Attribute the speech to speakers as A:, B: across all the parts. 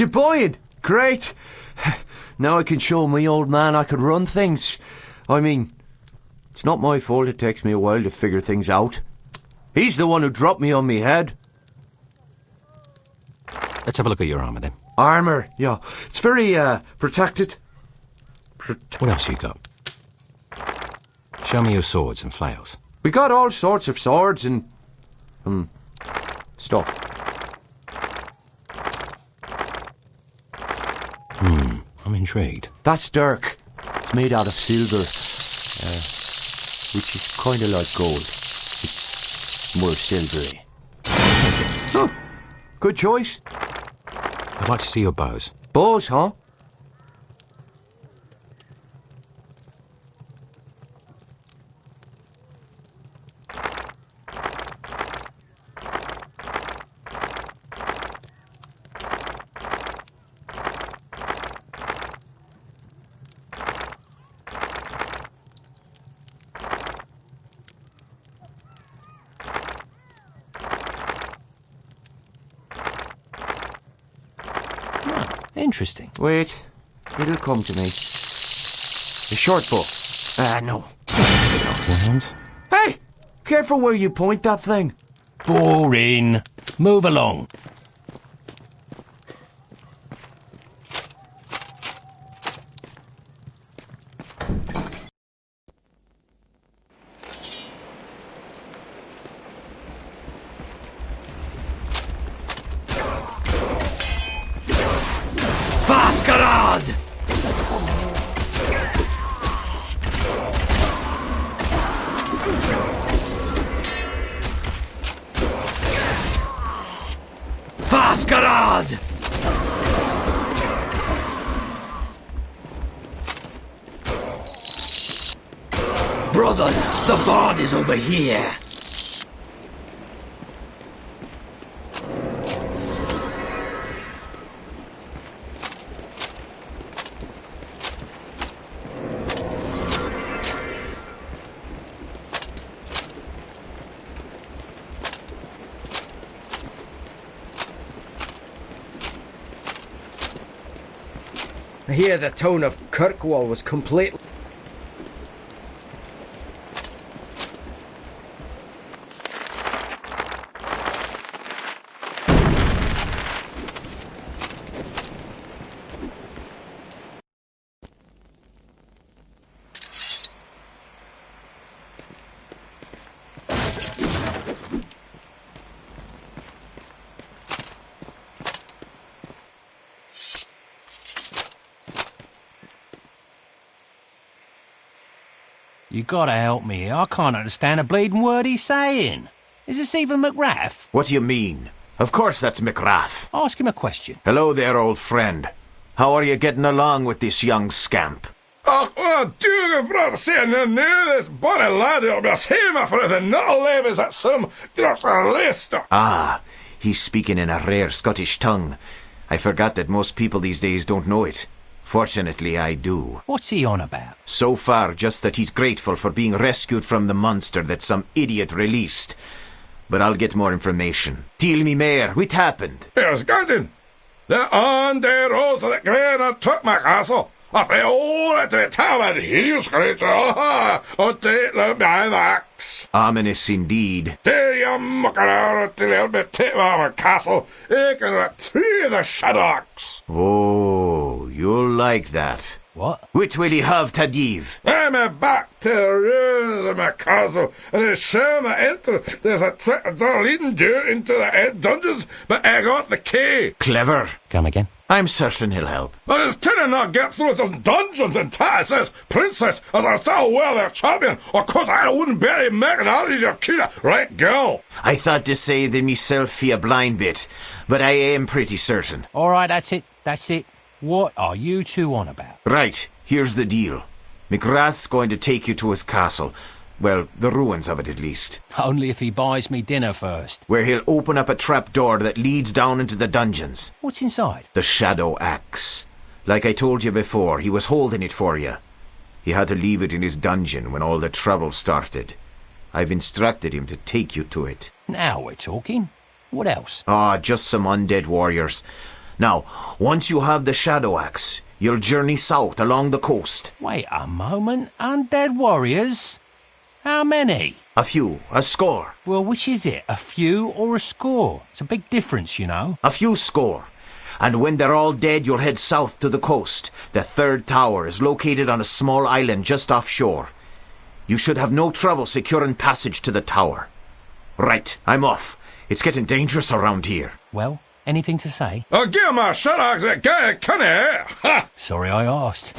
A: You buying? Great. Now I can show my old man I could run things. I mean, it's not my fault it takes me a while to figure things out. He's the one who dropped me on me head.
B: Let's have a look at your armour then.
A: Armour, yeah. It's very, protected.
B: What else you got? Show me your swords and flails.
A: We got all sorts of swords and, stuff.
B: I'm intrigued.
A: That's dirk. It's made out of silver, which is kind of like gold. It's more silvery. Huh. Good choice.
B: I'd like to see your bows.
A: Bows, huh?
B: Interesting.
A: Wait, it'll come to me. A short bow. No.
B: Hands?
A: Hey! Careful where you point that thing.
B: Boring. Move along.
A: Masquerade! Masquerade! Brothers, the barn is over here. I hear the town of Kirkwall was completely...
B: You gotta help me. I can't understand a bleeding word he's saying. Is this even McRath?
C: What do you mean? Of course that's McRath.
B: Ask him a question.
C: Hello there, old friend. How are you getting along with this young scamp?
D: Oh, dude, brother, saying no new this bonny lad will be same for the null levies at some Dr. Leicester.
C: Ah, he's speaking in a rare Scottish tongue. I forgot that most people these days don't know it. Fortunately, I do.
B: What's he on about?
C: So far, just that he's grateful for being rescued from the monster that some idiot released. But I'll get more information. Tell me more. What happened?
D: Here's Gordon. The on the roads of the Glen and took my castle. I fell all into the town and he screeched, and take them behind the axe.
C: Ominous indeed.
D: There you mucker out till you'll be taken out of a castle. You can retrieve the shadow axe.
C: Oh, you'll like that.
B: What?
C: Which will he have to give?
D: I'm back to the ruins of my castle, and it's shown the enter. There's a trick door leading you into the dungeons, but I got the key.
C: Clever.
B: Come again?
C: I'm certain he'll help.
D: But it's to not get through the dungeons and tat says, Princess, as I so well their champion, or course I wouldn't barely make it out of your key, right, girl?
C: I thought to say that myself for a blind bit, but I am pretty certain.
B: All right, that's it. That's it. What are you two on about?
C: Right, here's the deal. McGrath's going to take you to his castle. Well, the ruins of it at least.
B: Only if he buys me dinner first.
C: Where he'll open up a trap door that leads down into the dungeons.
B: What's inside?
C: The Shadow Axe. Like I told you before, he was holding it for you. He had to leave it in his dungeon when all the trouble started. I've instructed him to take you to it.
B: Now we're talking. What else?
C: Just some undead warriors. Now, once you have the shadow axe, you'll journey south along the coast.
B: Wait a moment. Undead warriors? How many?
C: A few, a score.
B: Well, which is it? A few or a score? It's a big difference, you know.
C: A few score. And when they're all dead, you'll head south to the coast. The third tower is located on a small island just offshore. You should have no trouble securing passage to the tower. Right, I'm off. It's getting dangerous around here.
B: Well, anything to say?
D: I'll give my shut axe that guy, can I? Ha!
B: Sorry I asked.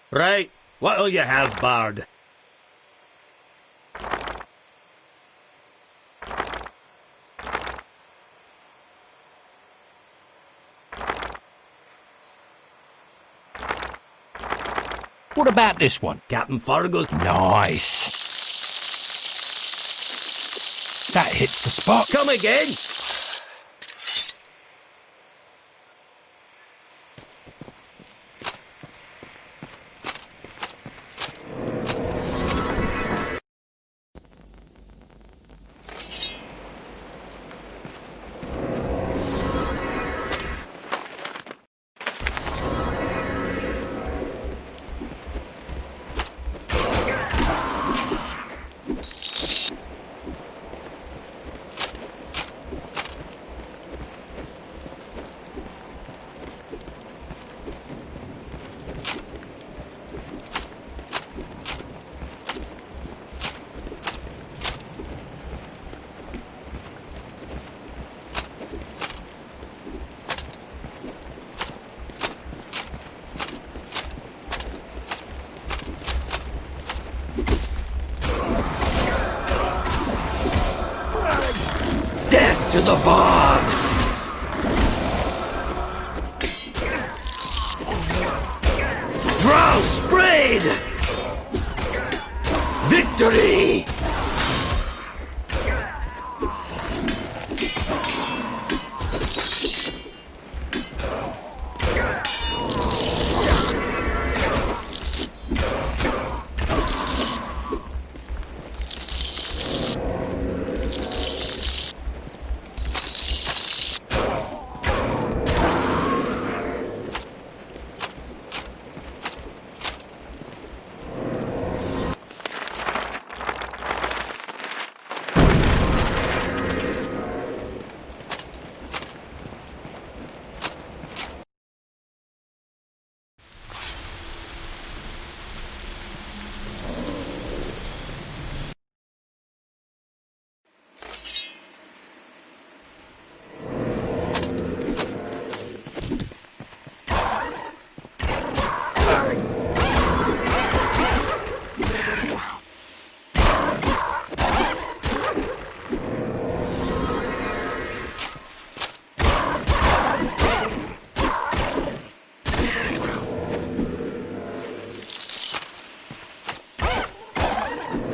E: Right, what'll you have, Bard?
B: What about this one?
E: Captain Fargo's...
B: Nice. That hits the spot.
E: Come again? Death to the Bard! Drow sprayed! Victory!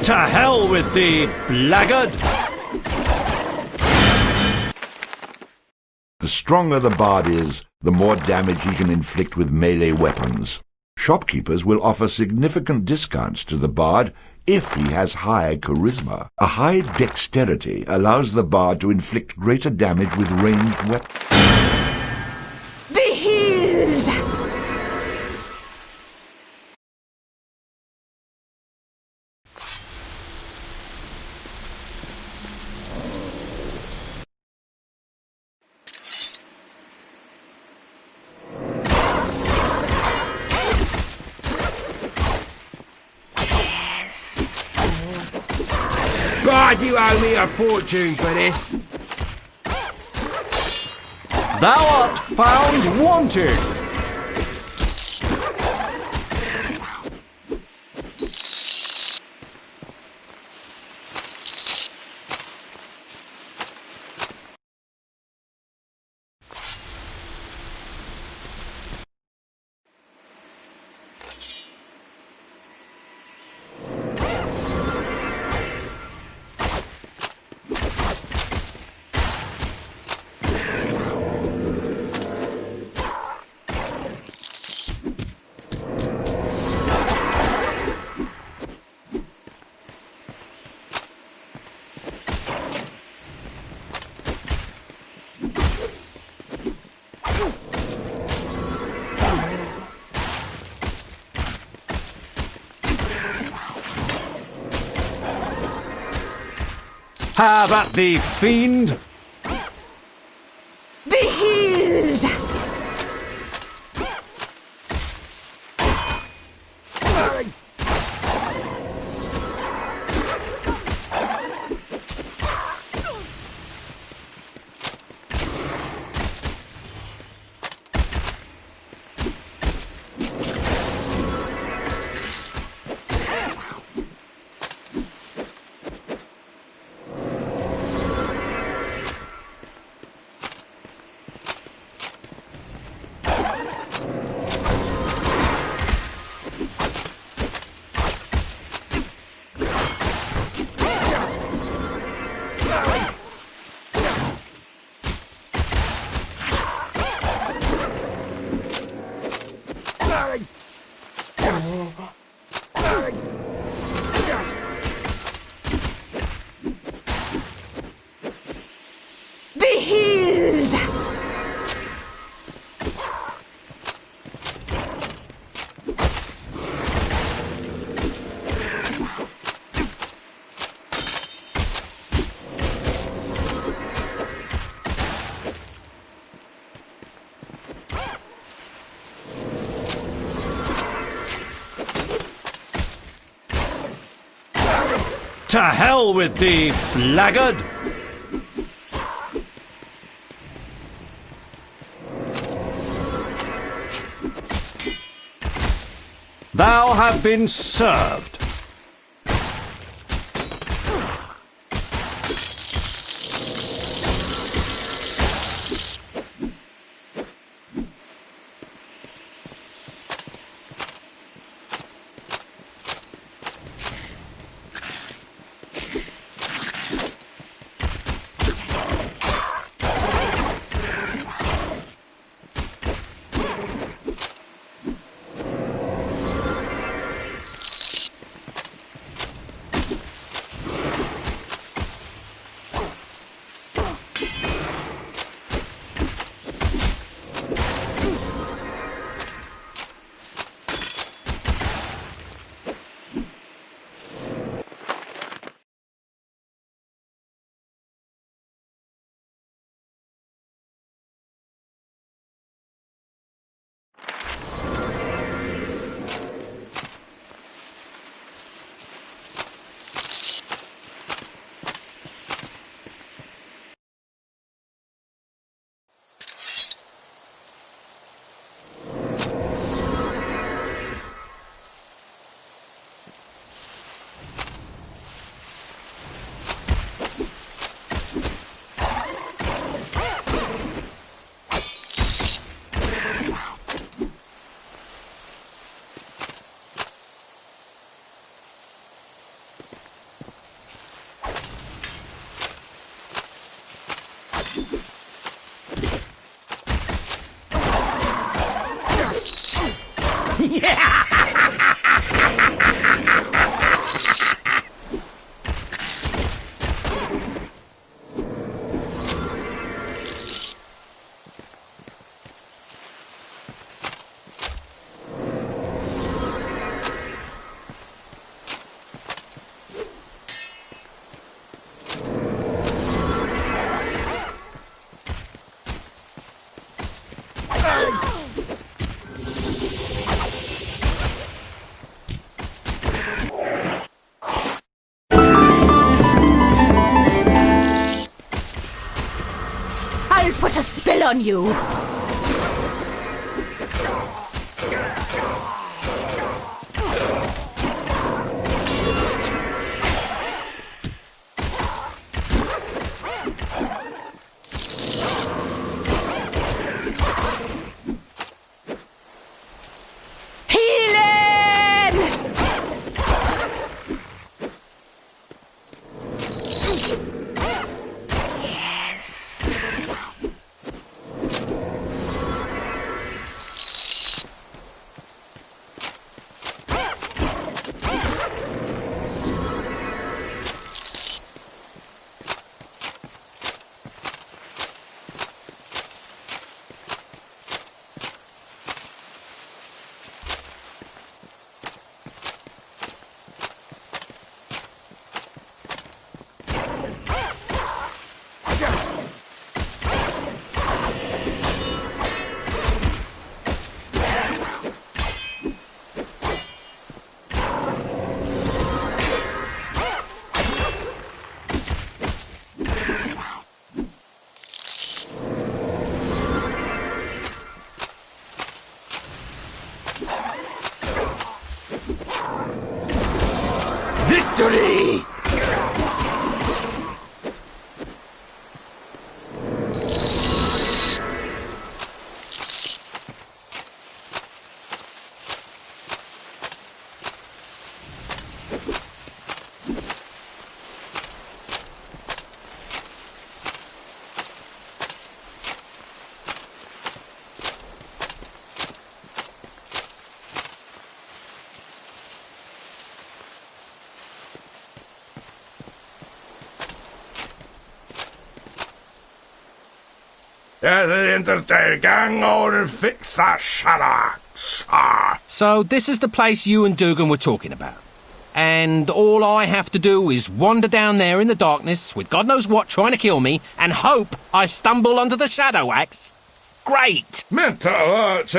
F: To hell with thee, blackguard!
G: The stronger the bard is, the more damage he can inflict with melee weapons. Shopkeepers will offer significant discounts to the bard if he has high charisma. A high dexterity allows the bard to inflict greater damage with ranged weapons.
H: Be healed!
F: God, you owe me a fortune for this. Thou art found wanted. Have at thee, fiend!
H: Be healed! Be healed!
F: To hell with thee, blackguard! Thou have been served. I'll put a spell on you.
E: Victory!
D: Yeah, the entertainer, gang on and fix that shadow-axe. Ah.
B: So this is the place you and Dugan were talking about. And all I have to do is wander down there in the darkness with God knows what trying to kill me and hope I stumble onto the shadow axe? Great!
D: Meant that,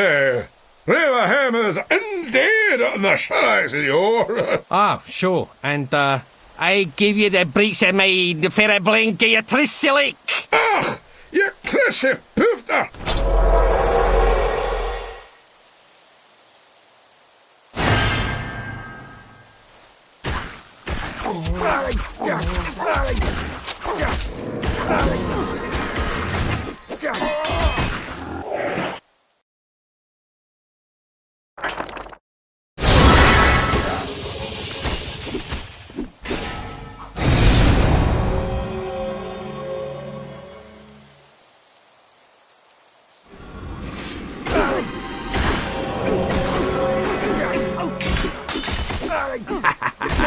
D: River him is indeed on the shadow, senor.
B: Ah, sure. And, I give you the breach I made for a blink of your trissilic.
D: Ach, you crishy poofter.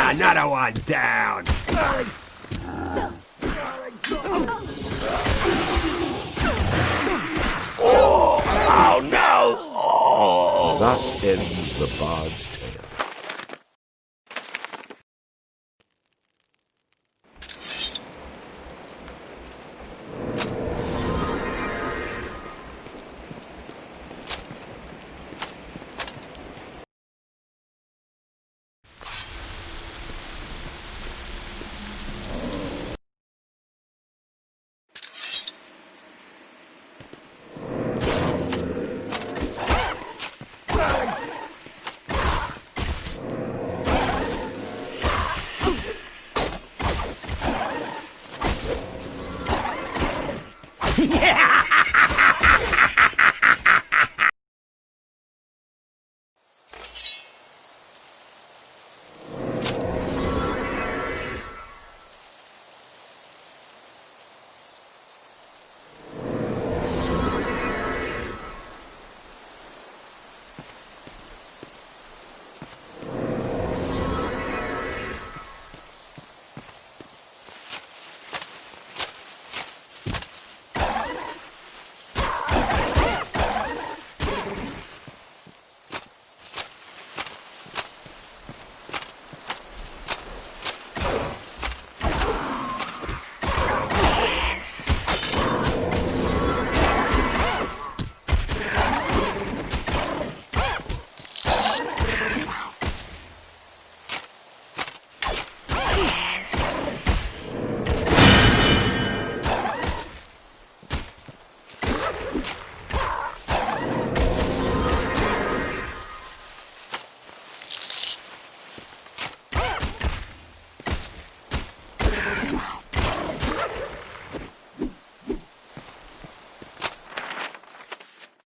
E: Another one down. Oh no! Oh.
G: Thus ends the bard's tale.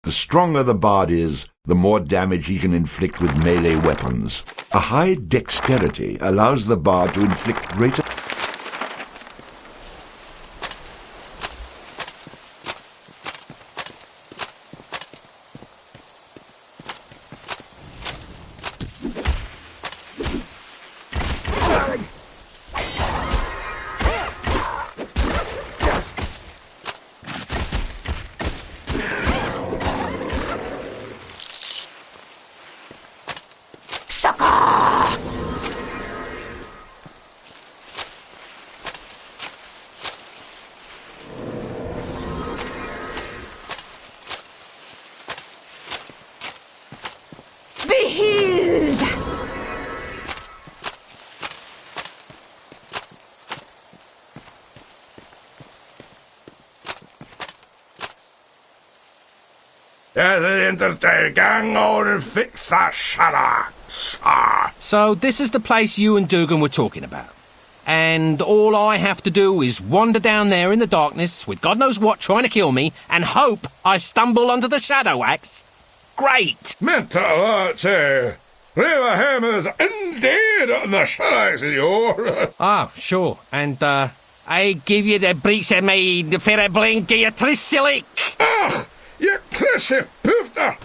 G: The stronger the bard is, the more damage he can inflict with melee weapons. A high dexterity allows the bard to inflict greater...
H: Be healed!
D: Yeah, the entertainer, gang on and fix that shadow-axe. Ah.
B: So this is the place you and Dugan were talking about. And all I have to do is wander down there in the darkness with God knows what trying to kill me and hope I stumble onto the Shadow Axe? Great!
D: Mentality! River him is indeed on the shadow, senor.
B: Ah, sure. And, I give you the breach I made for a blink of your trissilic.
D: Ach, you crissy poofter!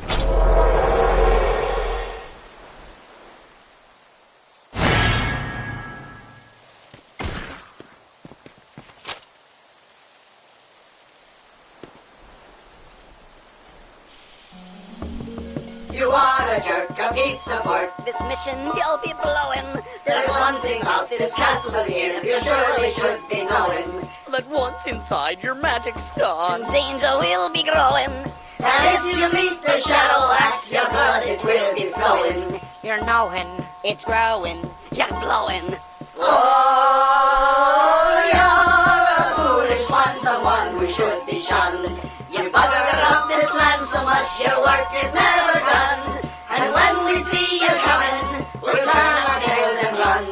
I: You are a jerk, a piece of work.
J: This mission you'll be blowing.
I: There's one thing about this castle here you surely should be knowing.
J: That once inside your magic's gone, danger will be growing.
I: And if you meet the Shadow Axe, your blood it will be flowing.
J: You're knowing, it's growing, you're blowing.
I: Oh, you're a foolish one, someone who should be shunned. You bugger up this land so much your work is never done. And when we see you coming, we'll turn our tails and run.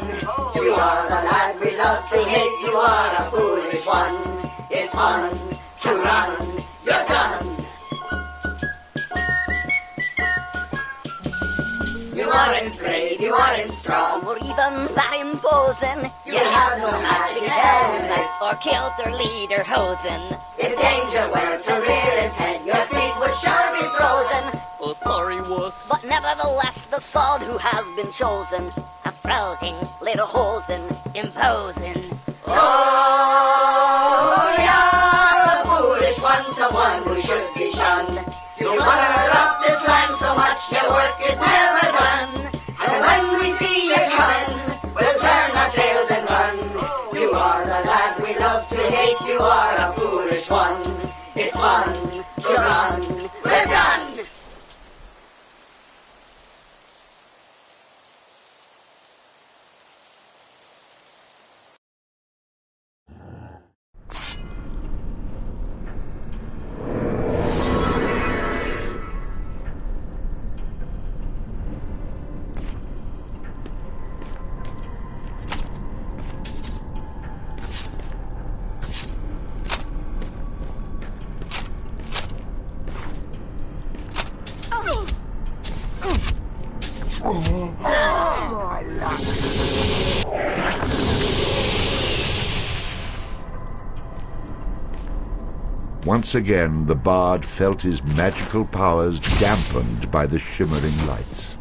I: You are the lad we love to hate, you are a foolish one. It's fun to run, you're done. You aren't brave, you aren't strong,
J: Or even that imposing.
I: you have no magic helmet.
J: Or killed their leader Hosen.
I: If danger were to rear its head, your feet would sure be frozen.
J: Oh, sorry, wuss. But nevertheless, the sword who has been chosen, a frozen little hosen, imposing.
I: Oh, you're a foolish one, someone who should be shunned. You butter up this land so much your work is never done. And when we see you coming, we'll turn our tails and run. You are the lad we love to hate, you are a foolish one. It's fun to run, we're done.
G: Once again, the bard felt his magical powers dampened by the shimmering lights.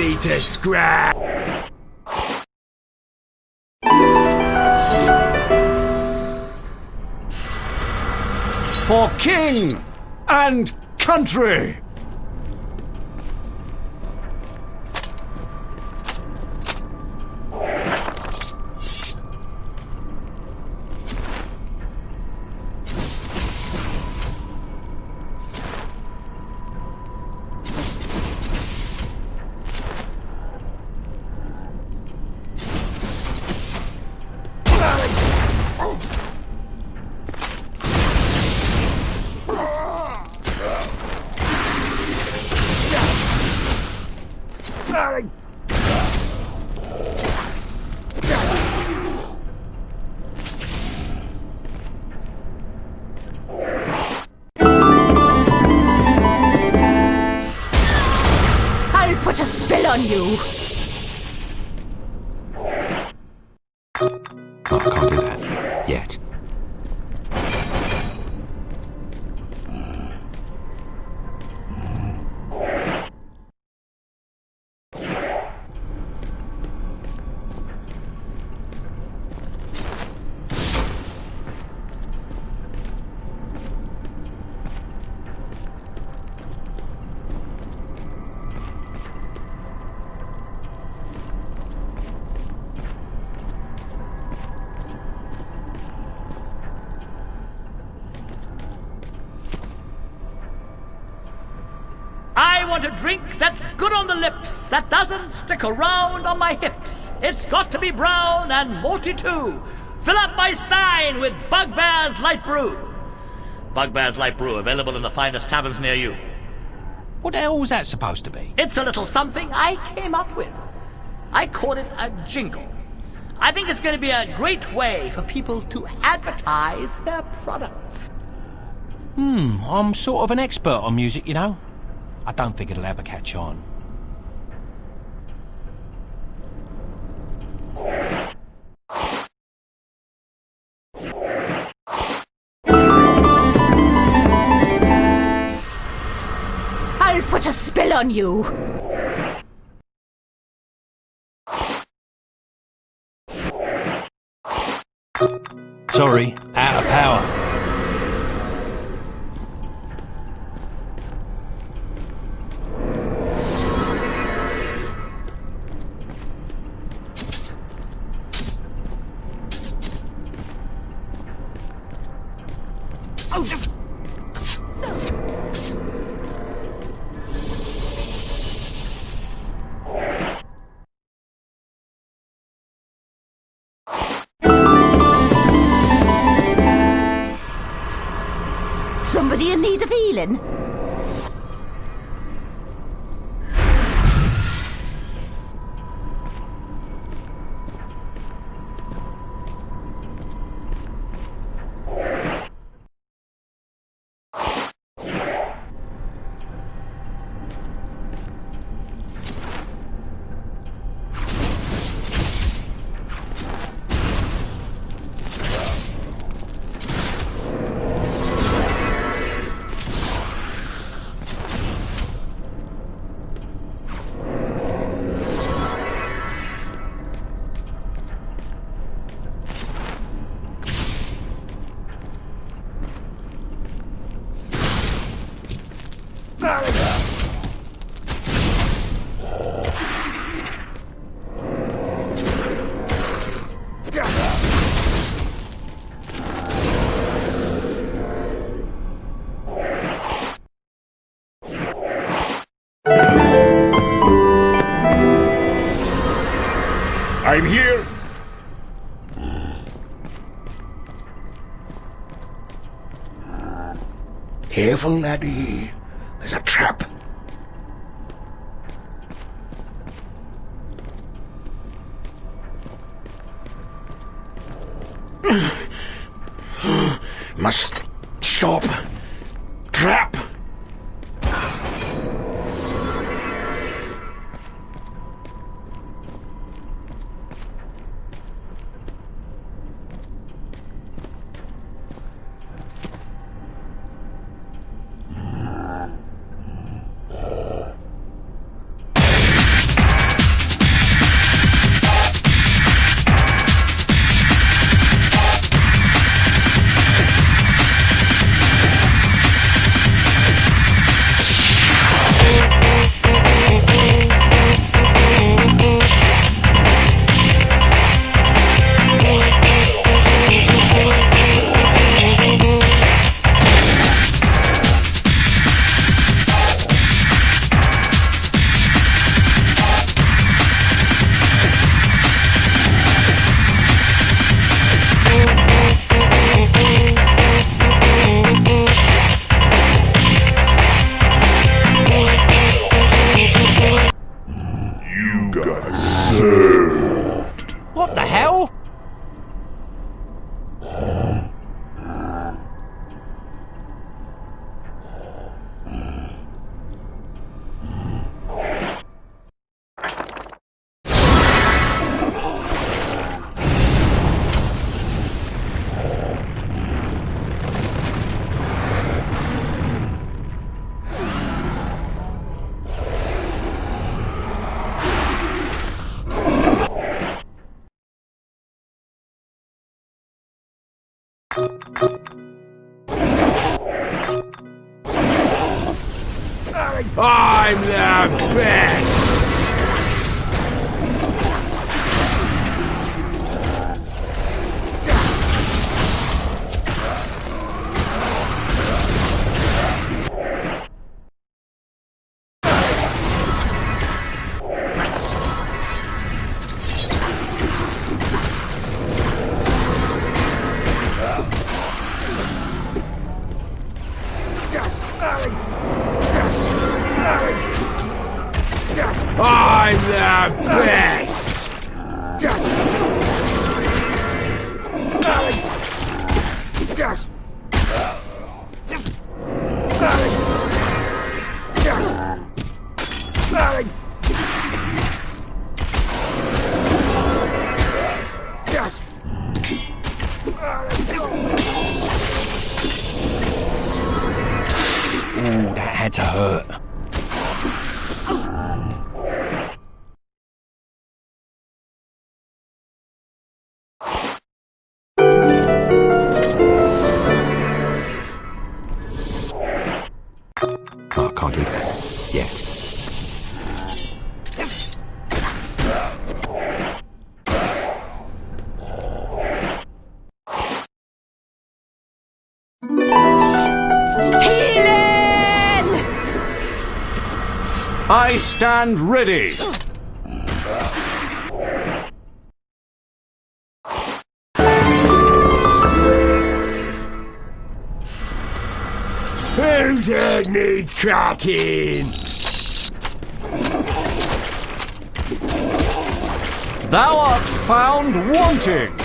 E: ready to scrap.
F: For king and country!
H: I'll put a spell on you.
B: Can't do that. Yet.
K: I want a drink that's good on the lips, that doesn't stick around on my hips. It's got to be brown and malty too. Fill up my stein with Bugbear's Light Brew. Bugbear's Light Brew, available in the finest taverns near you.
B: What the hell was that supposed to be?
K: It's a little something I came up with. I call it a jingle. I think it's going to be a great way for people to advertise their products.
B: I'm sort of an expert on music, you know. I don't think it'll ever catch on.
H: I'll put a spell on you.
B: Sorry, out of power.
H: Somebody in need of healing?
D: I'm here.
E: Careful, laddie. There's a trap. Must stop. Trap.
B: the hell? I'm the best! I'm the best! Ooh, that had to hurt. Oh, can't do that yet.
F: I stand ready.
B: Who needs cracking?
F: Thou art found wanting.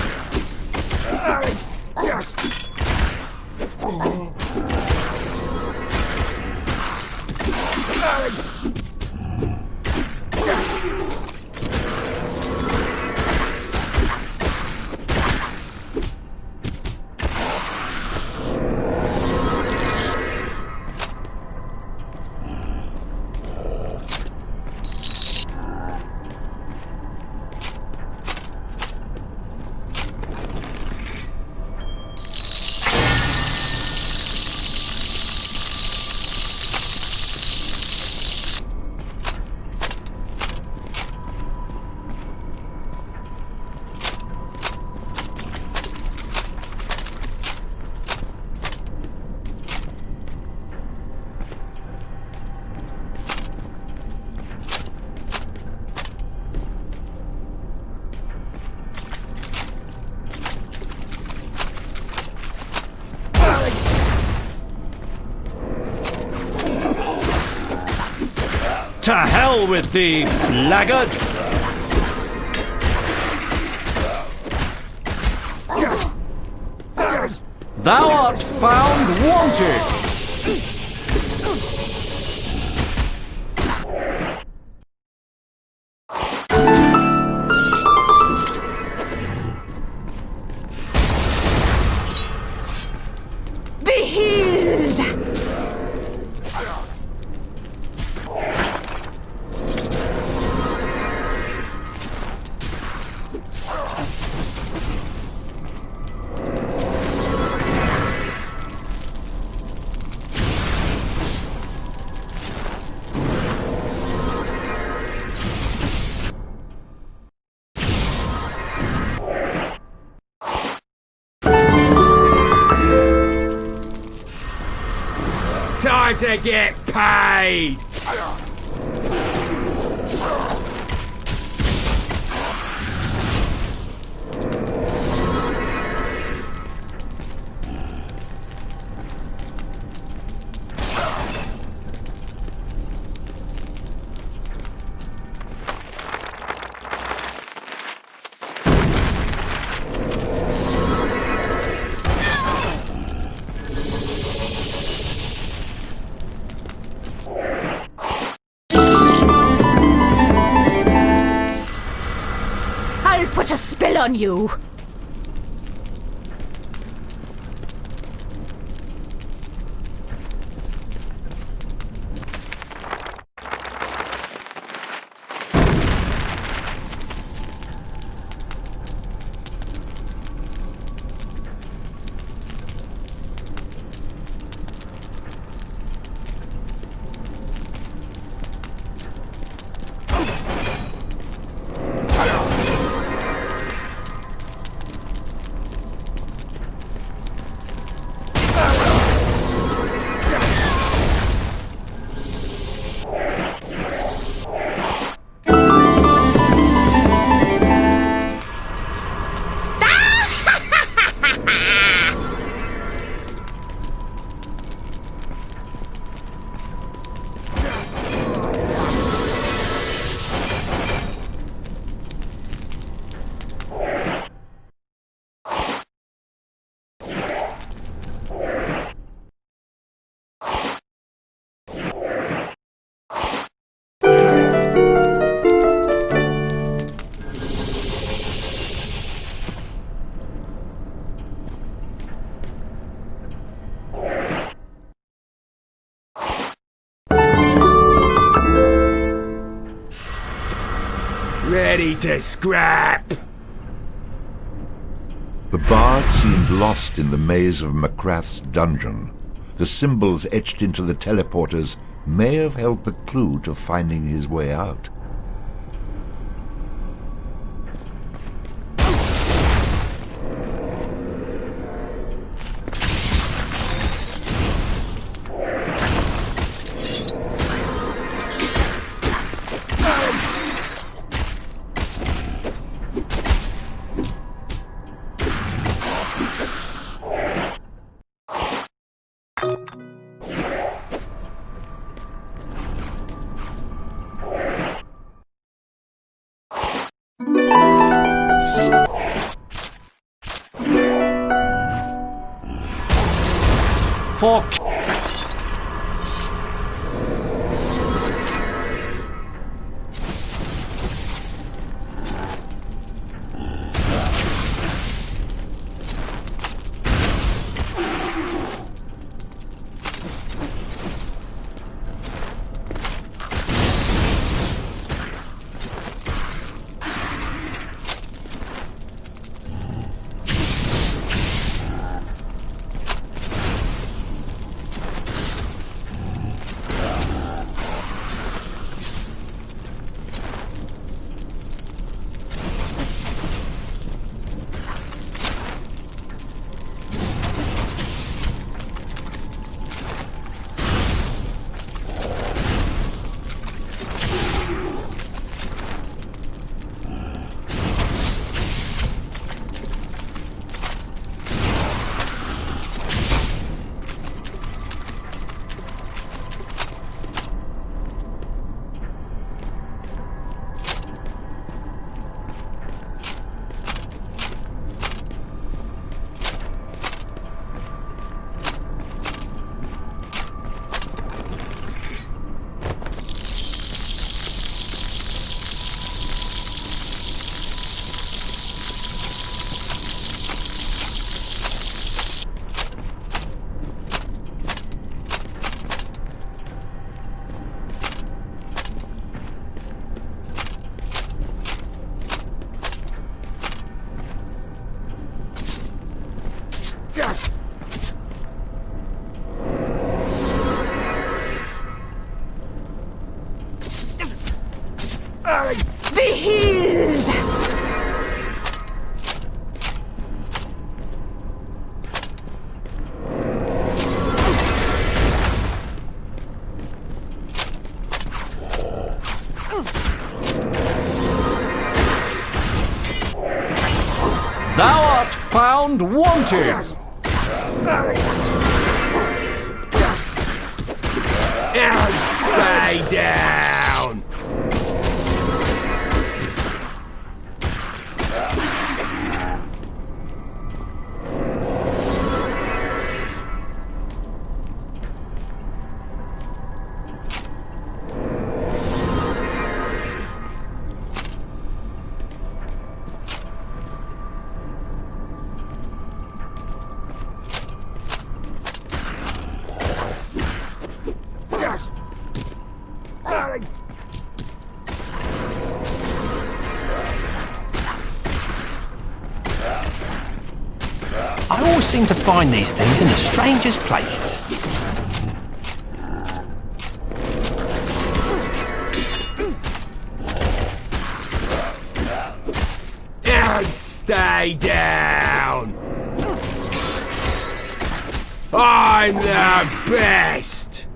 F: To hell with thee, laggard! Thou art found wanting!
H: Be healed!
B: Time to get paid!
H: on you.
F: Ready to scrap!
G: The bard seemed lost in the maze of Macrath's dungeon. The symbols etched into the teleporters may have held the clue to finding his way out.
F: Fuck!
H: Be healed!
F: Thou art found wanted! Stay down!
B: I always seem to find these things in the strangest places.
F: And stay down! I'm the best!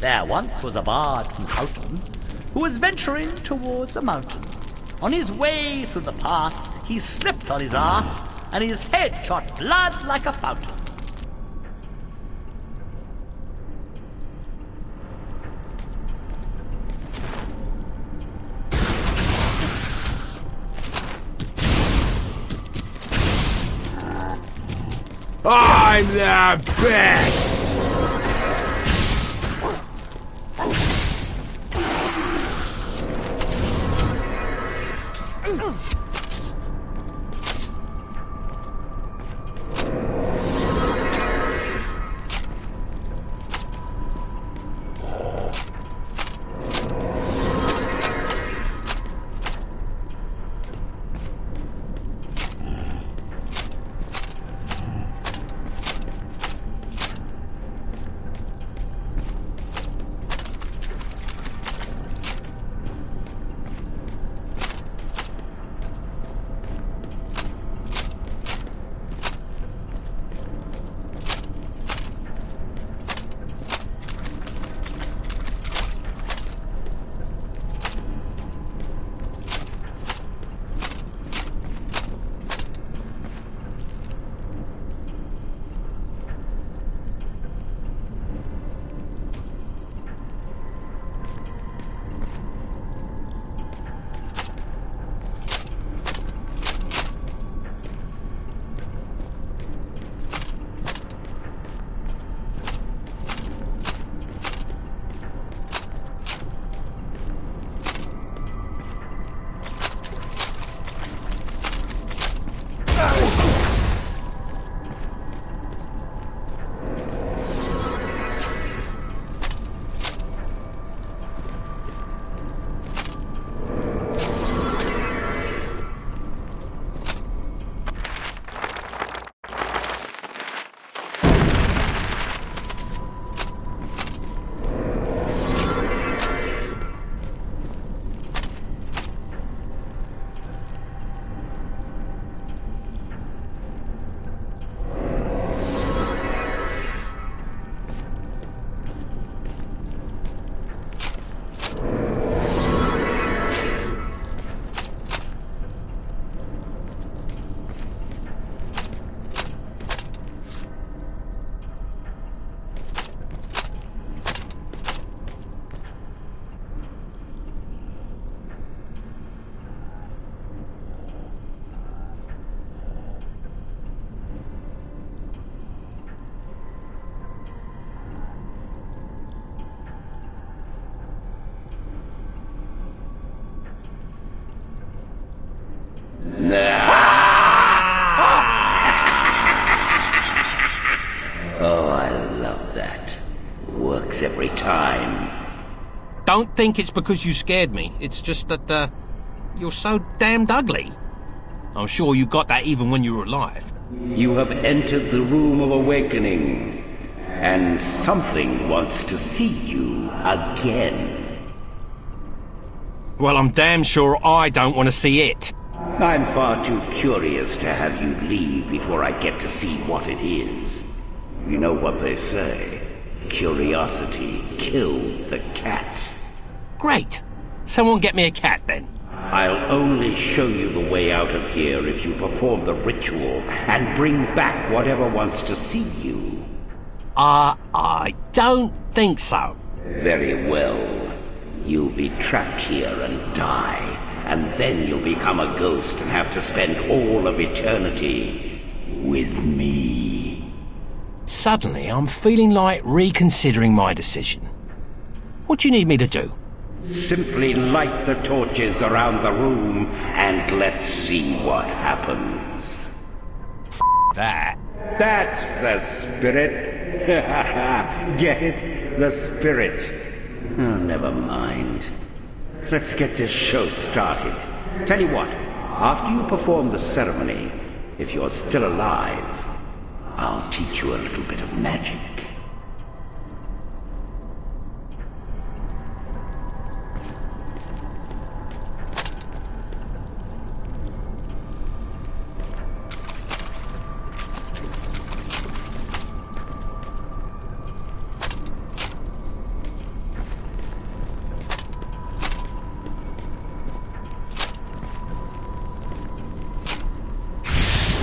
K: There once was a bard from Houghton who was venturing towards a mountain. On his way through the pass, he slipped on his ass, and his head shot blood like a fountain.
F: I'm the best!
L: time.
B: Don't think it's because you scared me. It's just that, you're so damned ugly. I'm sure you got that even when you were alive.
L: You have entered the Room of Awakening, and something wants to see you again.
B: Well, I'm damn sure I don't want to see it.
L: I'm far too curious to have you leave before I get to see what it is. You know what they say. Curiosity killed the cat.
B: Great. Someone get me a cat, then.
L: I'll only show you the way out of here if you perform the ritual and bring back whatever wants to see you.
B: I don't think so.
L: Very well. You'll be trapped here and die, and then you'll become a ghost and have to spend all of eternity with me.
B: Suddenly, I'm feeling like reconsidering my decision. What do you need me to do?
L: Simply light the torches around the room, and let's see what happens.
B: That.
L: That's the spirit. Get it? The spirit. Oh, never mind. Let's get this show started. Tell you what, after you perform the ceremony, if you're still alive, I'll teach you a little bit of magic.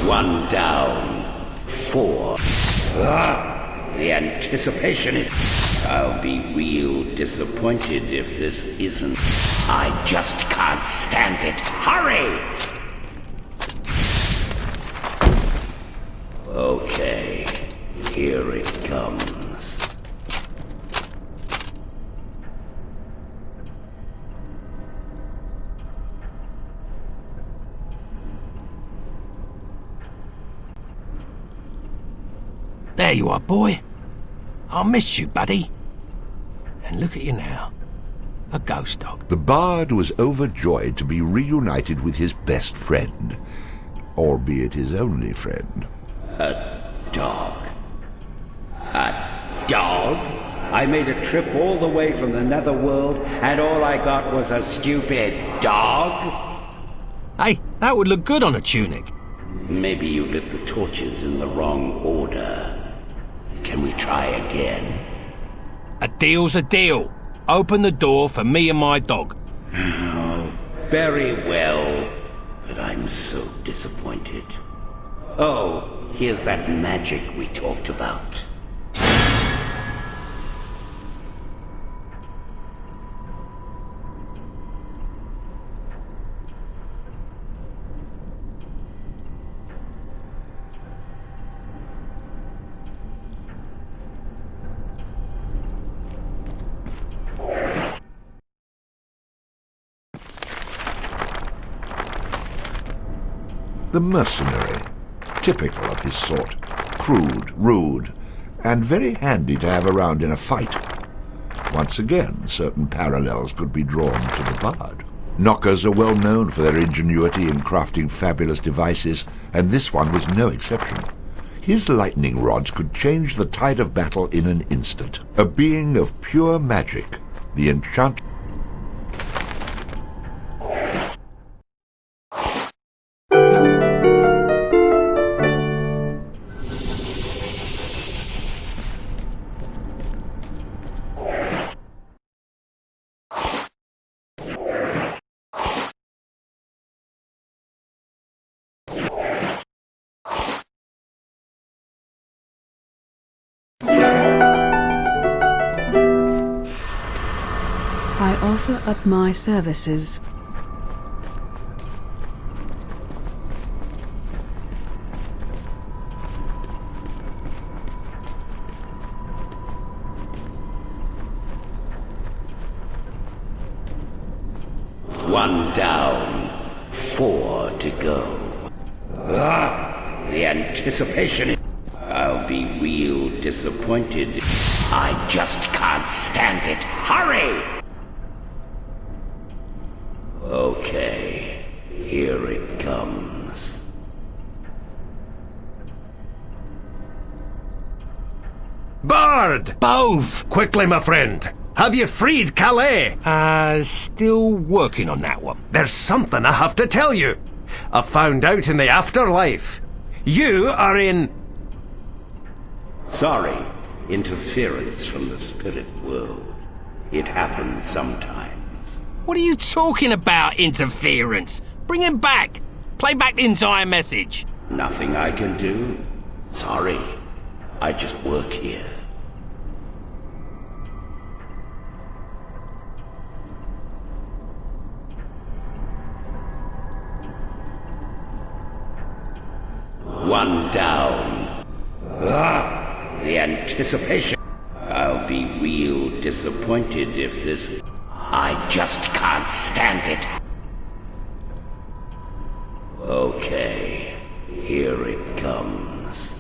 L: One down. 4. The anticipation is... I'll be real disappointed if this isn't... I just can't stand it. Hurry! Okay, here it comes.
B: There you are, boy. I missed you, buddy. And look at you now. A ghost dog.
G: The bard was overjoyed to be reunited with his best friend, albeit his only friend.
L: A dog? A dog? I made a trip all the way from the netherworld, and all I got was a stupid dog?
B: Hey, that would look good on a tunic.
L: Maybe you lit the torches in the wrong order. Can we try again?
B: A deal's a deal. Open the door for me and my dog.
L: Oh, very well. But I'm so disappointed. Oh, here's that magic we talked about.
G: The mercenary, typical of his sort, crude, rude, and very handy to have around in a fight. Once again, certain parallels could be drawn to the bard. Knockers are well known for their ingenuity in crafting fabulous devices, and this one was no exception. His lightning rods could change the tide of battle in an instant. A being of pure magic, the enchant...
M: I offer up my services.
L: One down, 4 to go. The anticipation is... I'll be real disappointed. I just can't stand it. Hurry! Okay, here it comes.
F: Bard!
B: Bove!
F: Quickly, my friend. Have you freed Calais?
B: Still working on that one.
F: There's something I have to tell you. I found out in the afterlife. You are in...
L: Sorry, interference from the spirit world. It happens sometimes.
B: What are you talking about, interference? Bring him back. Play back the entire message.
L: Nothing I can do. Sorry, I just work here. One down. The anticipation. I'll be real disappointed if this... I just can't stand it. Okay, here it comes.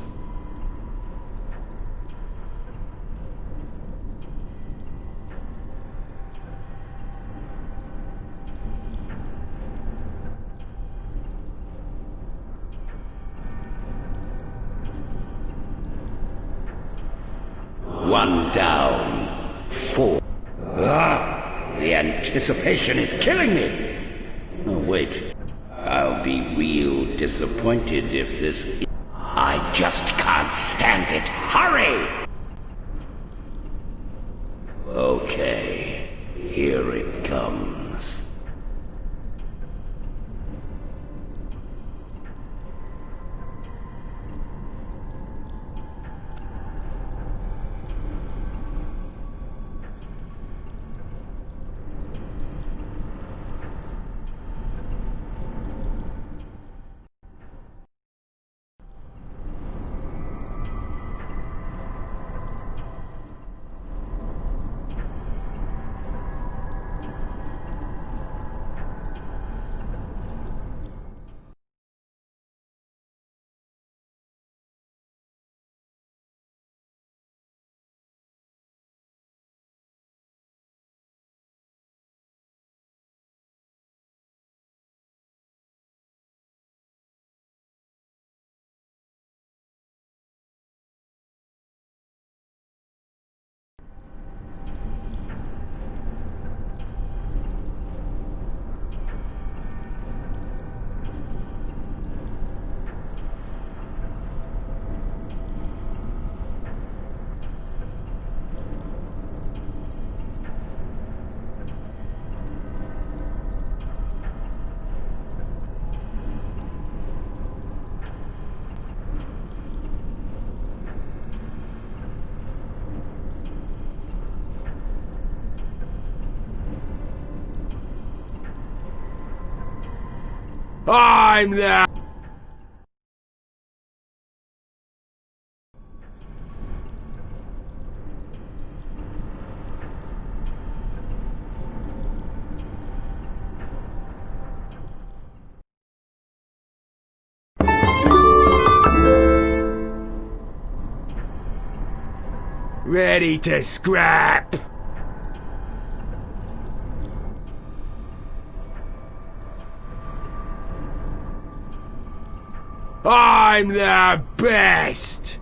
L: One down. 4. The anticipation is killing me. Oh, wait. I'll be real disappointed if this... I just can't stand it. Hurry! Okay, here it comes.
F: I'm there! Ready to scrap! I'm the best!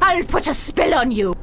H: I'll put a spell on you.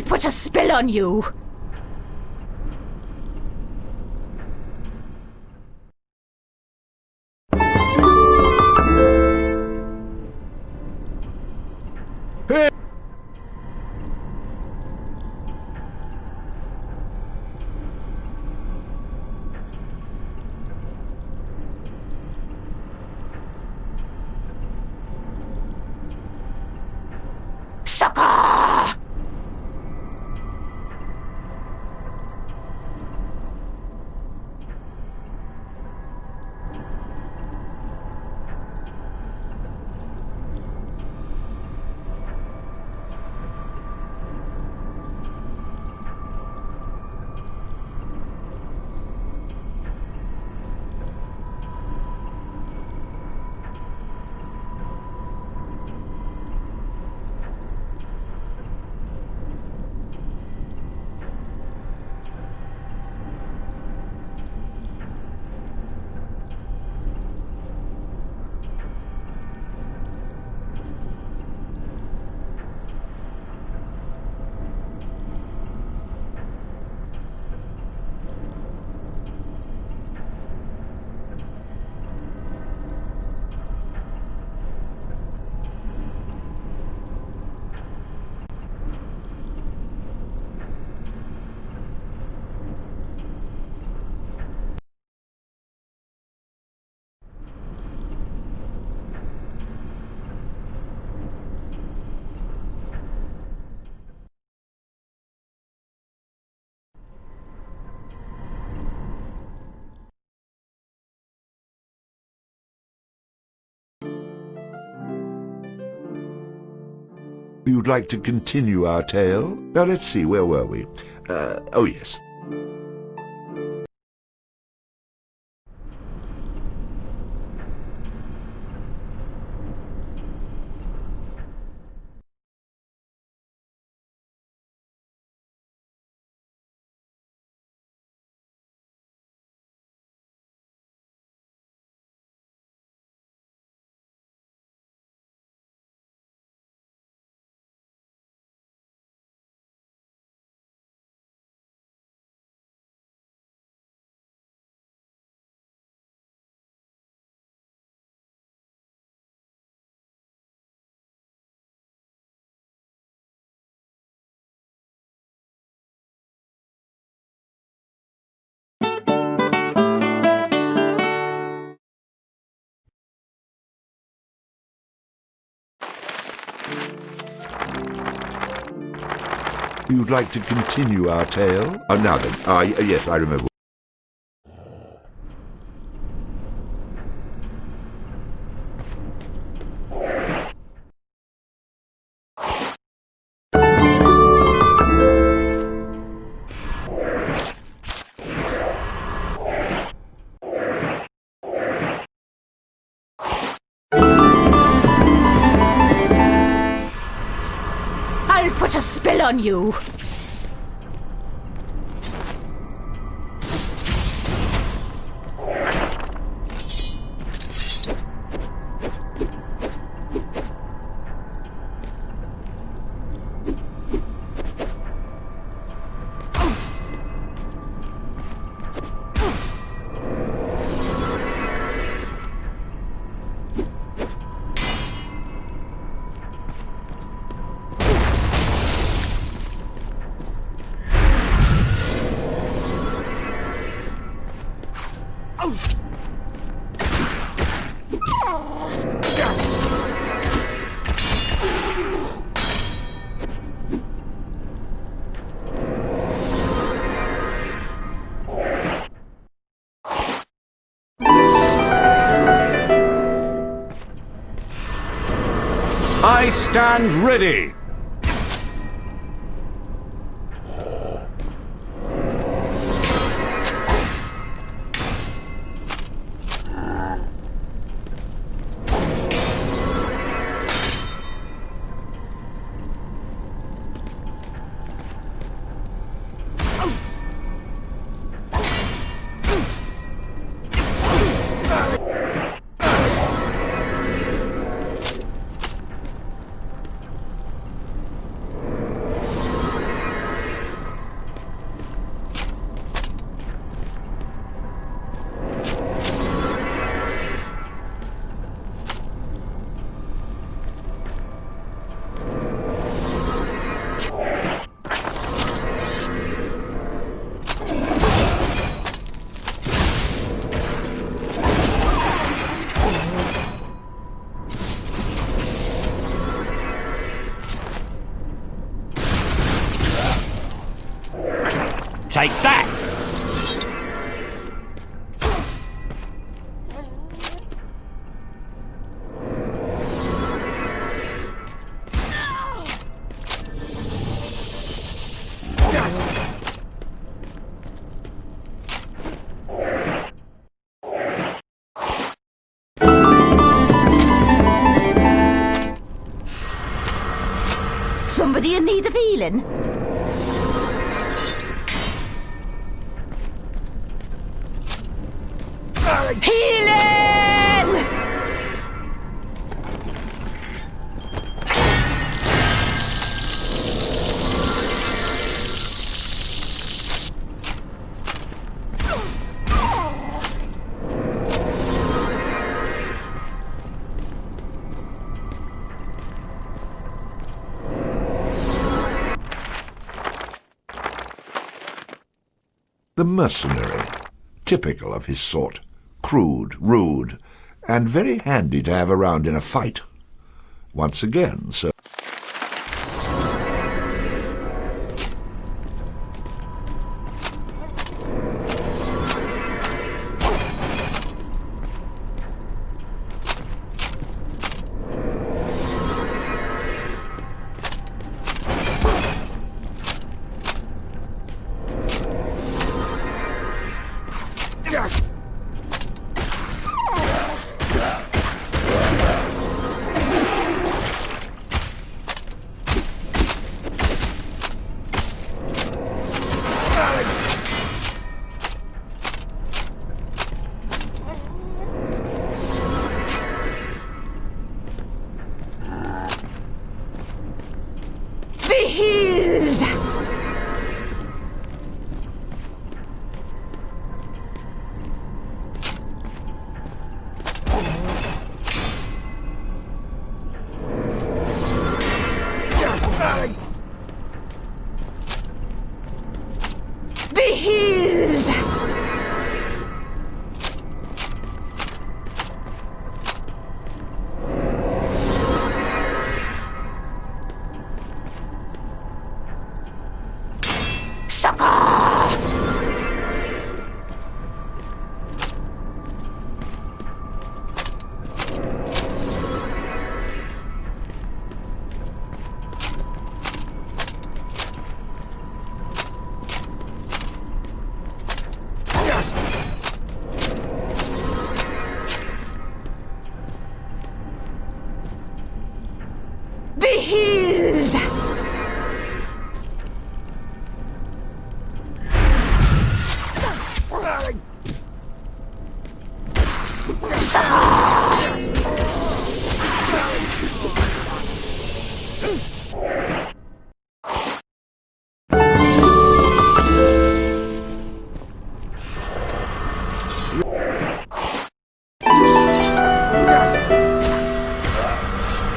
H: put a spell on you. Sucker!
G: You'd like to continue our tale? Now, let's see, where were we? Oh, yes. You'd like to continue our tale? Now then, yes, I remember.
H: I'll put a spell on you.
F: I stand ready.
H: healing. Healing!
G: The mercenary, typical of his sort, crude, rude, and very handy to have around in a fight. Once again, Sir...
H: Be healed! Be healed! Be healed!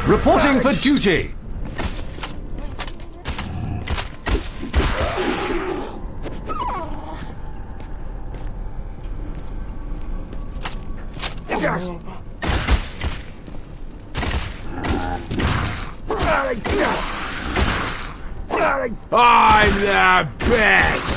F: Reporting for duty!
A: I'm the best!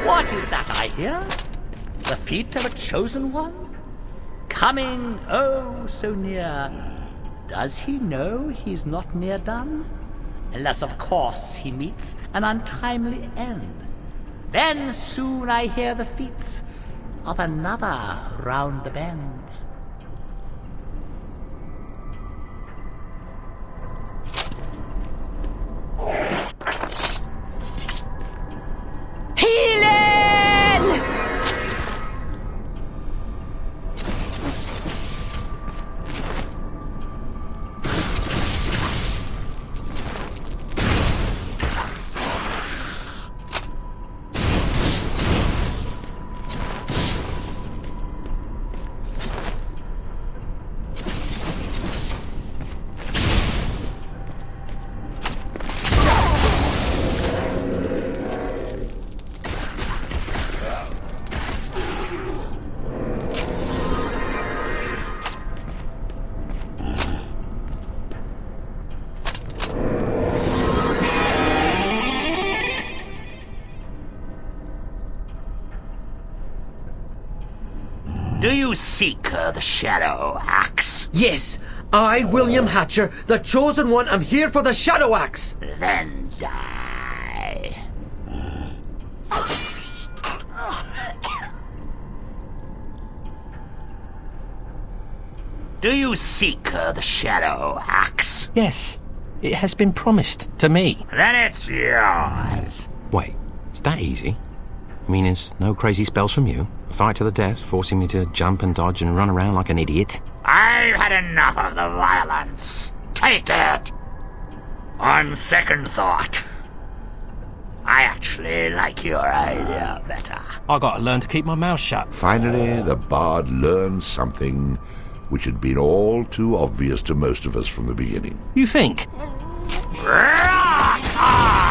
K: What is that I hear? The feet of a chosen one? Coming, oh, so near. Does he know he's not near done? Unless, of course, he meets an untimely end. Then soon I hear the feet of another round the bend.
C: Do you seek the Shadow Axe?
F: Yes, I, William Hatcher, the Chosen One, am here for the Shadow Axe.
C: Then die. Do you seek the Shadow Axe?
B: Yes, it has been promised to me.
C: Then it's yours.
B: Wait, it's that easy? I mean, there's no crazy spells from you? A fight to the death, forcing me to jump and dodge and run around like an idiot?
C: I've had enough of the violence. Take it. On second thought, I actually like your idea better.
B: I gotta learn to keep my mouth shut.
G: Finally, the bard learned something which had been all too obvious to most of us from the beginning.
B: You think?
C: Rock on!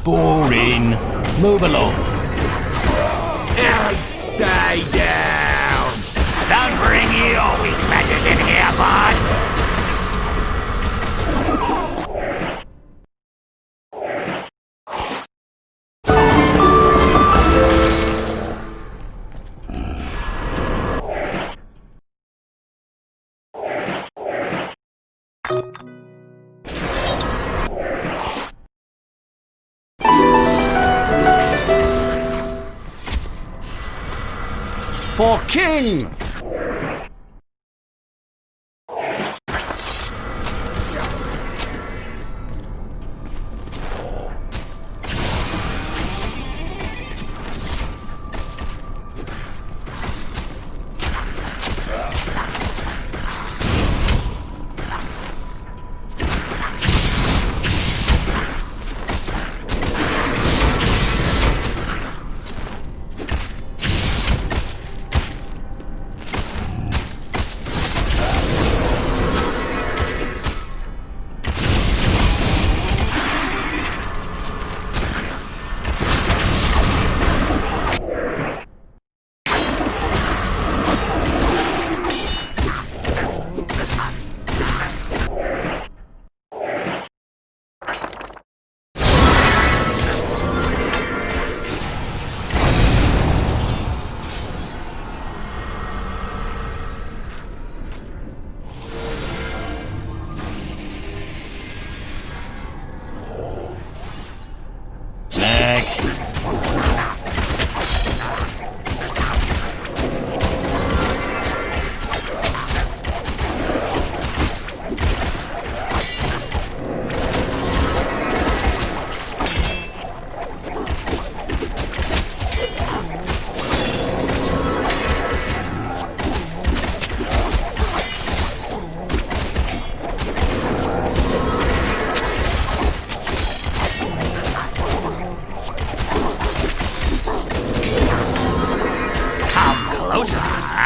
B: Boring. Move along.
C: Stay down! Don't bring your weak magic in here, bud!
F: For King!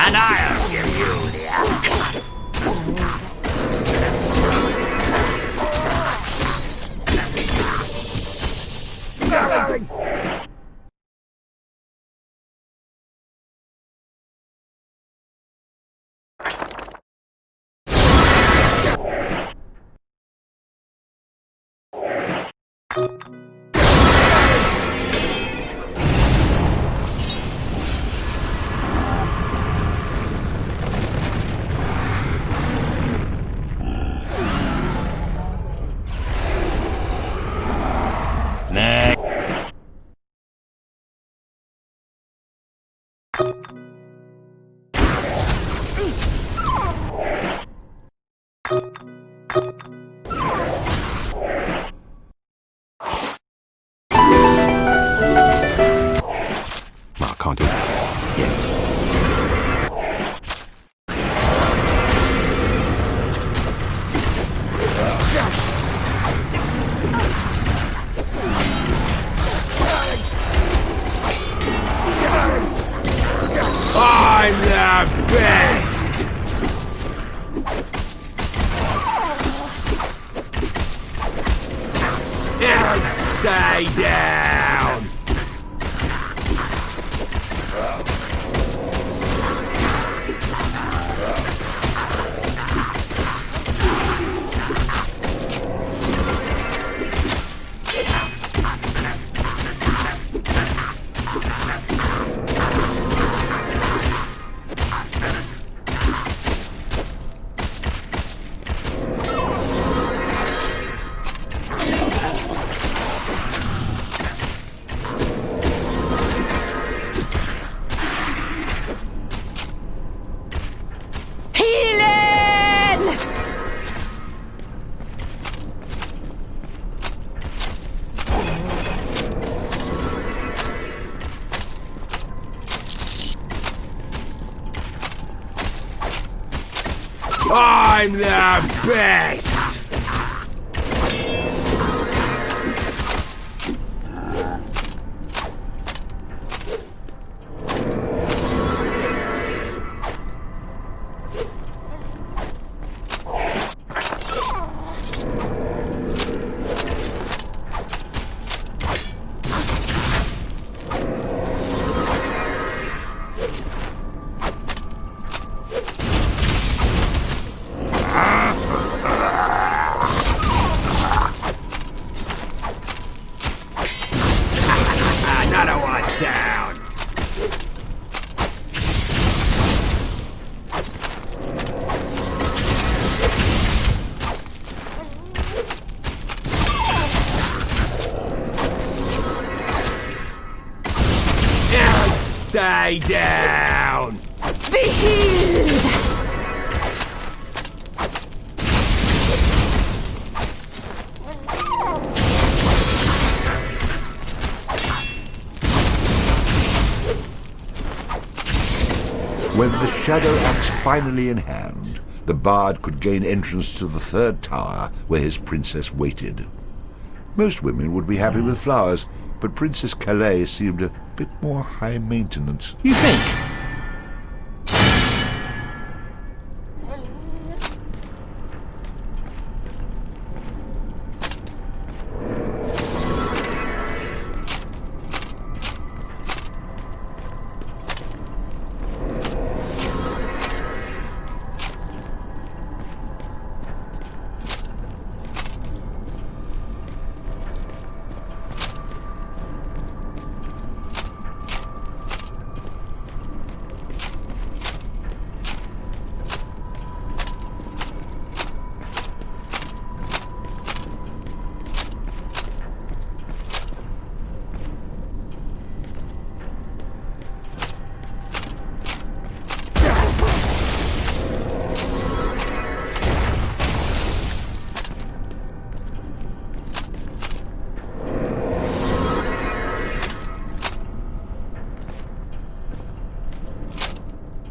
C: And I'll give you the axe.
B: I can't do that yet.
F: I'm the best! Now stay down!
H: Healing!
F: I'm the best! Another one down! Now stay down!
H: Be healed!
G: With the Shadow Axe finally in hand, the bard could gain entrance to the third tower where his princess waited. Most women would be happy with flowers, but Princess Calais seemed a bit more high maintenance.
B: You think?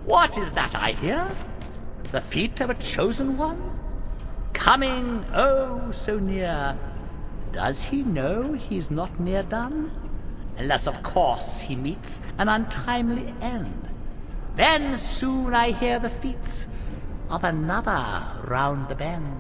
K: What is that I hear? The feet of a chosen one? Coming, oh, so near. Does he know he's not near done? Unless, of course, he meets an untimely end. Then soon I hear the feet of another round the bend.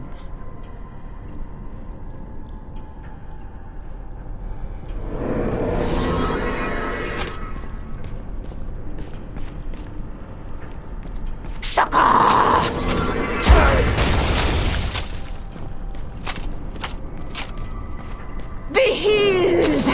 H: Be healed!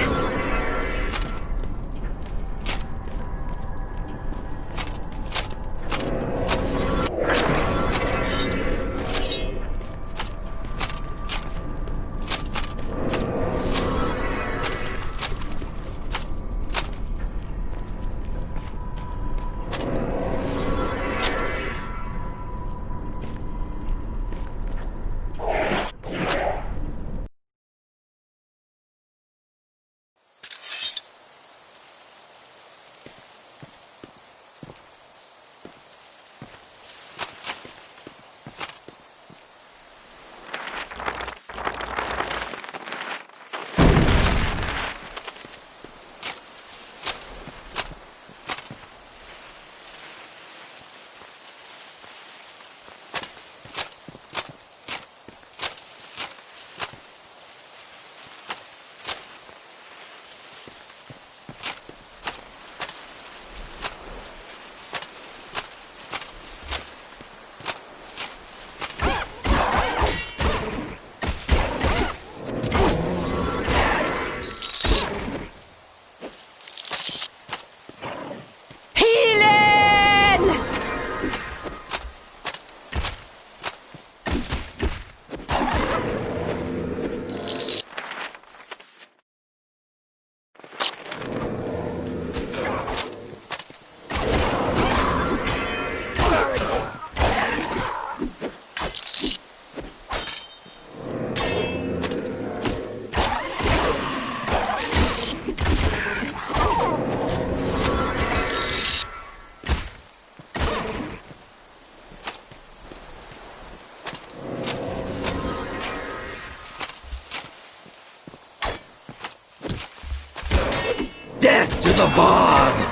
F: bard!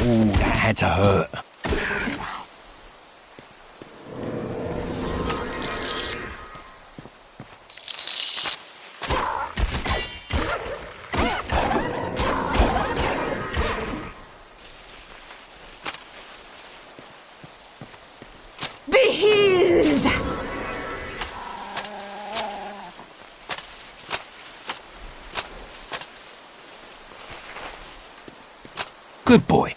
B: Ooh, that had to hurt.
H: Be healed!
B: Good boy.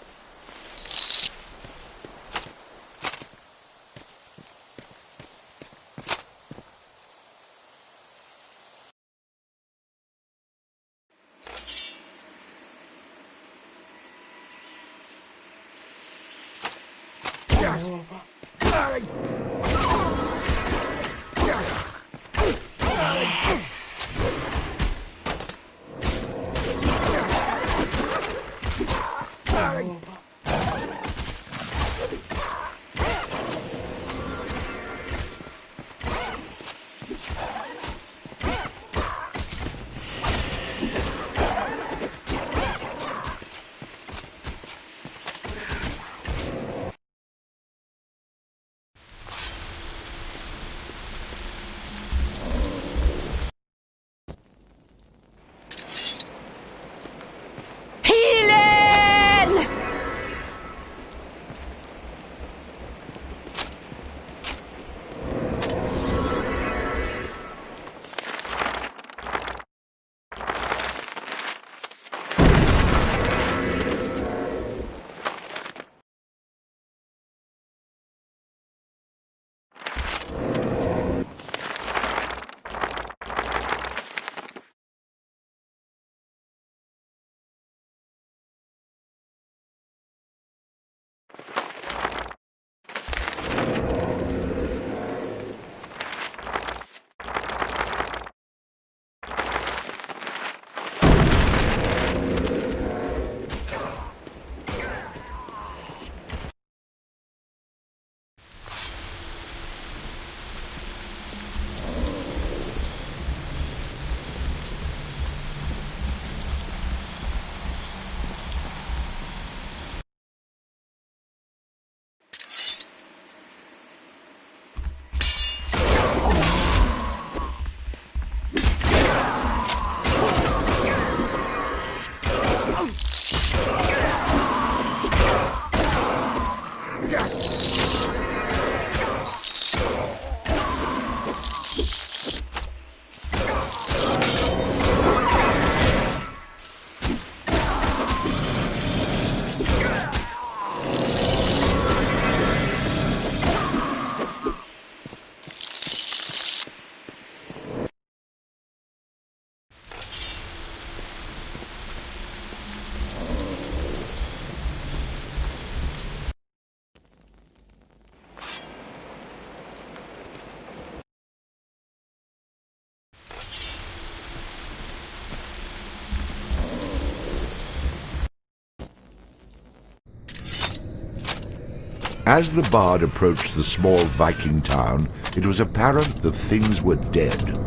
G: As the bard approached the small Viking town, it was apparent that things were dead.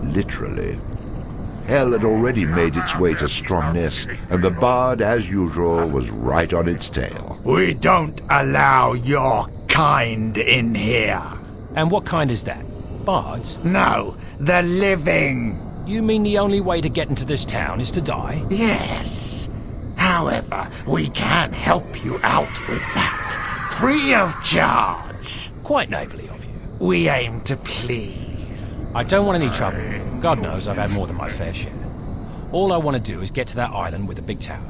G: Literally. Hell had already made its way to Stromness, and the bard, as usual, was right on its tail.
E: We don't allow your kind in here.
B: And what kind is that? Bards?
E: No, the living.
B: You mean the only way to get into this town is to die?
E: Yes. However, we can help you out with that, free of charge.
B: Quite neighbourly of you.
E: We aim to please.
B: I don't want any trouble. God knows I've had more than my fair share. All I want to do is get to that island with the big tower.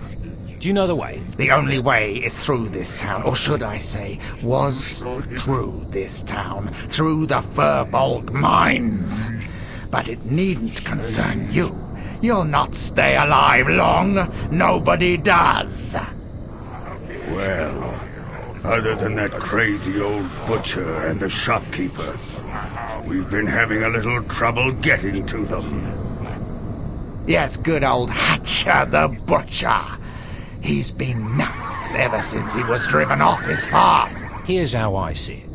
B: Do you know the way?
E: The only way is through this town, or should I say, was through this town, through the Furbolg mines. But it needn't concern you. You'll not stay alive long. Nobody does.
L: Well, other than that crazy old butcher and the shopkeeper, we've been having a little trouble getting to them.
E: Yes, good old Hatcher the butcher. He's been nuts ever since he was driven off his farm.
B: Here's how I see it.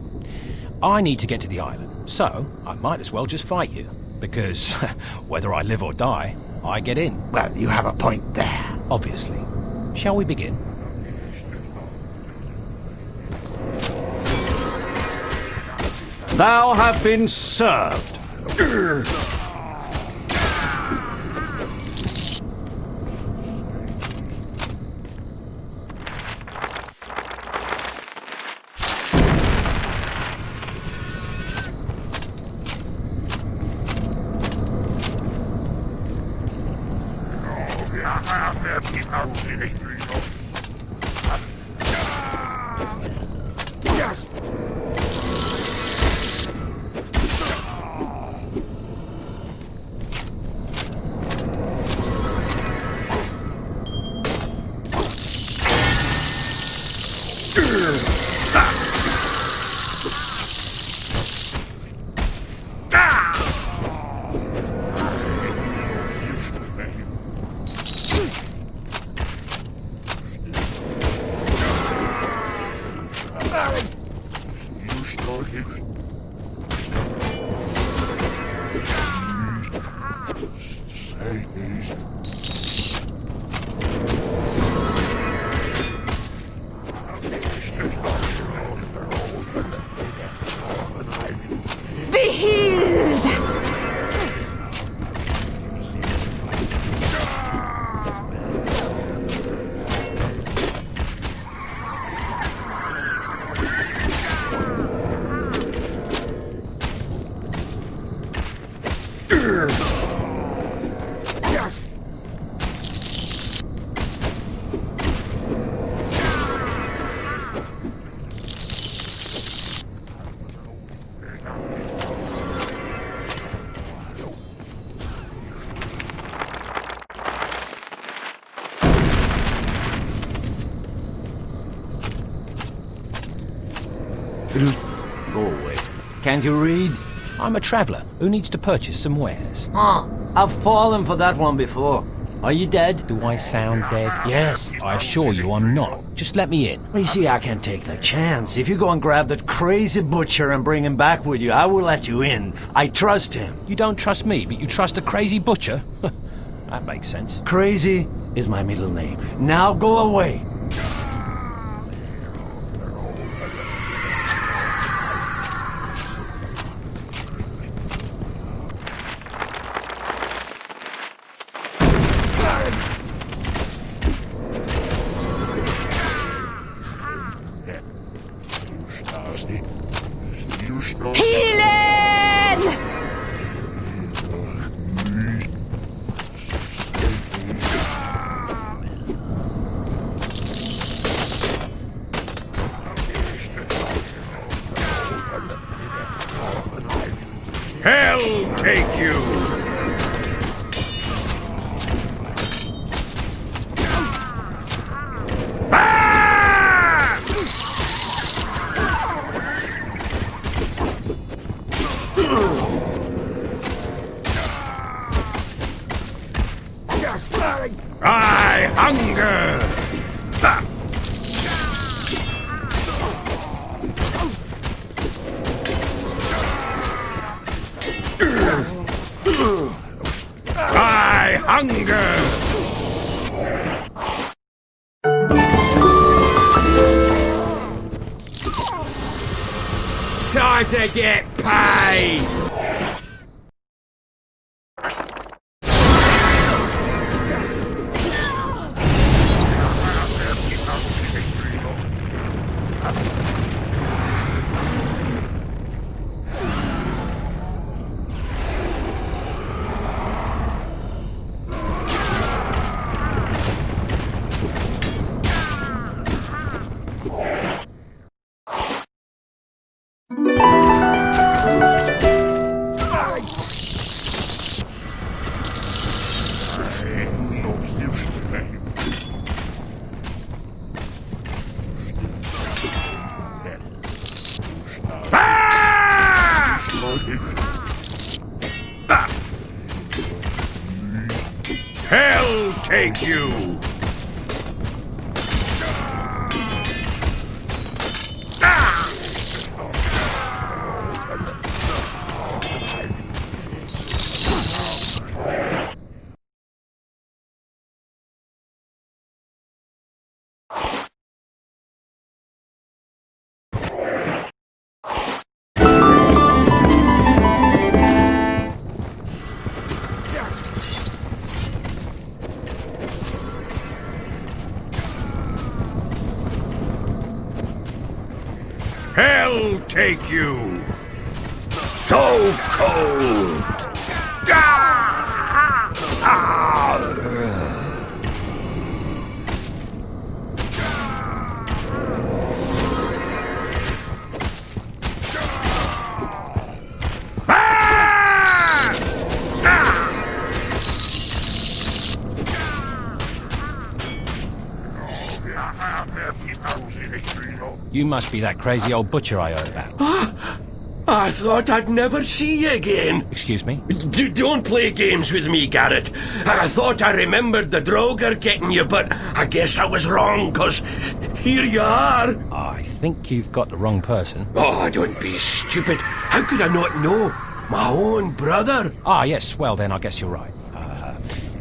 B: I need to get to the island, so I might as well just fight you. Because whether I live or die, I get in.
E: Well, you have a point there.
B: Obviously. Shall we begin?
F: Thou have been served.
H: Be healed!
A: Go away. Can't you read?
B: I'm a traveller who needs to purchase some wares.
A: Oh, I've fallen for that one before. Are you dead?
B: Do I sound dead?
A: Yes.
B: I assure you I'm not. Just let me in.
A: Well, you see, I can't take the chance. If you go and grab that crazy butcher and bring him back with you, I will let you in. I trust him.
B: You don't trust me, but you trust a crazy butcher? That makes sense.
A: Crazy is my middle name. Now go away.
H: Healing!
L: Hell take you! I hunger!
F: hunger! Time to get paid! Hell take you! Hell take you! So cold!
B: You must be that crazy old butcher I heard about.
F: I thought I'd never see you again.
B: Excuse me?
F: Don't play games with me, Garrett. I thought I remembered the Droger getting you, but I guess I was wrong, 'cause here you are.
B: I think you've got the wrong person.
F: Oh, don't be stupid. How could I not know? My own brother.
B: Ah, yes, well then I guess you're right.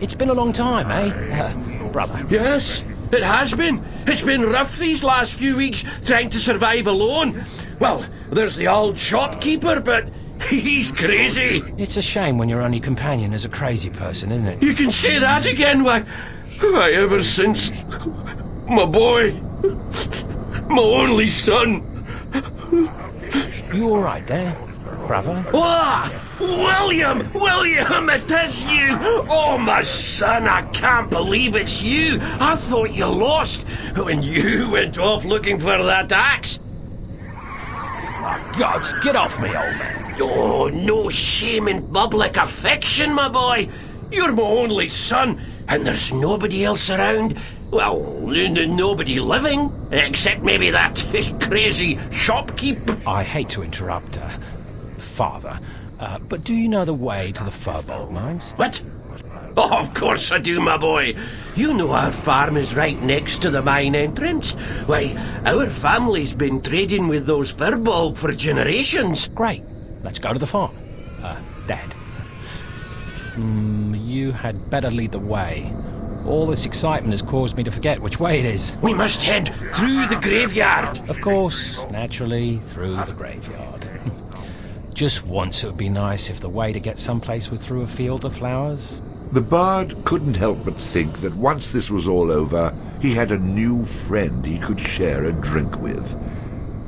B: It's been a long time, eh? Brother.
F: Yes, it has been. It's been rough these last few weeks trying to survive alone. Well, there's the old shopkeeper, but he's crazy.
B: It's a shame when your only companion is a crazy person, isn't it?
F: You can say that again. Why, ever since my boy, my only son.
B: You all right there, brother?
F: Ah, William, it is you. Oh, my son, I can't believe it's you. I thought you lost when you went off looking for that axe.
B: Oh, gods, get off me, old man.
F: Oh, no shame in public affection, my boy. You're my only son, and there's nobody else around. Well, nobody living, except maybe that crazy shopkeeper.
B: I hate to interrupt, Father, but do you know the way to the Firbolg mines?
F: What? Oh, of course I do, my boy. You know our farm is right next to the mine entrance. Why, our family's been trading with those Firbolg for generations.
B: Great. Let's go to the farm. Dad. You had better lead the way. All this excitement has caused me to forget which way it is.
F: We must head through the graveyard.
B: Of course, naturally, through the graveyard. Just once it would be nice if the way to get someplace was through a field of flowers.
G: The bard couldn't help but think that once this was all over, he had a new friend he could share a drink with.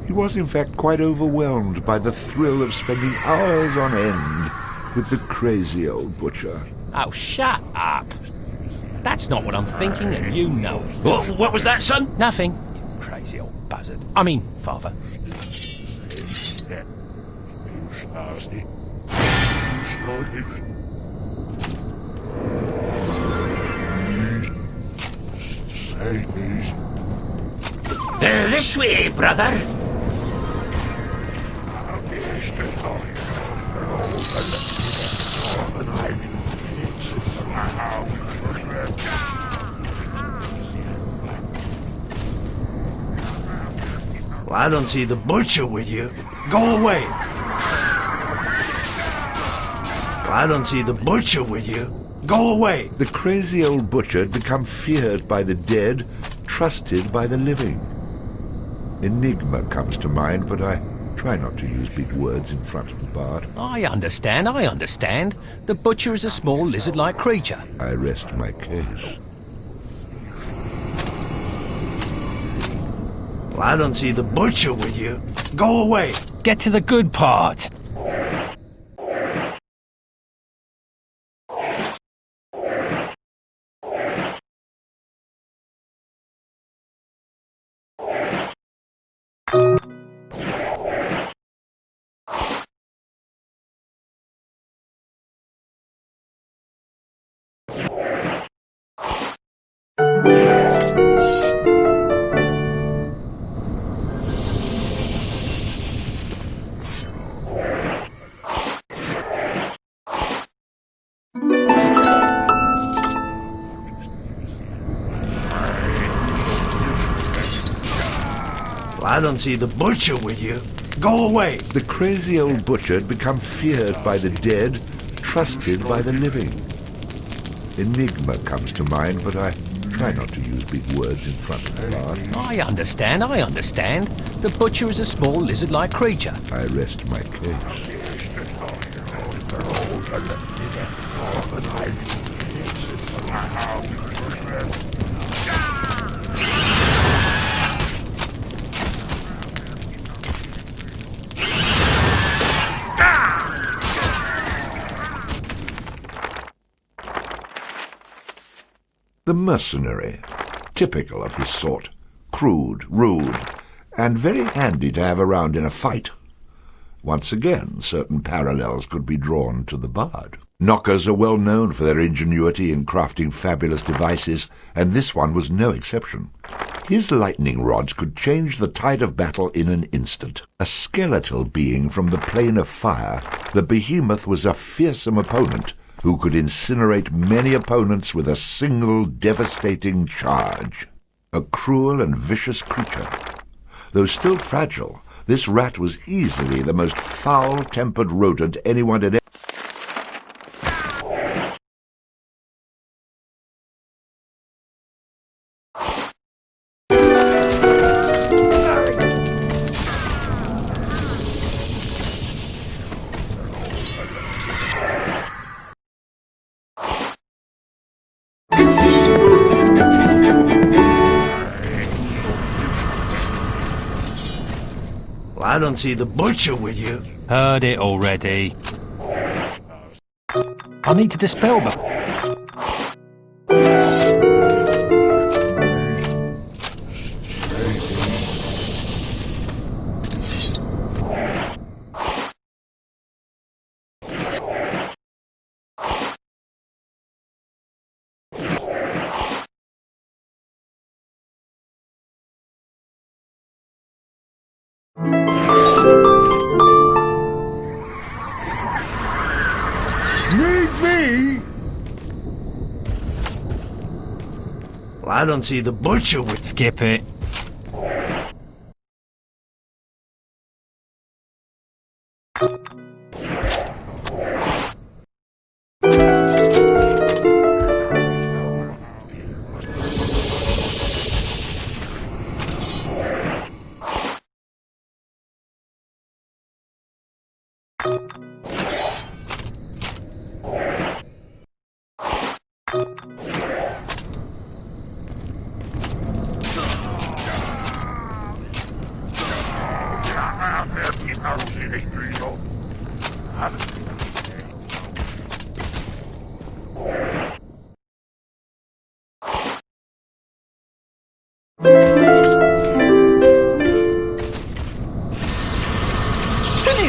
G: He was in fact quite overwhelmed by the thrill of spending hours on end with the crazy old butcher.
B: Oh, shut up. That's not what I'm thinking, and you know it.
F: What was that, son?
B: Nothing, you crazy old buzzard. I mean, Father.
F: This way, brother.
A: Well, I don't see the butcher with you. Go away. Well, I don't see the butcher with you. Go away!
G: The crazy old butcher had become feared by the dead, trusted by the living. Enigma comes to mind, but I try not to use big words in front of the bard.
B: I understand. The butcher is a small lizard-like creature.
G: I rest my case.
A: Well, I don't see the butcher with you. Go away!
B: Get to the good part.
A: I don't see the butcher with you. Go away!
G: The crazy old butcher had become feared by the dead, trusted by the living. Enigma comes to mind, but I try not to use big words in front of the bard.
B: I understand. The butcher is a small lizard-like creature.
G: I rest my case. The mercenary, typical of his sort, crude, rude, and very handy to have around in a fight. Once again, certain parallels could be drawn to the bard. Knockers are well known for their ingenuity in crafting fabulous devices, and this one was no exception. His lightning rods could change the tide of battle in an instant. A skeletal being from the plane of fire, the behemoth was a fearsome opponent who could incinerate many opponents with a single devastating charge. A cruel and vicious creature. Though still fragile, this rat was easily the most foul-tempered rodent anyone had ever...
A: I don't see the butcher with you.
B: Heard it already. I need to dispel them.
A: I don't see the butcher with...
B: Skip it.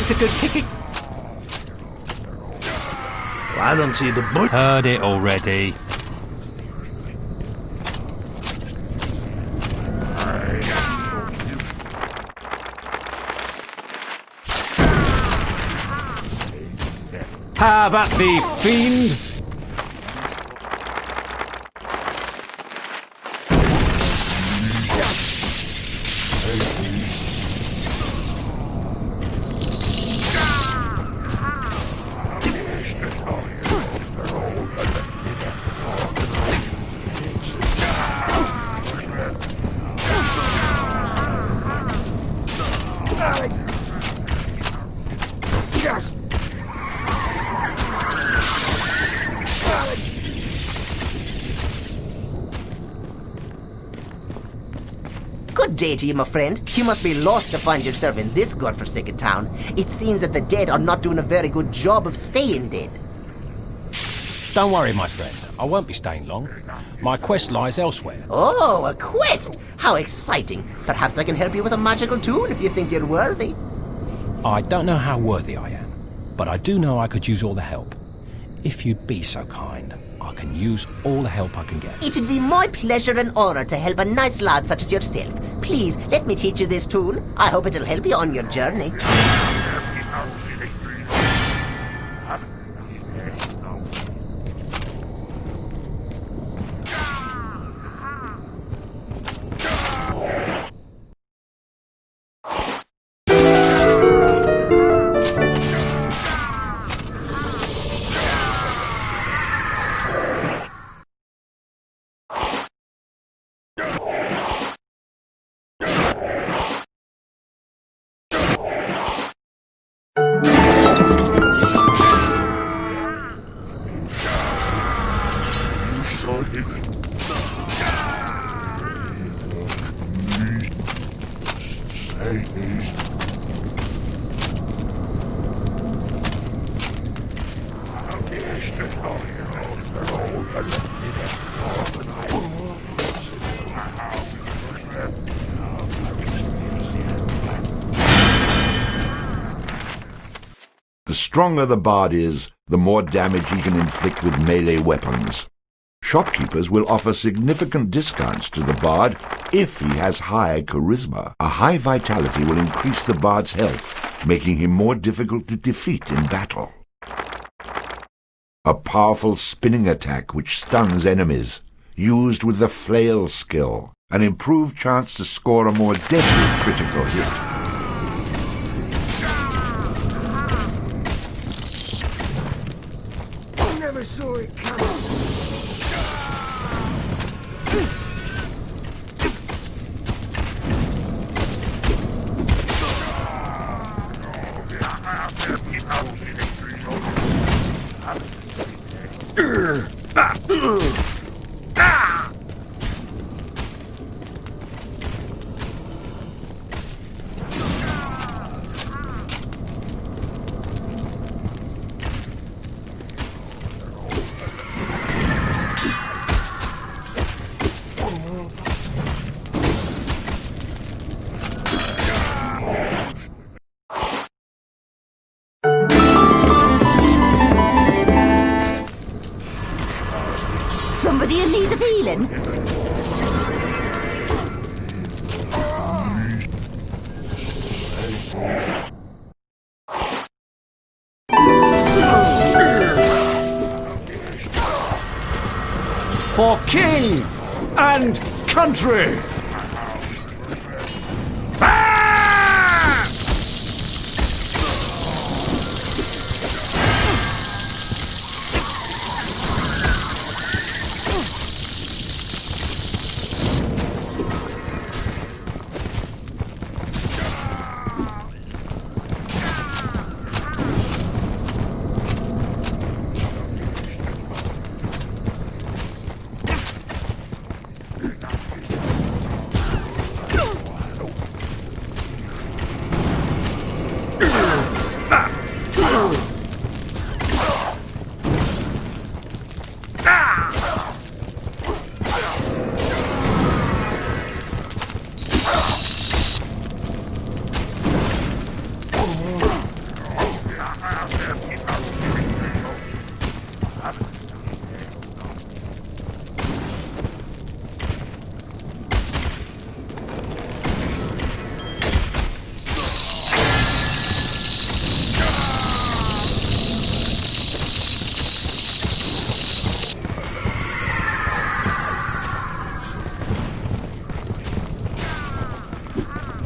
A: It's a good kicking. I don't see the butcher.
B: Heard it already.
A: Have at thee, fiend!
N: day to you, my friend. You must be lost to find yourself in this godforsaken town. It seems that the dead are not doing a very good job of staying dead.
B: Don't worry, my friend. I won't be staying long. My quest lies elsewhere.
N: Oh, a quest! How exciting. Perhaps I can help you with a magical tool if you think you're worthy.
B: I don't know how worthy I am, but I do know I could use all the help. If you'd be so kind, I can use all the help I can get.
N: It'd be my pleasure and honor to help a nice lad such as yourself. Please, let me teach you this tool. I hope it'll help you on your journey.
G: The stronger the bard is, the more damage he can inflict with melee weapons. Shopkeepers will offer significant discounts to the bard if he has high charisma. A high vitality will increase the bard's health, making him more difficult to defeat in battle. A powerful spinning attack which stuns enemies, used with the flail skill, an improved chance to score a more deadly critical hit.
O: Never saw it coming.
H: Somebody in need of healing?
A: For king and country!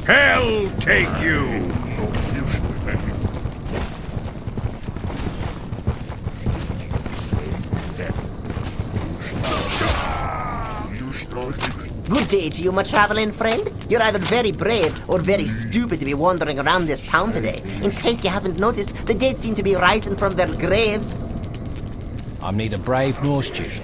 D: Hell take you!
N: Good day to you, my traveling friend. You're either very brave or very stupid to be wandering around this town today. In case you haven't noticed, the dead seem to be rising from their graves.
B: I'm neither brave nor stupid,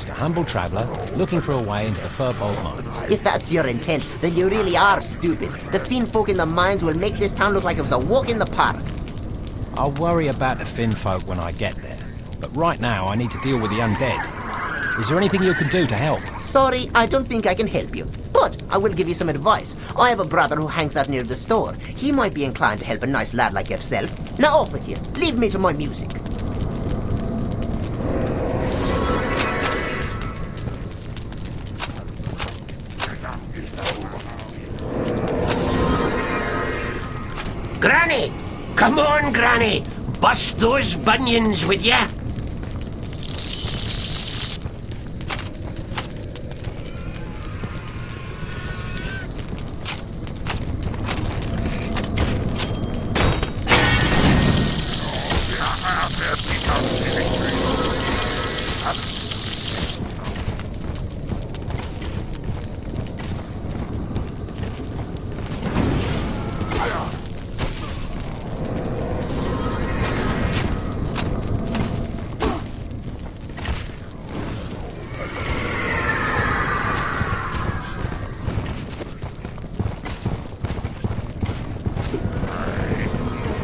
B: just a humble traveller looking for a way into the Furbolg mines.
N: If that's your intent, then you really are stupid. The fiend folk in the mines will make this town look like it was a walk in the park.
B: I'll worry about the Finn folk when I get there, but right now I need to deal with the undead. Is there anything you can do to help?
N: Sorry, I don't think I can help you. But I will give you some advice. I have a brother who hangs out near the store. He might be inclined to help a nice lad like yourself. Now off with you. Leave me to my music.
F: Granny! Come on, Granny! Bust those bunions, would ya?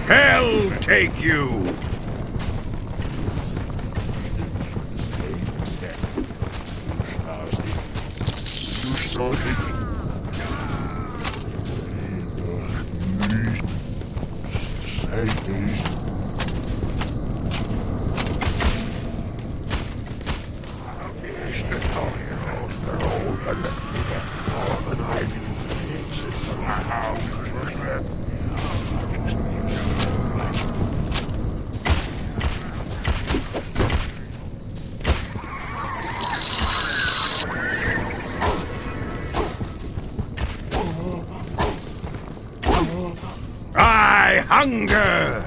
D: Hell take you! I hunger!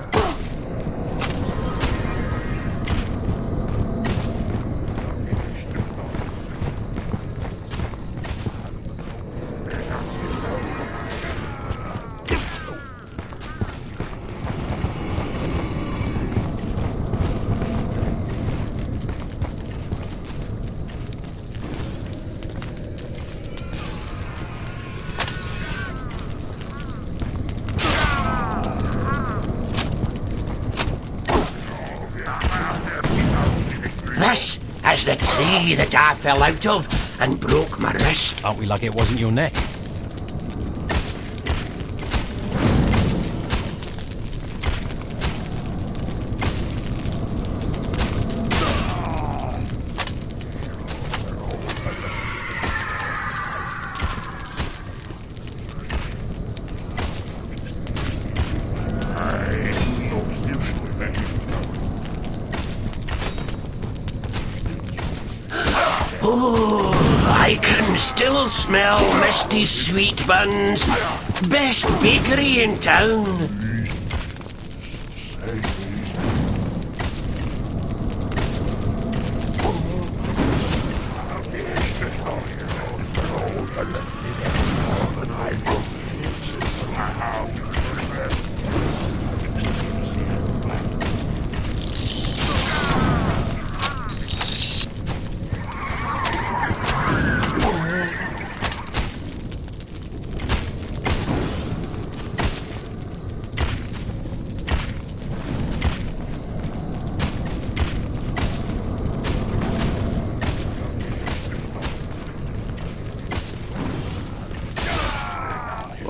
F: This is the tree that I fell out of and broke my wrist.
B: Aren't we lucky it wasn't your neck?
F: Oh, I can still smell Misty Sweet Buns. Best bakery in town.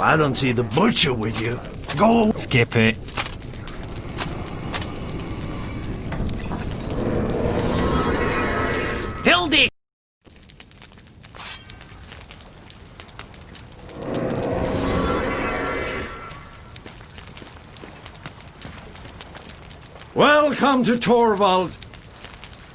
A: Well, I don't see the butcher with you. Go!
B: Skip it.
F: Hildy!
P: Welcome to Torvald.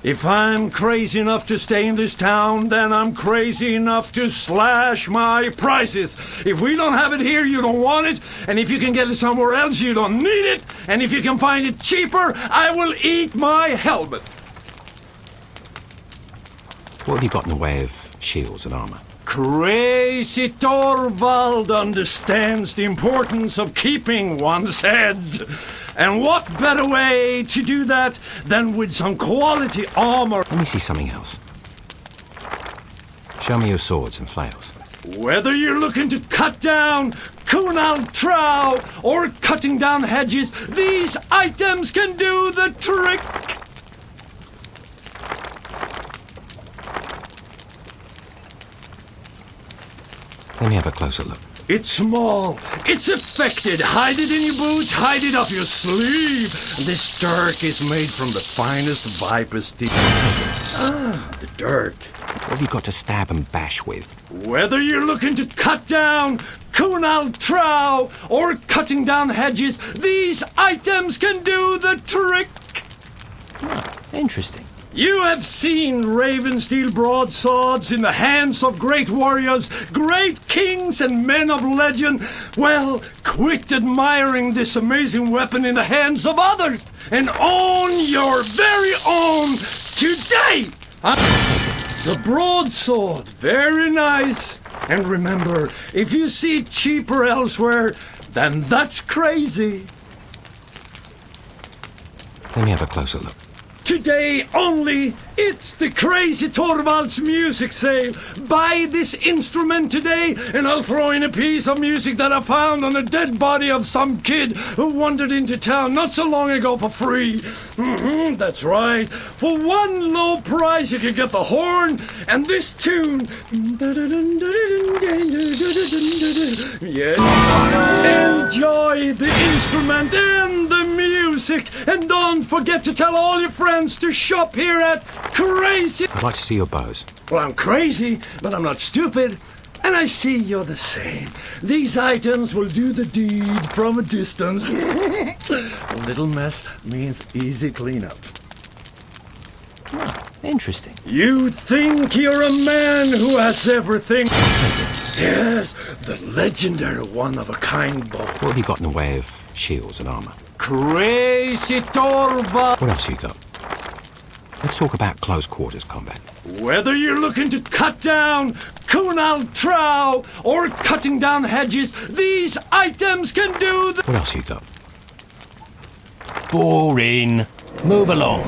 P: If I'm crazy enough to stay in this town, then I'm crazy enough to slash my prices. If we don't have it here, you don't want it. And if you can get it somewhere else, you don't need it. And if you can find it cheaper, I will eat my helmet.
B: What have you got in the way of shields and armour?
P: Crazy Torvald understands the importance of keeping one's head. And what better way to do that than with some quality armor?
B: Let me see something else. Show me your swords and flails.
P: Whether you're looking to cut down Kunal Trow or cutting down hedges, these items can do the trick.
B: Let me have a closer look.
P: It's small. It's affected. Hide it in your boots. Hide it up your sleeve. This dirk is made from the finest viper steel. The dirk.
B: What have you got to stab and bash with?
P: Whether you're looking to cut down Kunal Trow or cutting down hedges, these items can do the trick.
B: Interesting.
P: You have seen Ravensteel broadswords in the hands of great warriors, great kings and men of legend. Well, quit admiring this amazing weapon in the hands of others and own your very own today. The broadsword, very nice. And remember, if you see it cheaper elsewhere, then that's crazy.
B: Let me have a closer look.
P: Today only, it's the Crazy Torvalds music sale. Buy this instrument today, and I'll throw in a piece of music that I found on a dead body of some kid who wandered into town not so long ago for free. That's right. For one low price, you can get the horn and this tune. Yes. Enjoy the instrument and the music, and don't forget to tell all your friends to shop here at Crazy.
B: I'd like to see your bows.
P: Well, I'm crazy, but I'm not stupid. And I see you're the same. These items will do the deed from a distance. A little mess means easy cleanup.
B: Interesting.
P: You think you're a man who has everything? Yes, the legendary one-of-a-kind bow.
B: What have you got in the way of shields and armor?
P: Crazy Torvald.
B: What else have you got? Let's talk about close quarters combat.
P: Whether you're looking to cut down Kunal Trow or cutting down hedges, these items can do the...
B: What else have you got? Boring. Move along.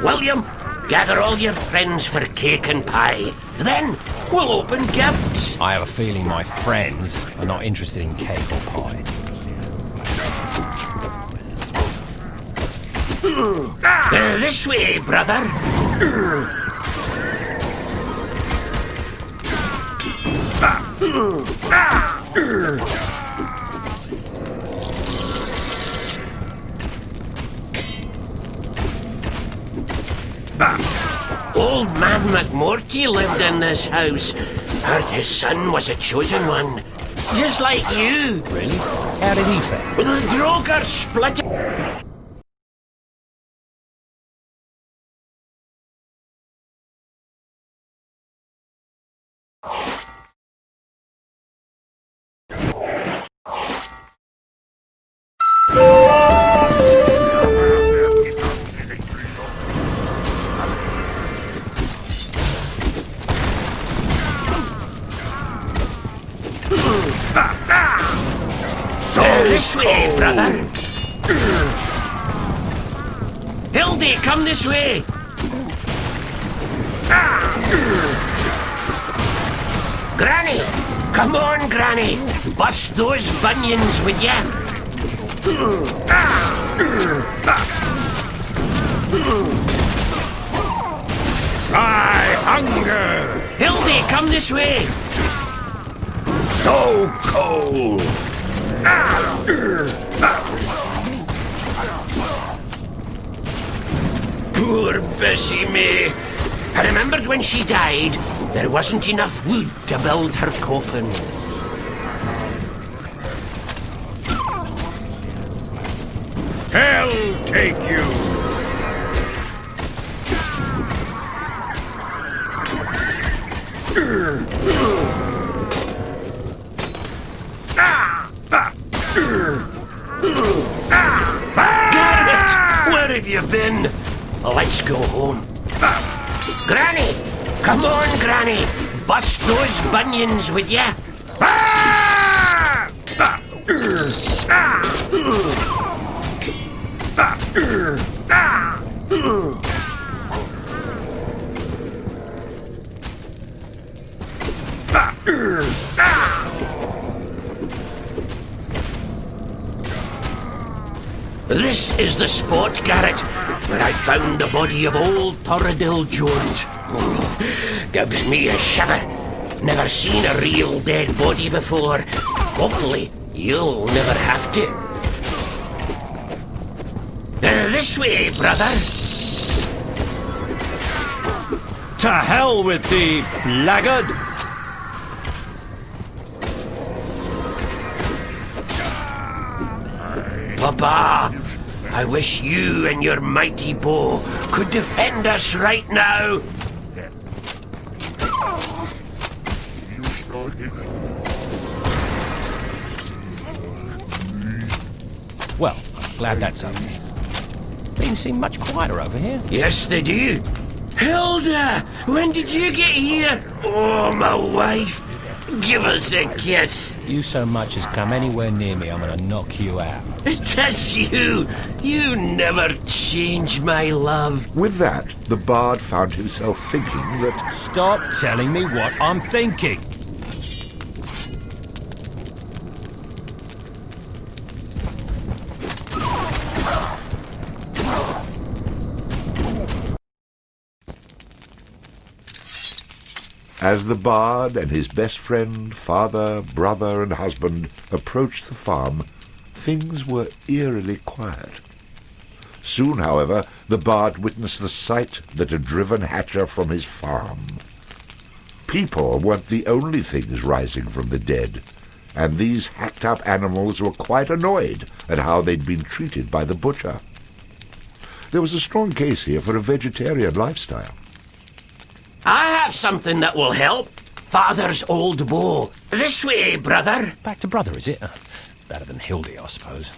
F: William, gather all your friends for cake and pie. Then we'll open gifts.
B: I have a feeling my friends are not interested in cake or pie.
F: This way, brother. Old man McMorty lived in this house. Heard his son was a chosen one. Just like you.
B: Really? How did he fare?
F: The Droger split. This way, brother. Hildy, come this way. Granny, come on, Granny. Bust those bunions, would ya?
L: My hunger!
F: Hildy, come this way!
L: So cold!
F: Poor Bessie May. I remembered when she died, there wasn't enough wood to build her coffin.
L: Hell take you!
F: Garnet, where have you been? Let's go home. Granny! Come on, Granny! Bust those bunions, would ya? This is the spot, Garrett, where I found the body of old Torridil Jones. Gives me a shiver. Never seen a real dead body before. Hopefully, you'll never have to. This way, brother.
P: To hell with thee, blackguard!
F: Papa, I wish you and your mighty bow could defend us right now.
B: Well, I'm glad that's over. Things seem much quieter over here.
F: Yes, they do. Hilda, when did you get here? Oh, my wife. Give us a kiss.
B: You so much as come anywhere near me, I'm gonna knock you out.
F: That's you. You never change, my love.
G: With that, the bard found himself thinking that...
B: Stop telling me what I'm thinking.
G: As the bard and his best friend, father, brother, and husband approached the farm, things were eerily quiet. Soon, however, the bard witnessed the sight that had driven Hatcher from his farm. People weren't the only things rising from the dead, and these hacked-up animals were quite annoyed at how they'd been treated by the butcher. There was a strong case here for a vegetarian lifestyle.
F: I have something that will help. Father's old bow. This way, brother.
B: Back to brother, is it? Better than Hildy, I suppose.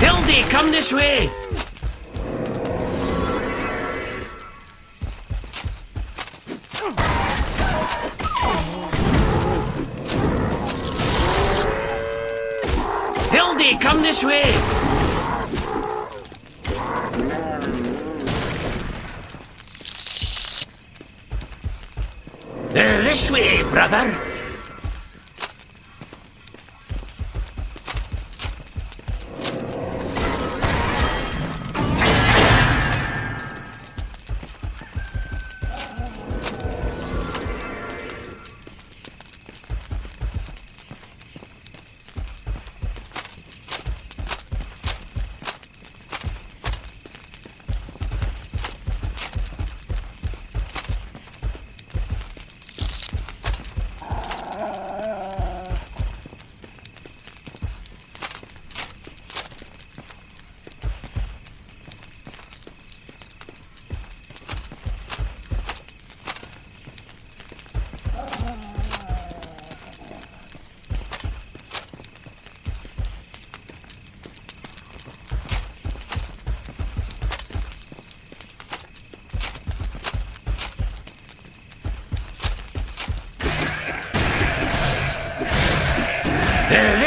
F: Hildy, come this way. Hildy, come this way. This way, brother.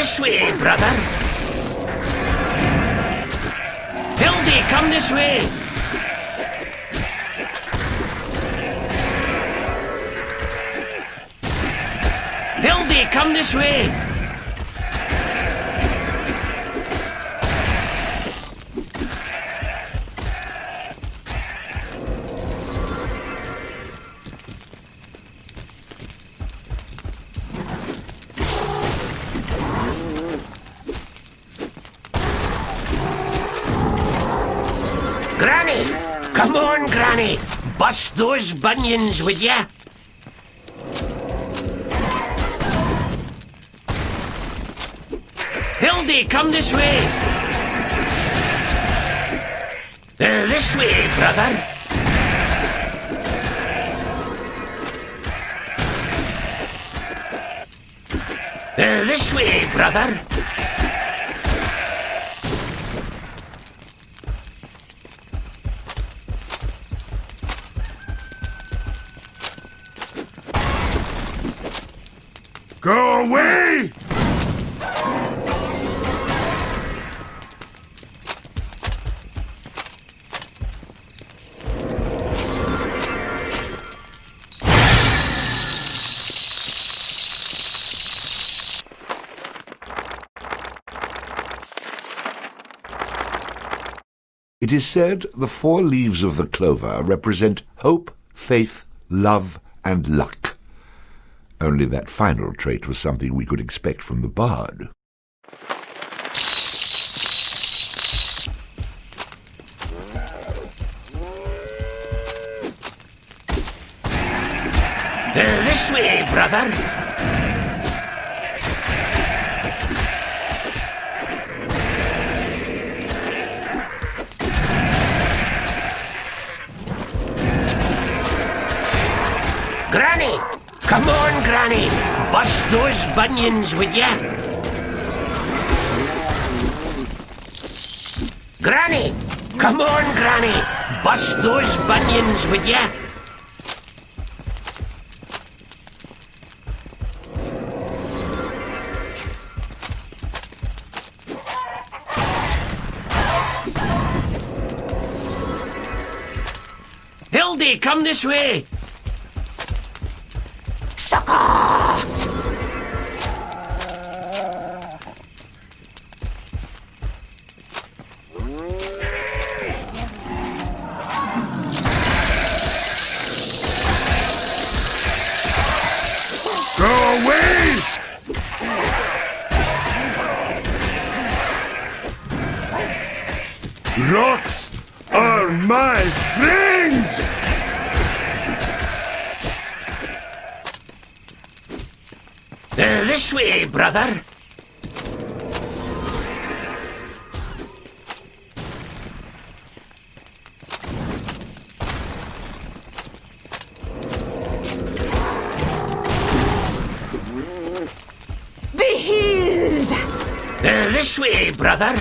F: This way, brother. Hildy, come this way. Hildy, come this way. Granny! Come on, Granny! Bust those bunions, would ya? Hildy, come this way! This way, brother! This way, brother!
D: Go away!
G: It is said the 4 leaves of the clover represent hope, faith, love, and luck. Only that final trait was something we could expect from the bard.
F: This way, brother! Granny! Come on, Granny! Bust those bunions, would ya? Granny! Come on, Granny! Bust those bunions, would ya? Hildy, come this way! Sucker!
D: Go away! Rocks are my friends!
F: This way, brother.
H: Be healed!
F: This way, brother.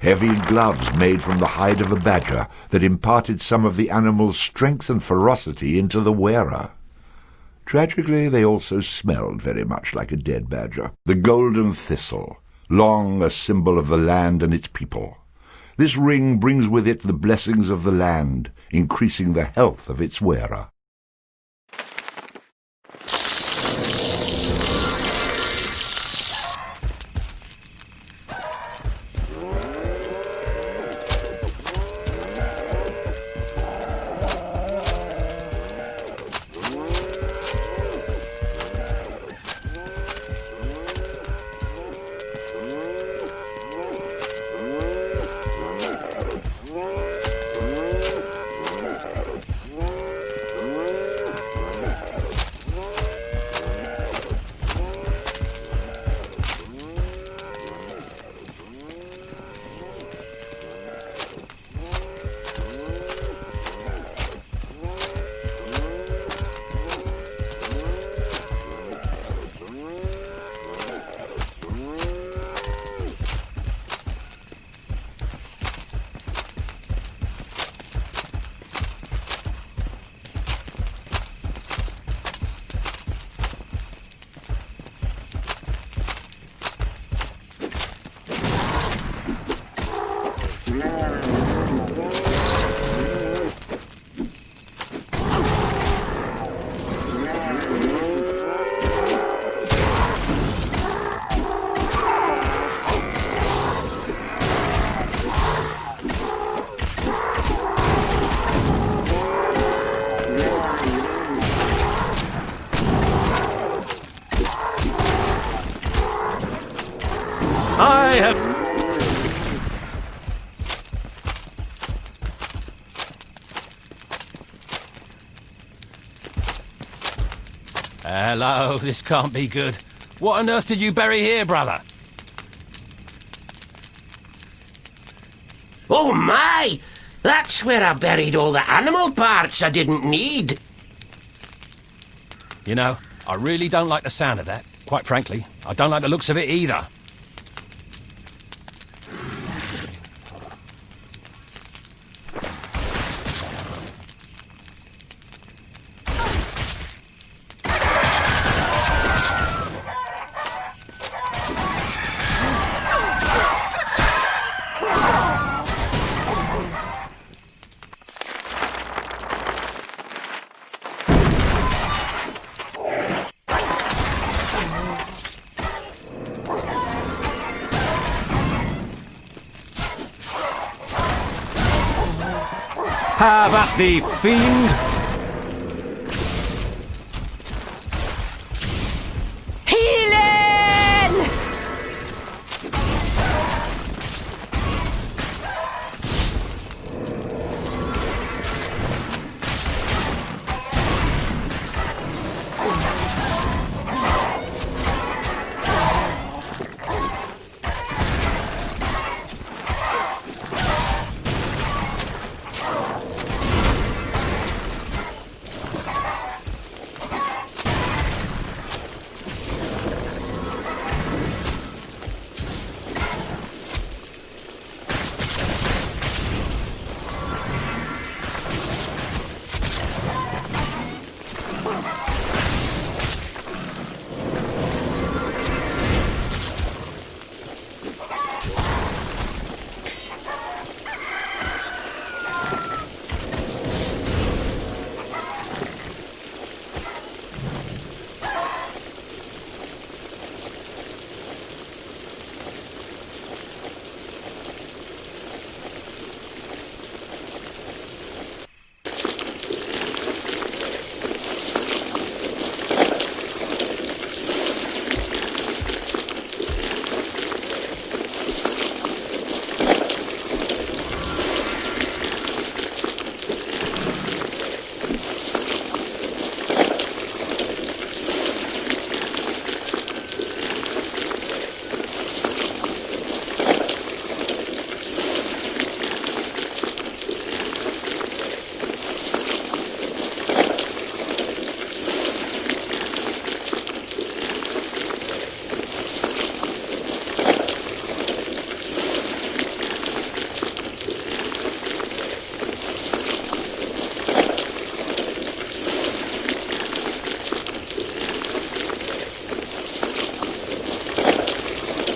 G: Heavy gloves made from the hide of a badger that imparted some of the animal's strength and ferocity into the wearer. Tragically, they also smelled very much like a dead badger. The golden thistle, long a symbol of the land and its people. This ring brings with it the blessings of the land, increasing the health of its wearer.
P: I have...
B: Hello, this can't be good. What on earth did you bury here, brother?
F: Oh my! That's where I buried all the animal parts I didn't need.
B: You know, I really don't like the sound of that. Quite frankly, I don't like the looks of it either.
P: Have at thee, fiend!
H: Healing!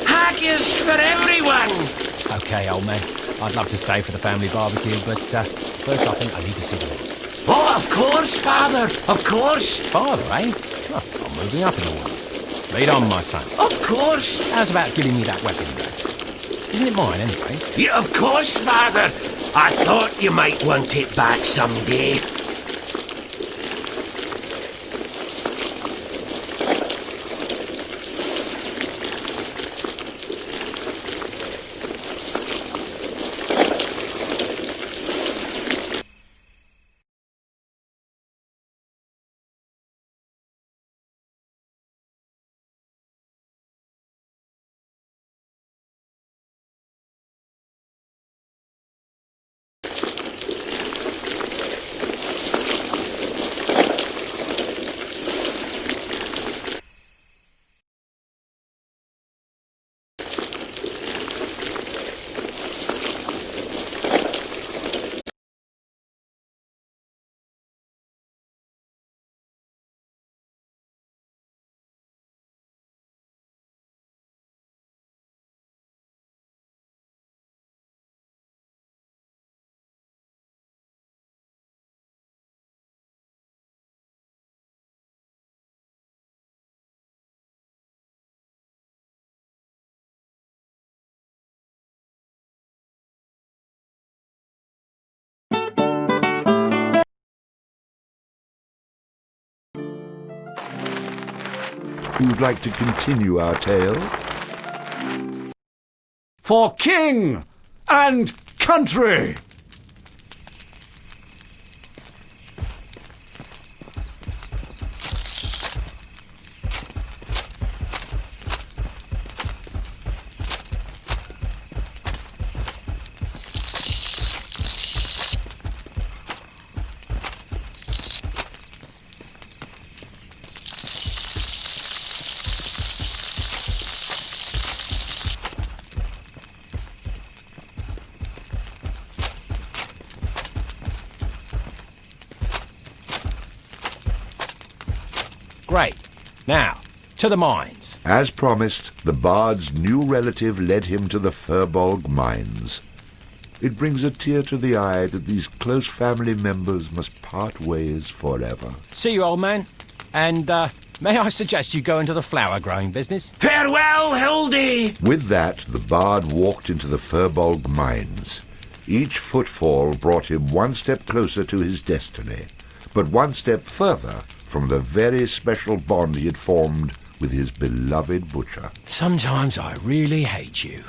F: Haggis for everyone!
B: Okay, old man. I'd love to stay for the family barbecue, but first I think I need to see the Lord.
F: Oh, of course, Father! Of course!
B: Father, eh? Oh, I'm moving up in the world. Lead on, my son.
F: Of course!
B: How's about giving me that weapon back? Isn't it mine, anyway?
F: Yeah, of course, Father! I thought you might want it back someday.
G: Who'd like to continue our tale?
P: for king and country.
B: Great. Now, to the mines.
G: As promised, the bard's new relative led him to the Firbolg mines. It brings a tear to the eye that these close family members must part ways forever.
B: See you, old man. And, may I suggest you go into the flower-growing business?
F: Farewell, Hildy!
G: With that, the bard walked into the Firbolg mines. Each footfall brought him one step closer to his destiny, but one step further from the very special bond he had formed with his beloved butcher.
B: Sometimes I really hate you.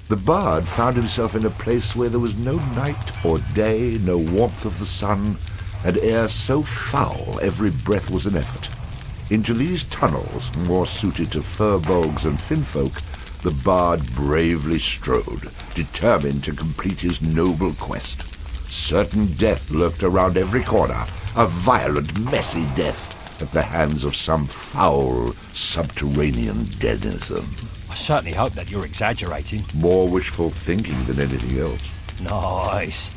G: The bard found himself in a place where there was no night or day, no warmth of the sun, and air so foul every breath was an effort. Into these tunnels, more suited to Firbolgs and Finfolk, the bard bravely strode, determined to complete his noble quest. Certain death lurked around every corner, a violent, messy death at the hands of some foul, subterranean denizen.
B: I certainly hope that you're exaggerating.
G: More wishful thinking than anything else.
B: Nice.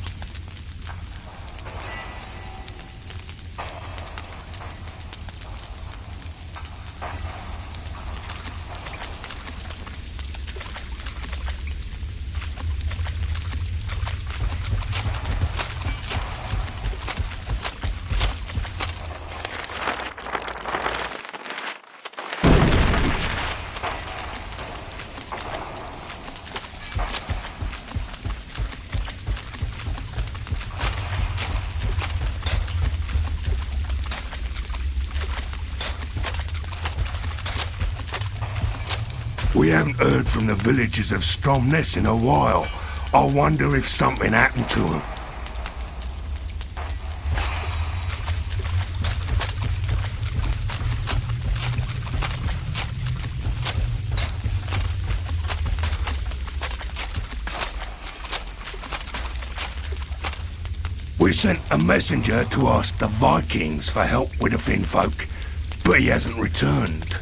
D: We haven't heard from the villagers of Stromness in a while. I wonder if something happened to them. We sent a messenger to ask the Vikings for help with the Finfolk, but he hasn't returned.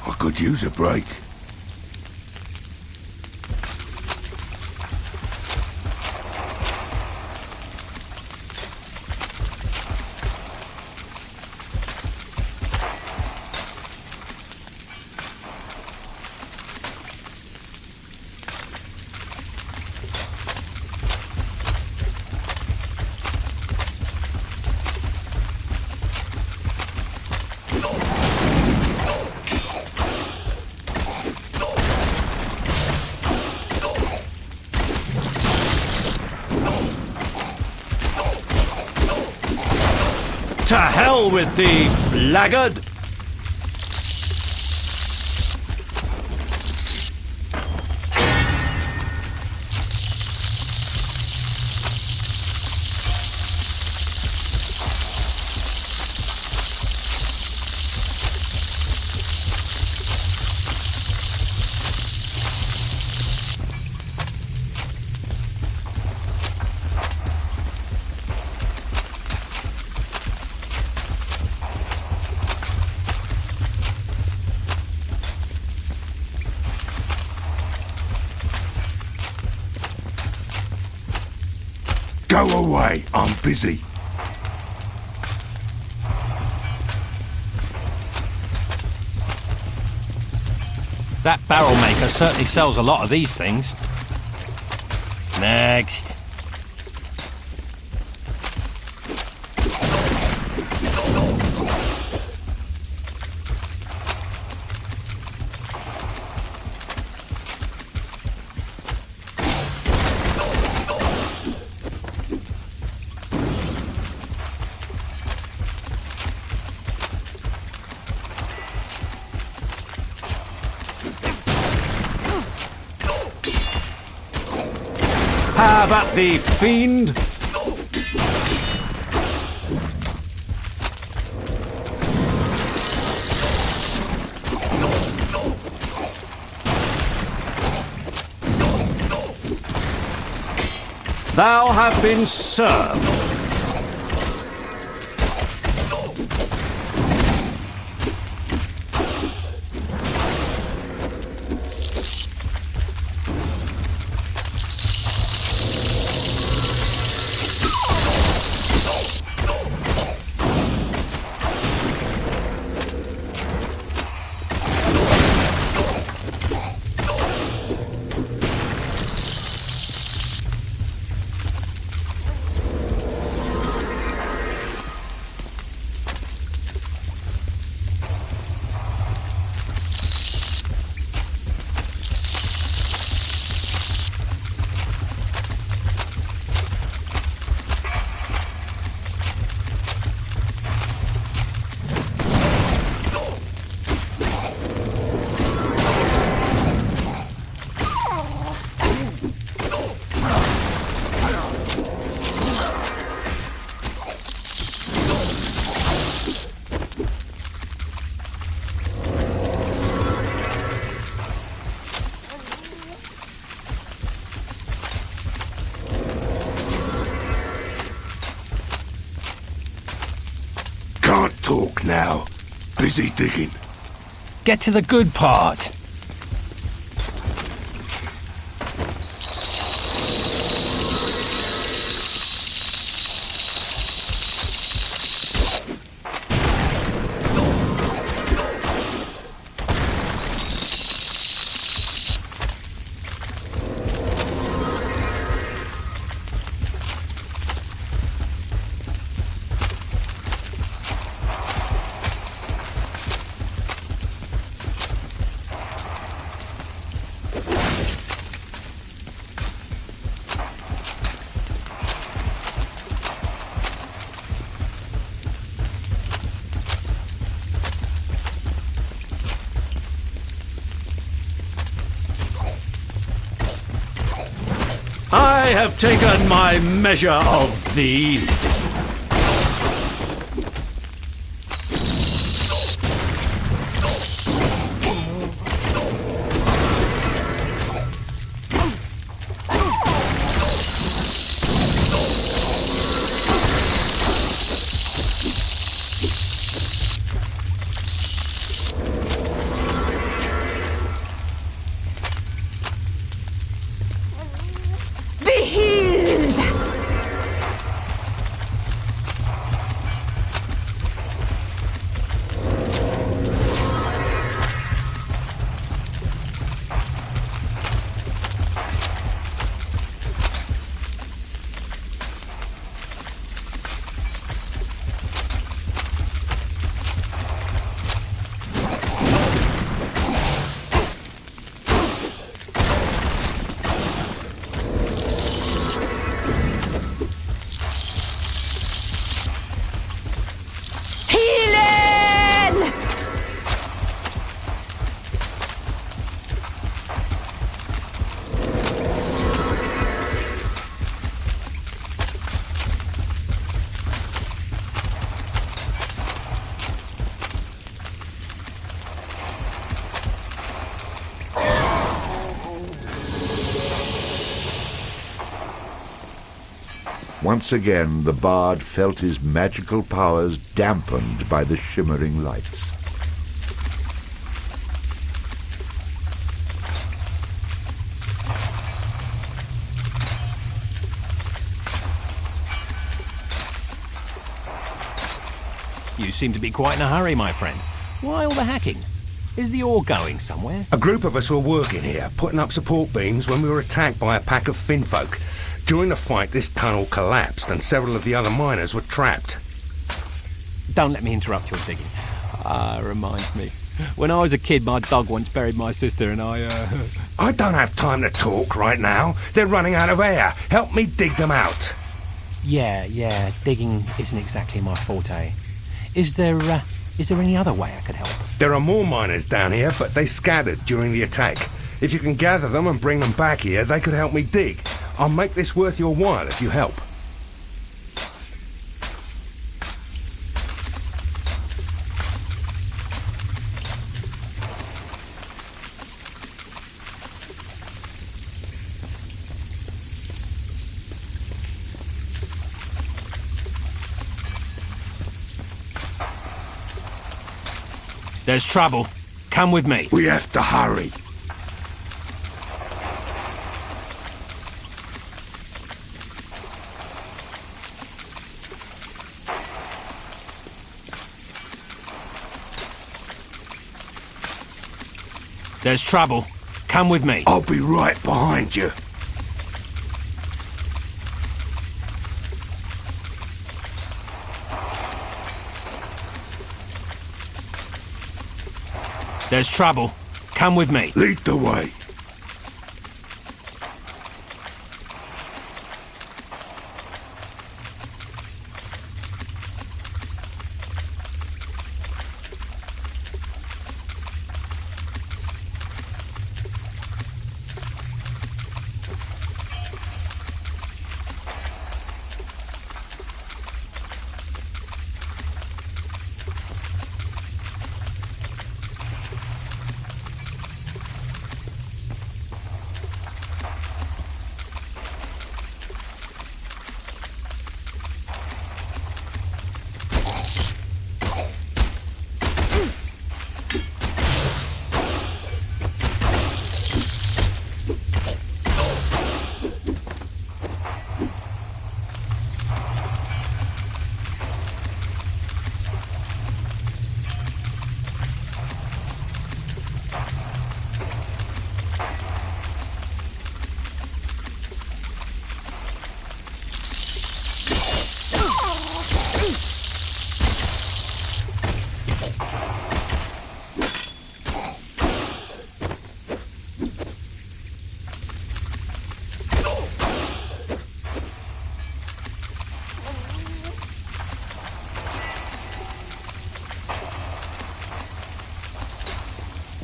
D: I could use a break.
B: To hell with thee, blackguard!
D: Go away, I'm busy.
B: That barrel maker certainly sells a lot of these things. Next.
P: How about the fiend? Thou have been served.
D: Can't talk now. Busy digging.
B: Get to the good part.
P: I have taken my measure of thee.
H: Be healed!
G: Once again, the bard felt his magical powers dampened by the shimmering lights.
B: You seem to be quite in a hurry, my friend. Why all the hacking? Is the ore going somewhere?
Q: A group of us were working here, putting up support beams when we were attacked by a pack of Finfolk. During the fight, this tunnel collapsed and several of the other miners were trapped.
B: Don't let me interrupt your digging. Reminds me. When I was a kid, my dog once buried my sister and
Q: I don't have time to talk right now. They're running out of air. Help me dig them out.
B: Yeah, digging isn't exactly my forte. Is there any other way I could help?
Q: There are more miners down here, but they scattered during the attack. If you can gather them and bring them back here, they could help me dig. I'll make this worth your while if you help.
B: There's trouble. Come with me.
G: We have to hurry.
B: There's trouble. Come with me.
G: I'll be right behind you.
B: There's trouble. Come with me.
G: Lead the way.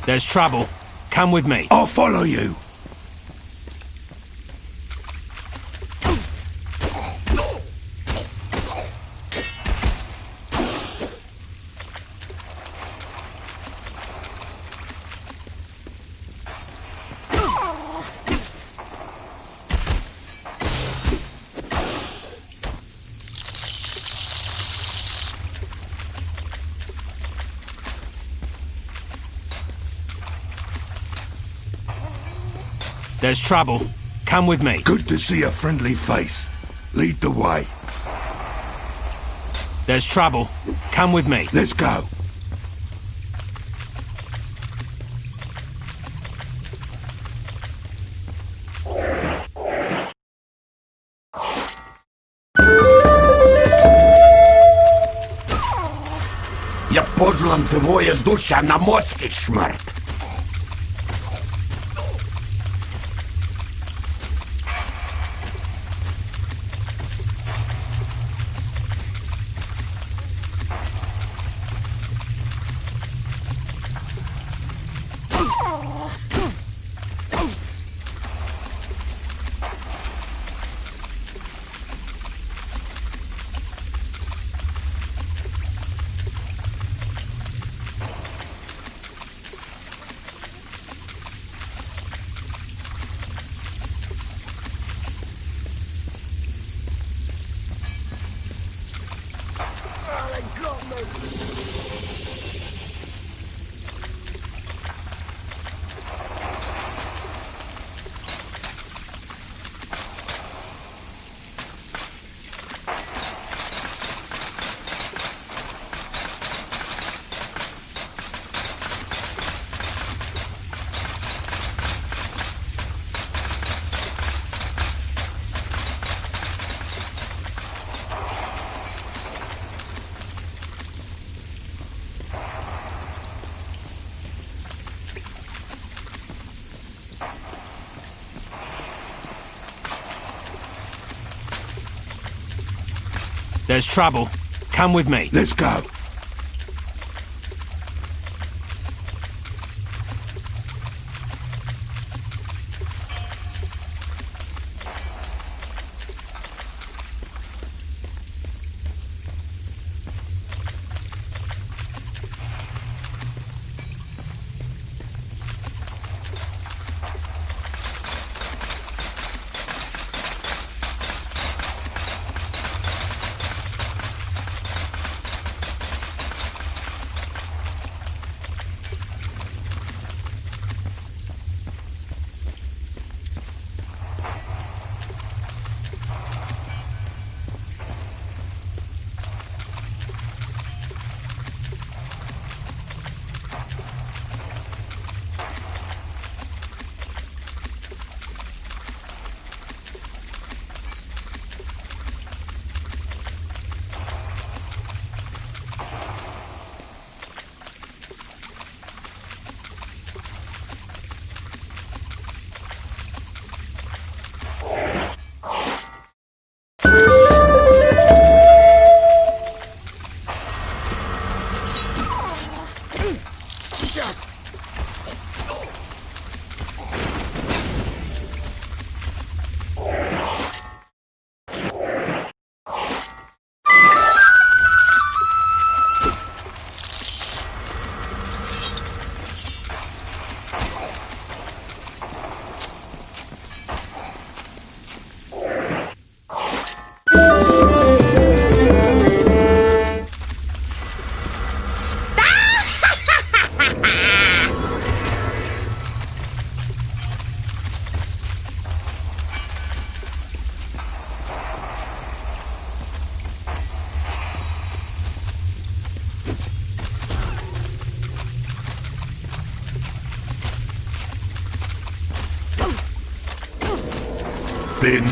B: There's trouble. Come with me.
G: I'll follow you.
B: There's trouble. Come with me.
G: Good to see a friendly face. Lead the way.
B: There's trouble. Come with me.
G: Let's go.
R: Я позвам твоя душа на морский смерть.
B: There's trouble. Come with me.
R: Let's go.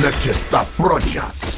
R: Nečista pročas.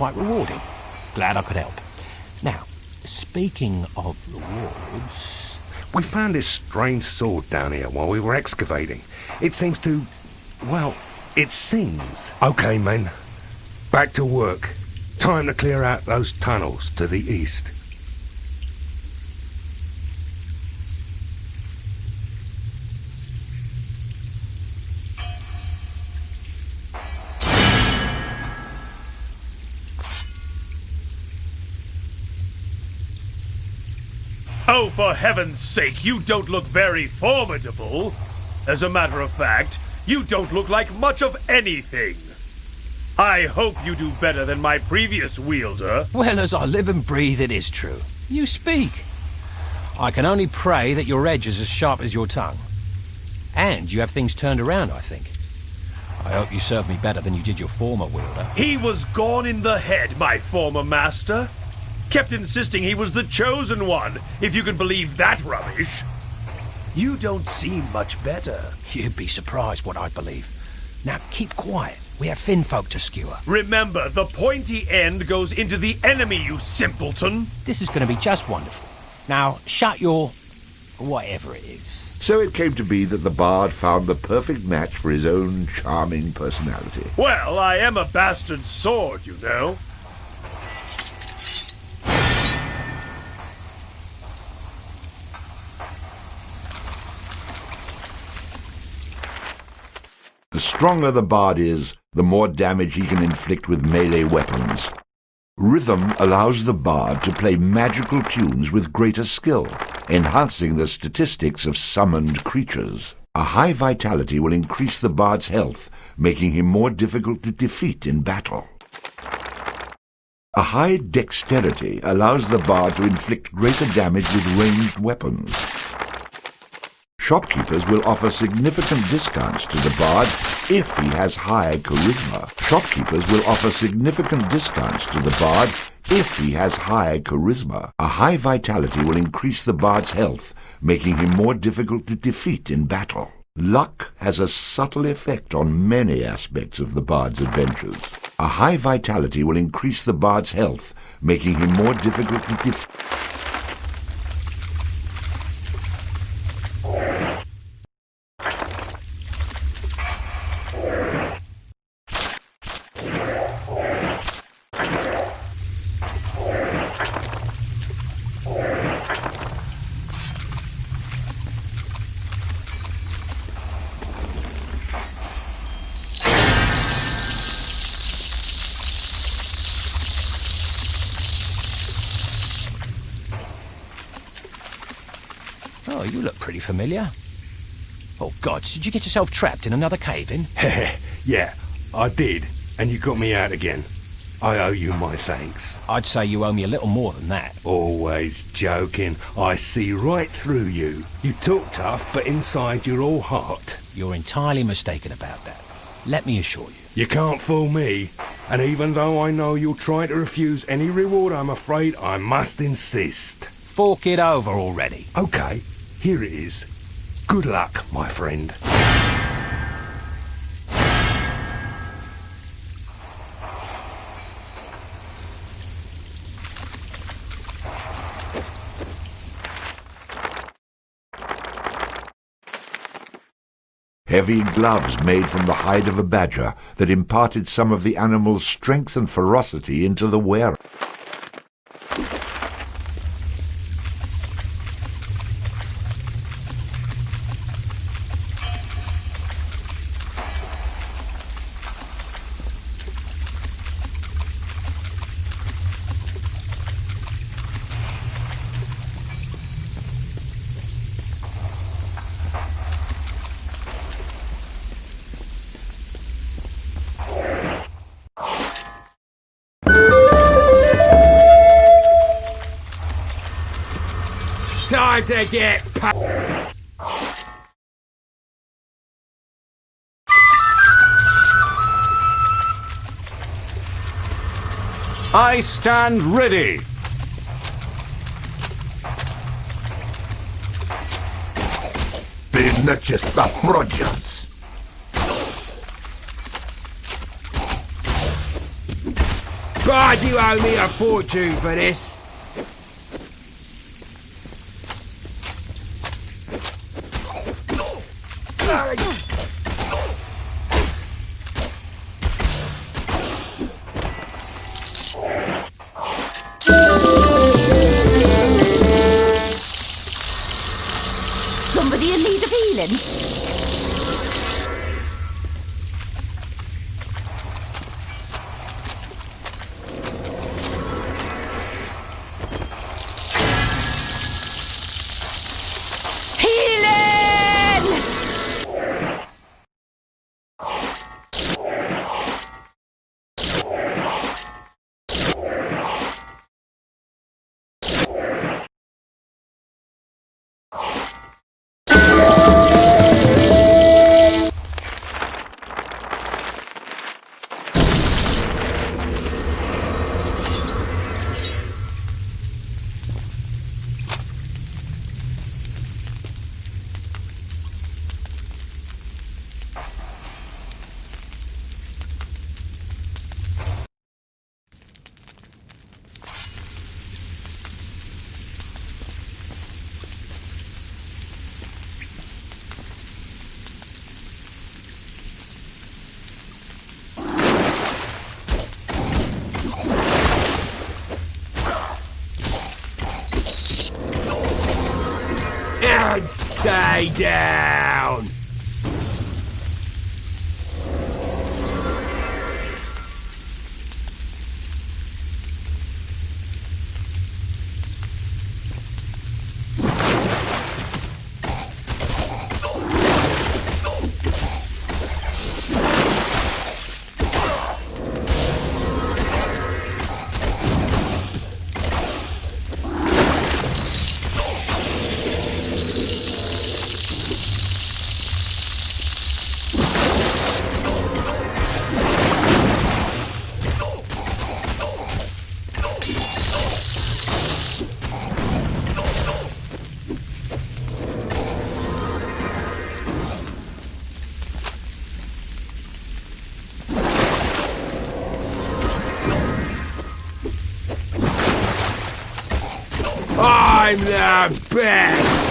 B: Quite rewarding. Glad I could help. Now, speaking of rewards...
Q: We found this strange sword down here while we were excavating. It seems to... well, it seems... Okay, men. Back to work. Time to clear out those tunnels to the east.
S: Oh, for heaven's sake, you don't look very formidable. As a matter of fact, you don't look like much of anything. I hope you do better than my previous wielder.
B: Well, as I live and breathe, it is true. You speak. I can only pray that your edge is as sharp as your tongue. And you have things turned around, I think. I hope you serve me better than you did your former wielder.
S: He was gone in the head, my former master. Kept insisting he was the chosen one, if you can believe that rubbish. You don't seem much better.
B: You'd be surprised what I believe. Now keep quiet. We have Finfolk to skewer.
S: Remember, the pointy end goes into the enemy, you simpleton.
B: This is going to be just wonderful. Now shut your... whatever it is.
G: So it came to be that the bard found the perfect match for his own charming personality.
S: Well, I am a bastard sword, you know.
G: stronger the bard is, the more damage he can inflict with melee weapons. Rhythm allows the bard to play magical tunes with greater skill, enhancing the statistics of summoned creatures. A high vitality will increase the bard's health, making him more difficult to defeat in battle. A high dexterity allows the bard to inflict greater damage with ranged weapons. Shopkeepers will offer significant discounts to the bard if he has high charisma. Shopkeepers will offer significant discounts to the bard if he has high charisma. A high vitality will increase the bard's health, making him more difficult to defeat in battle. Luck has a subtle effect on many aspects of the bard's adventures. A high vitality will increase the bard's health, making him more difficult to defeat.
B: Oh, you look pretty familiar. Oh, God, did you get yourself trapped in another cave-in?
Q: Yeah, I did, and you got me out again. I owe you my thanks.
B: I'd say you owe me a little more than that.
Q: Always joking. I see right through you. You talk tough, but inside you're all heart.
B: You're entirely mistaken about that. Let me assure you.
Q: You can't fool me. And even though I know you'll try to refuse any reward, I'm afraid I must insist.
B: Fork it over already.
Q: Okay, here it is. Good luck, my friend.
G: Heavy gloves made from the hide of a badger that imparted some of the animal's strength and ferocity into the wearer.
T: Time to get
P: I stand ready.
R: Bidna чиста проджас.
T: God, you owe me a fortune for this.
H: Somebody in need of healing?
T: And stay down. I'm the best!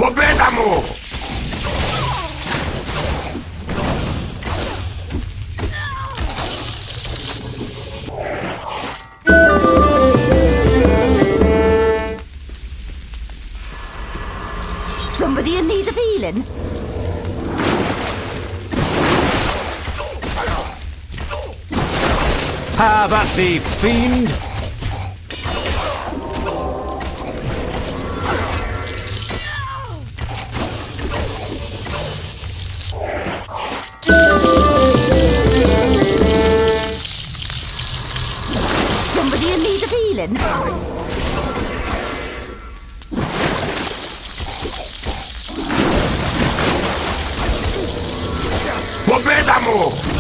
R: Pobedamo!
H: Somebody in need of healing?
B: Have at thee, fiend!
H: Somebody in need of healing?
R: Pobedamo!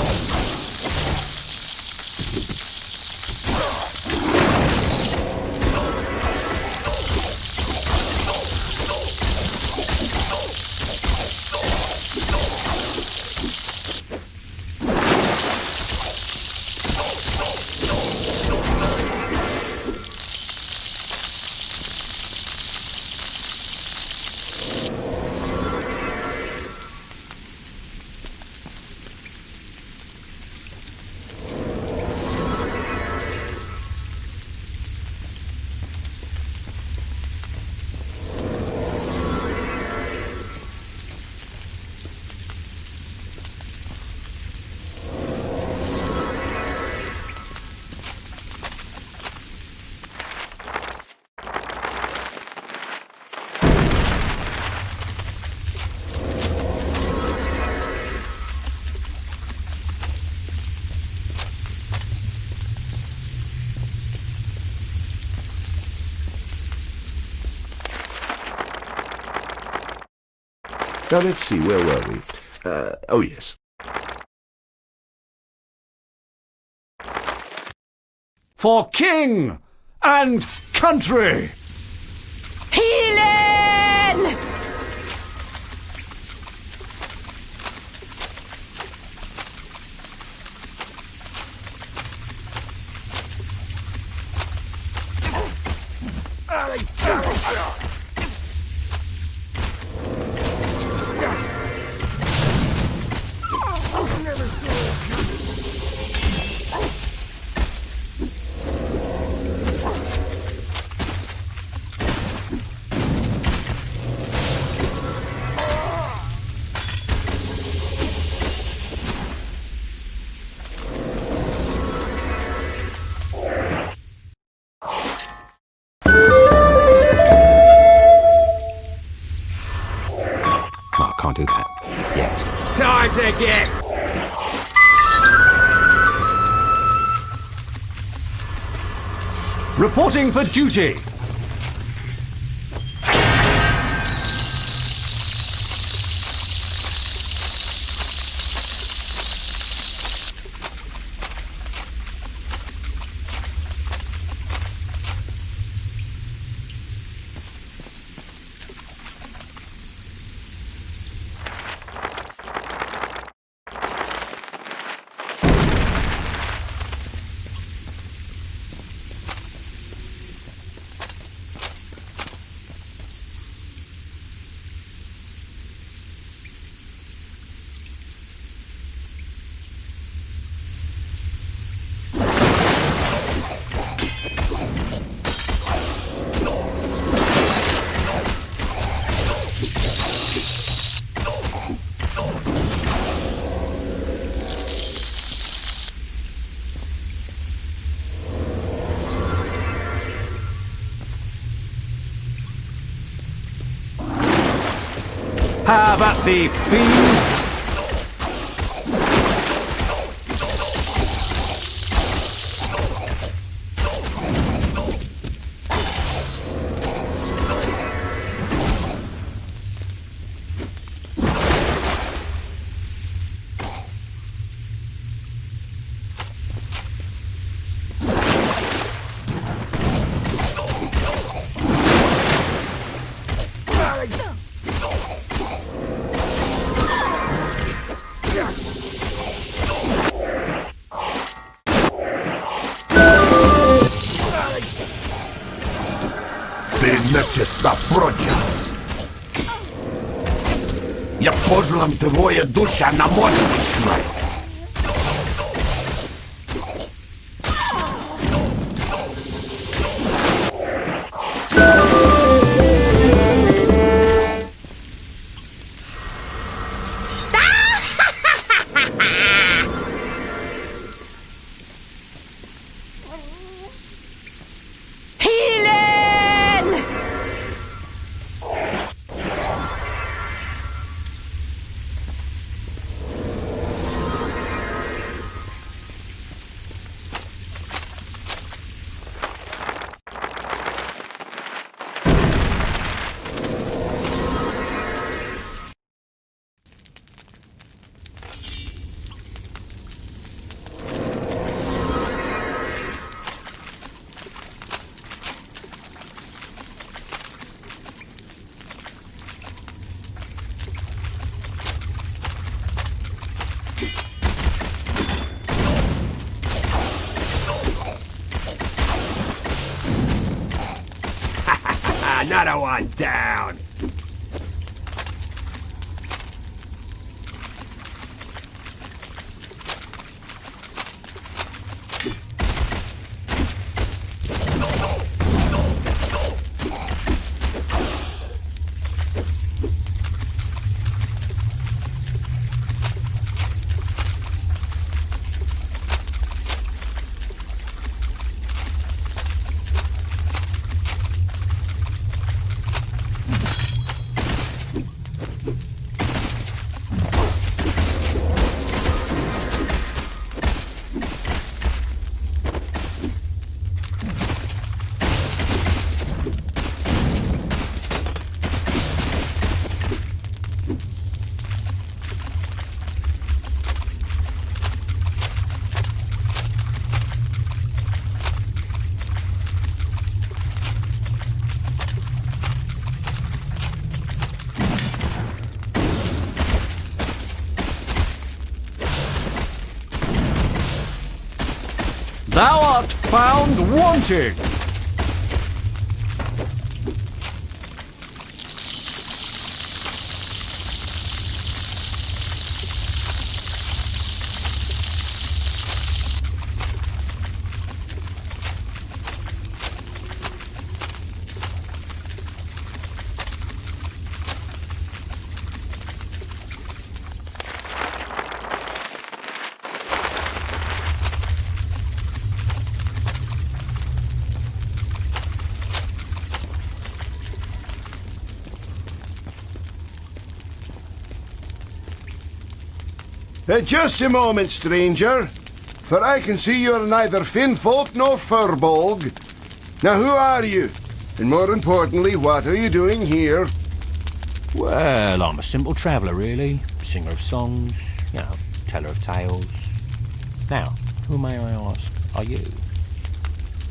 G: Now, let's see, where were we? Oh, yes.
P: For king and country!
H: Healing!
B: No, I can't do that yet.
T: Time to get...
P: Reporting for duty! Have at thee, fiend!
R: Нечиста проча. Я позлам твоя душа на мощный смерть.
T: Another one down.
P: Thou art found wanting.
R: Just a moment, stranger, for I can see you're neither Finfolk nor Firbolg. Now, who are you? And more importantly, what are you doing here?
B: Well, I'm a simple traveller, really. Singer of songs, teller of tales. Now, who may I ask are you?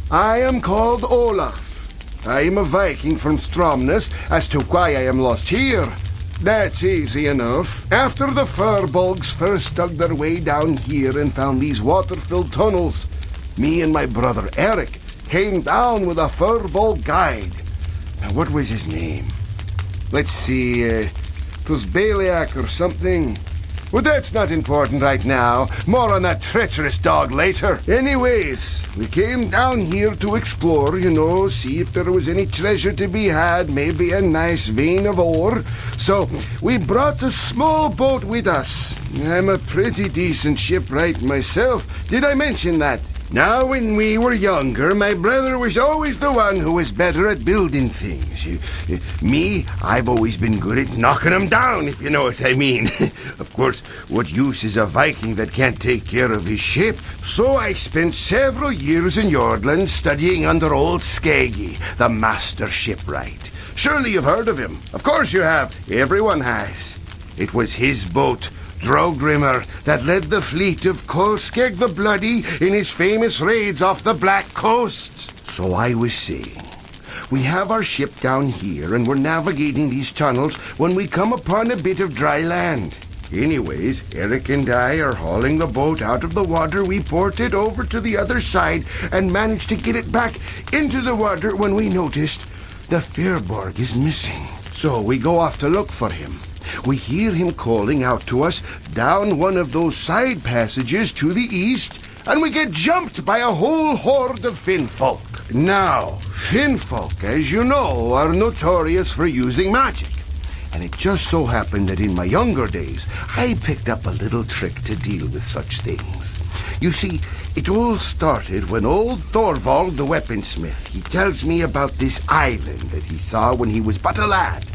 R: I am called Olaf. I am a Viking from Stromness. As to why I am lost here, that's easy enough. After the Firbolgs first dug their way down here and found these water-filled tunnels, me and my brother Eric came down with a Firbolg guide. Now, what was his name? Let's see, it was Baliak or something. Well, that's not important right now. More on that treacherous dog later. Anyways, we came down here to explore, see if there was any treasure to be had, maybe a nice vein of ore. So we brought a small boat with us. I'm a pretty decent shipwright myself. Did I mention that? Now, when we were younger, my brother was always the one who was better at building things. Me, I've always been good at knocking them down, if you know what I mean. Of course, what use is a Viking that can't take care of his ship? So I spent several years in Jordland studying under old Skeggi, the master shipwright. Surely you've heard of him. Of course you have. Everyone has. It was his boat, Drogrimmer, that led the fleet of Kolskeg the Bloody in his famous raids off the Black Coast. So I was saying, we have our ship down here and we're navigating these tunnels when we come upon a bit of dry land. Anyways, Eric and I are hauling the boat out of the water. We ported over to the other side and managed to get it back into the water when we noticed the Firbolg is missing. So we go off to look for him. We hear him calling out to us down one of those side passages to the east, and we get jumped by a whole horde of Finfolk. Now, Finfolk, as you know, are notorious for using magic. And it just so happened that in my younger days, I picked up a little trick to deal with such things. You see, it all started when old Thorvald the weaponsmith, he tells me about this island that he saw when he was but a lad.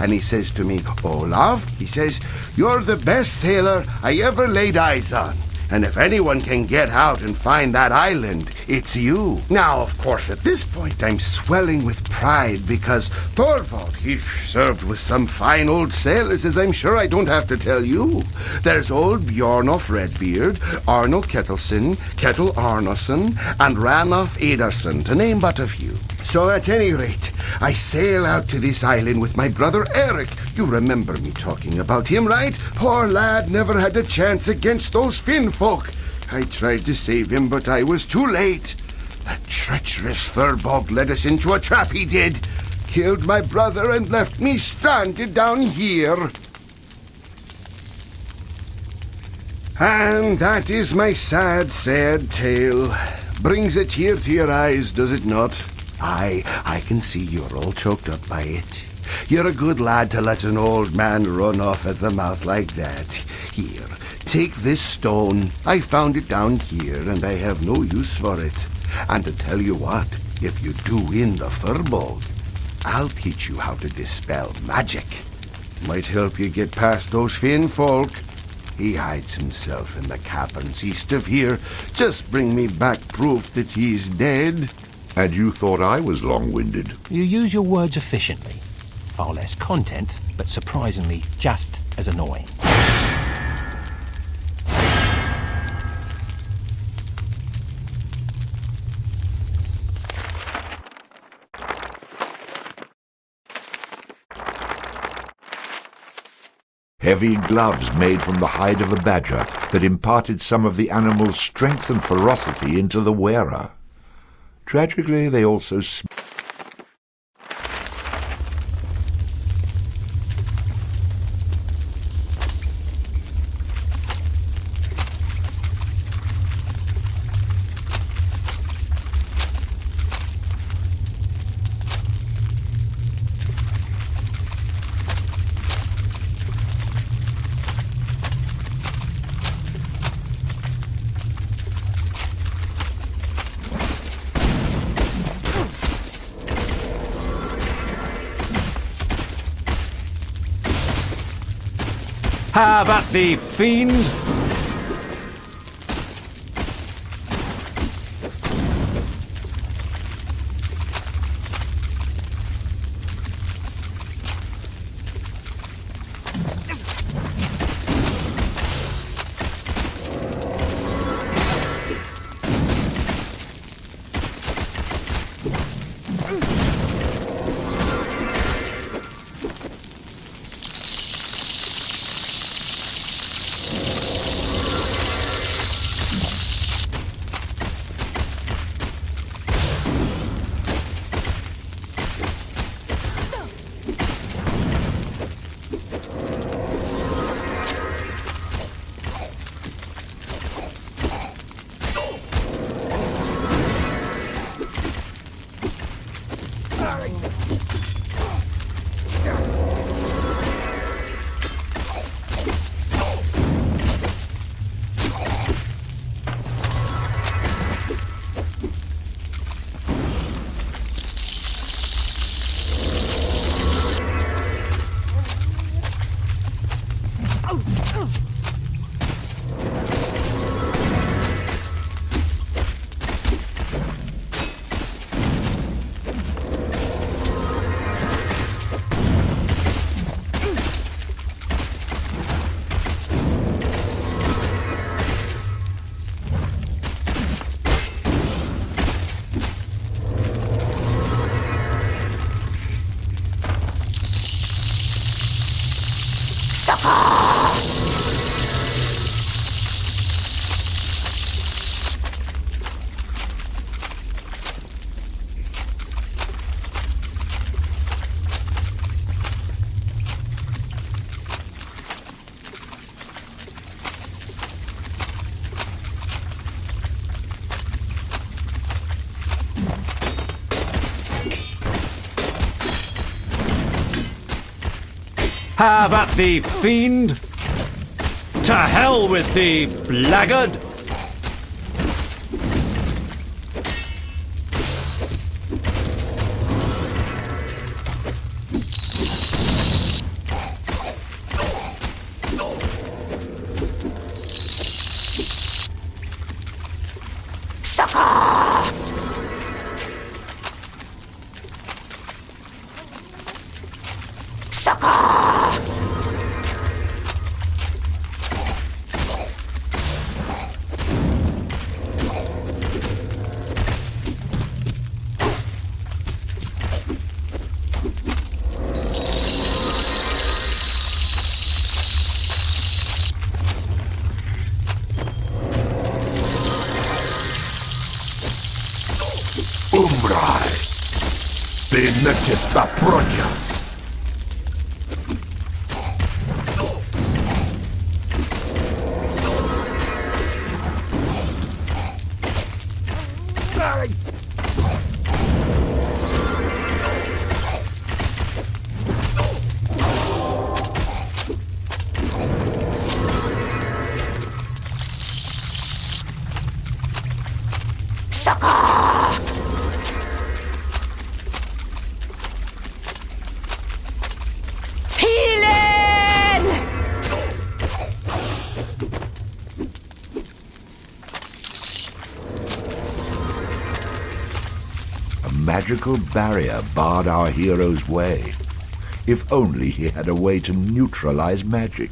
R: And he says to me, Olaf, he says, you're the best sailor I ever laid eyes on. And if anyone can get out and find that island, it's you. Now, of course, at this point, I'm swelling with pride because Thorvald, he's served with some fine old sailors, as I'm sure I don't have to tell you. There's old Bjornof Redbeard, Arno Kettleson, Kettle Arnoson, and Ranulf Ederson, to name but a few. So at any rate, I sail out to this island with my brother Eric. You remember me talking about him, right? Poor lad never had a chance against those Finfolk. I tried to save him, but I was too late. That treacherous Firbolg led us into a trap, he did. Killed my brother and left me stranded down here. And that is my sad, sad tale. Brings a tear to your eyes, does it not? I can see you're all choked up by it. You're a good lad to let an old man run off at the mouth like that. Here, take this stone. I found it down here, and I have no use for it. And to tell you what, if you do win the Firbolg, I'll teach you how to dispel magic. Might help you get past those Finfolk. He hides himself in the caverns east of here. Just bring me back proof that he's dead.
G: And you thought I was long-winded.
B: You use your words efficiently. Far less content, but surprisingly just as annoying.
G: heavy gloves made from the hide of a badger that imparted some of the animal's strength and ferocity into the wearer. Tragically, they also
B: Have at thee, fiend! Have at thee, fiend! To hell with thee, blackguard!
G: The next approaches. Magical barrier barred our hero's way. If only he had a way to neutralize magic.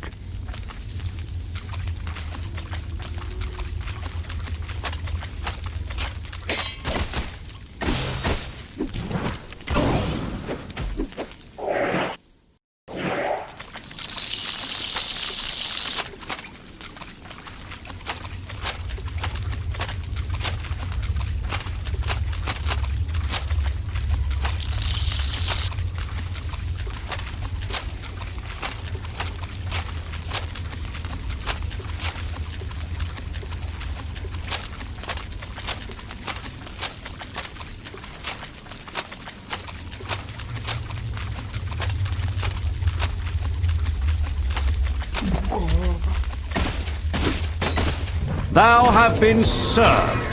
P: Thou have been served.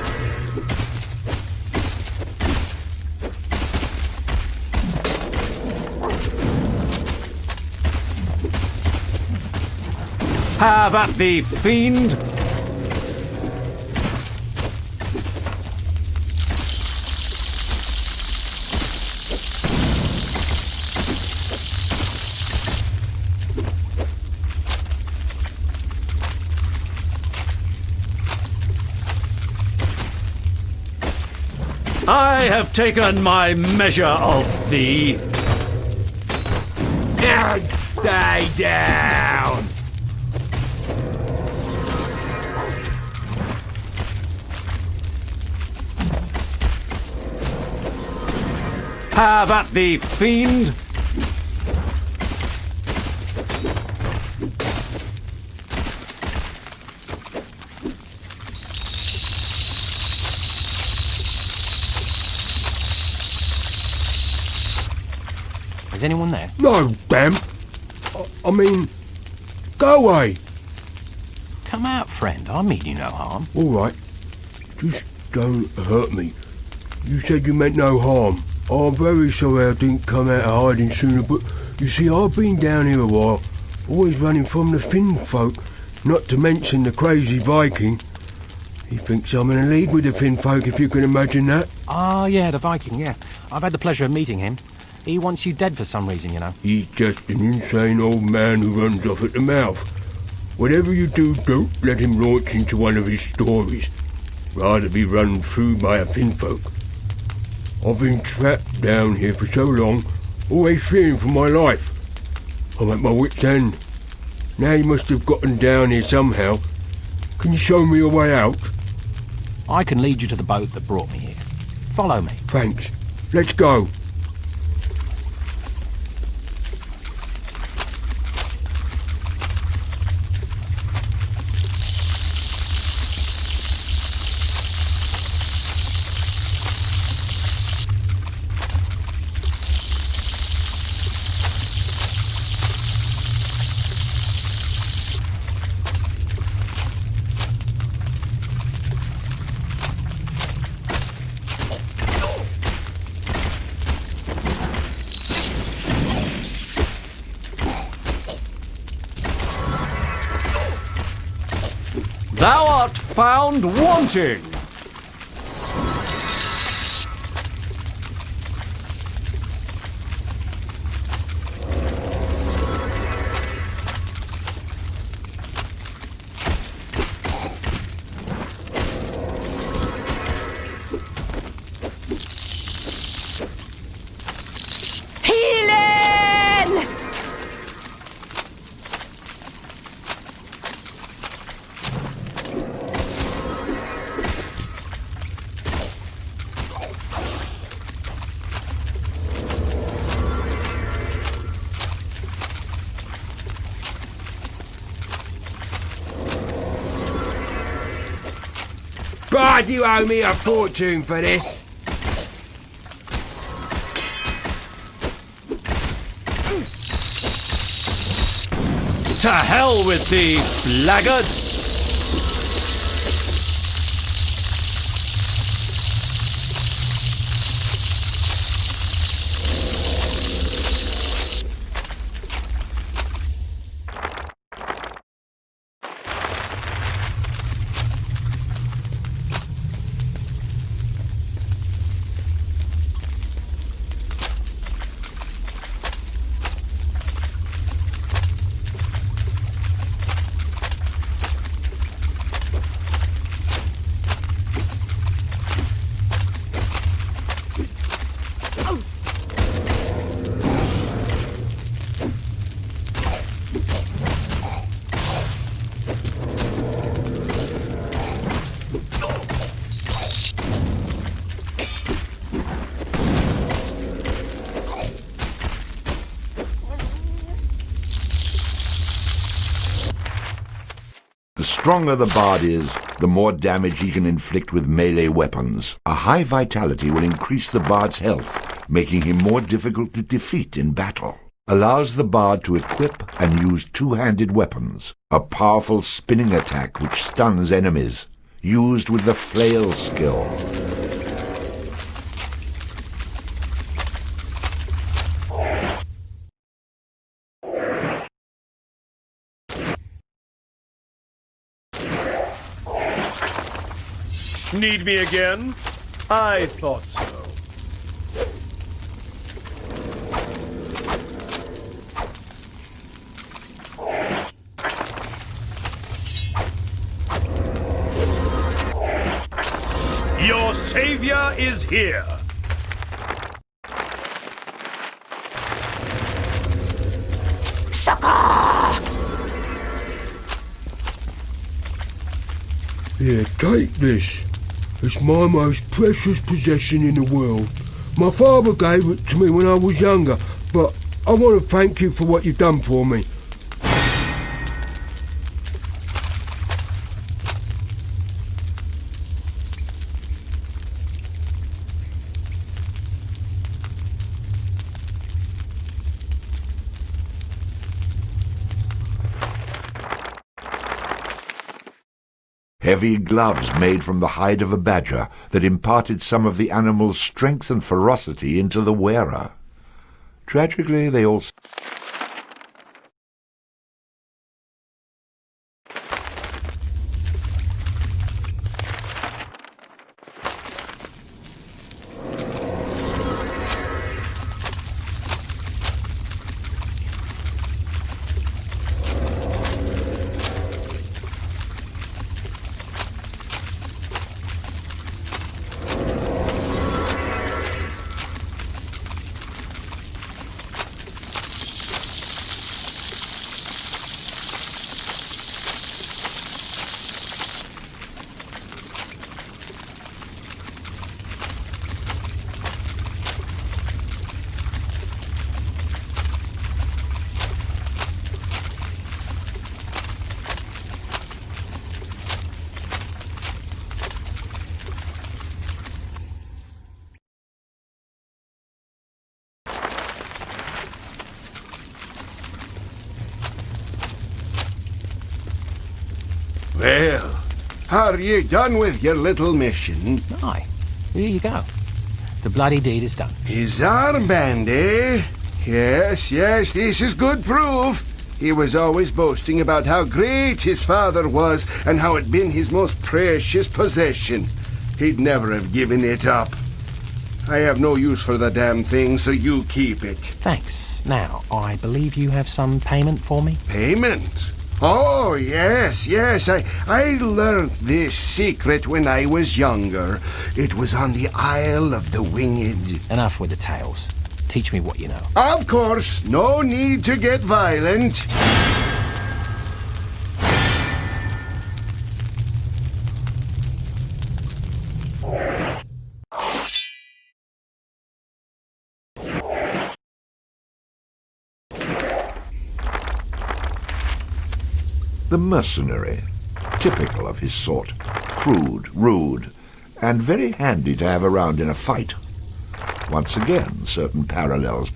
P: Have at thee, fiend! I have taken my measure of thee.
T: Now stay down!
P: Have at thee, fiend!
B: Is anyone there?
T: No, damn. I mean, go away.
B: Come out, friend. I mean you no harm.
T: All right. Just don't hurt me. You said you meant no harm. I'm very sorry I didn't come out of hiding sooner, but you see, I've been down here a while, always running from the Finn folk, not to mention the crazy Viking. He thinks I'm in a league with the Finn folk, if you can imagine that.
B: Ah, yeah, the Viking, yeah. I've had the pleasure of meeting him. He wants you dead for some reason, you know.
T: He's just an insane old man who runs off at the mouth. Whatever you do, don't let him launch into one of his stories. Rather be run through by a Finn folk. I've been trapped down here for so long, always fearing for my life. I'm at my wit's end. Now you must have gotten down here somehow. Can you show me a way out?
B: I can lead you to the boat that brought me here. Follow me.
T: Thanks. Let's go.
P: Thou art found wanting.
T: God, you owe me a fortune for this.
P: To hell with thee, blackguard!
G: The stronger the bard is, the more damage he can inflict with melee weapons. A high vitality will increase the bard's health, making him more difficult to defeat in battle. Allows the bard to equip and use two-handed weapons, a powerful spinning attack which stuns enemies. used with the flail skill.
S: Need me again? I thought so. Your savior is here.
T: Here, take this. It's my most precious possession in the world. My father gave it to me when I was younger, but I want to thank you for what you've done for me.
G: Heavy gloves made from the hide of a badger that imparted some of the animal's strength and ferocity into the wearer. Tragically, they also...
R: Well, are you done with your little mission?
B: Aye. Here you go. The bloody deed is done.
R: His armband, eh? Yes, yes, this is good proof. He was always boasting about how great his father was and how it'd been his most precious possession. He'd never have given it up. I have no use for the damn thing, so you keep it.
B: Thanks. Now, I believe you have some payment for me?
R: Payment? Oh, yes, yes. I learned this secret when I was younger. It was on the Isle of the Winged.
B: Enough with the tales. Teach me what you know.
R: Of course. No need to get violent.
G: The mercenary, typical of his sort, crude, rude, and very handy to have around in a fight. Once again, certain parallels.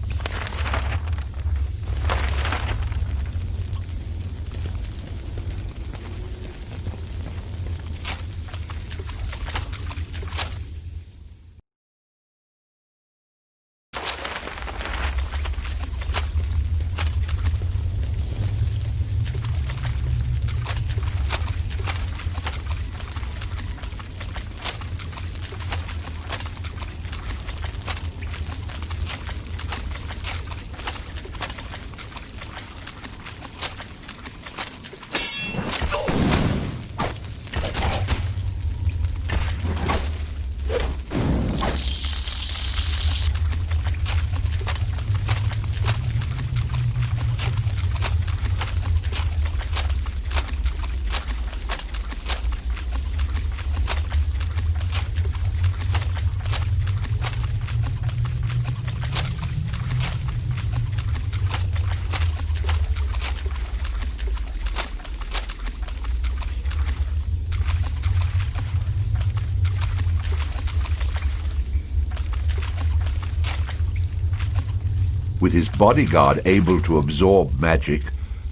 G: With his bodyguard able to absorb magic,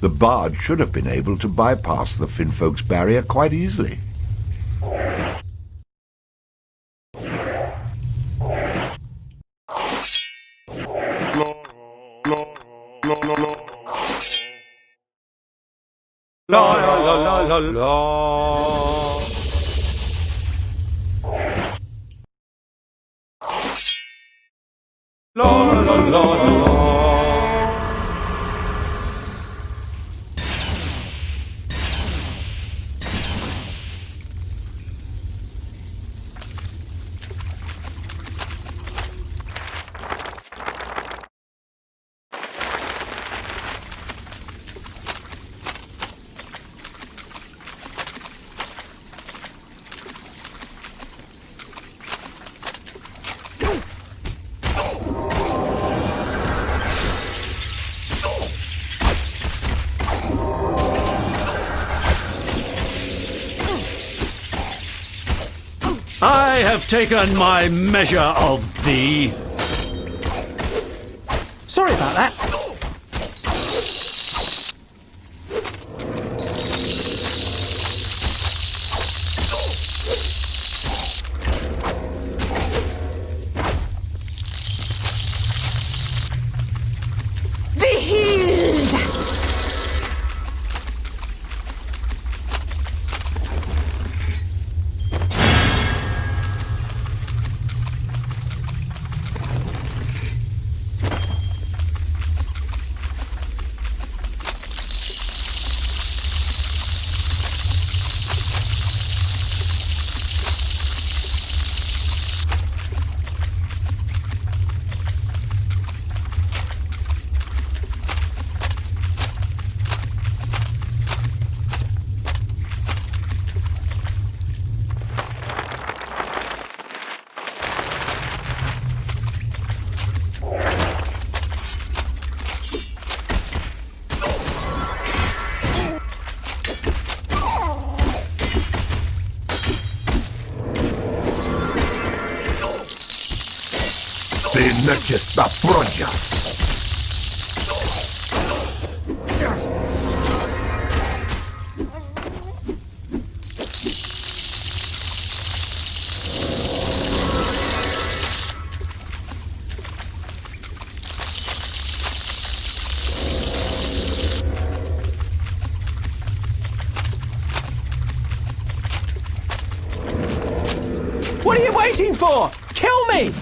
G: the bard should have been able to bypass the Finfolk's barrier quite easily.
P: La la la la la la. La la la la la. I have taken my measure of thee.
B: Sorry about that.
H: Be healed!
G: Ты начисто прочь.
B: What are you waiting for? Kill me!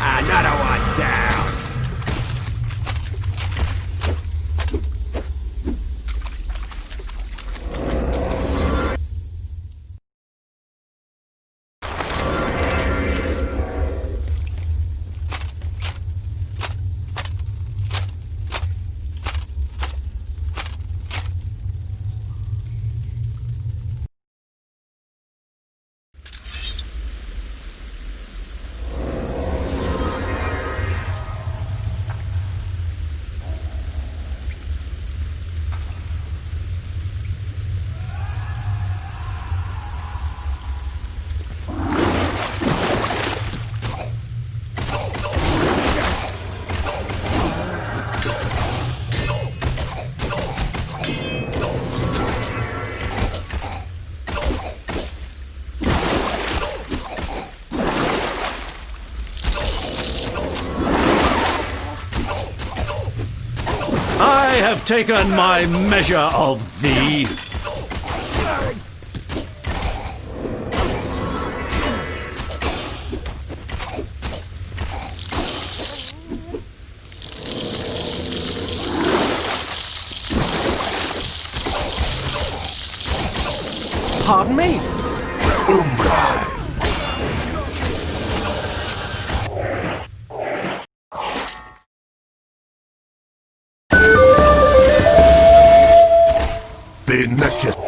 F: Another one down.
P: I have taken my measure of thee.
B: Pardon me?
G: Ты начисто.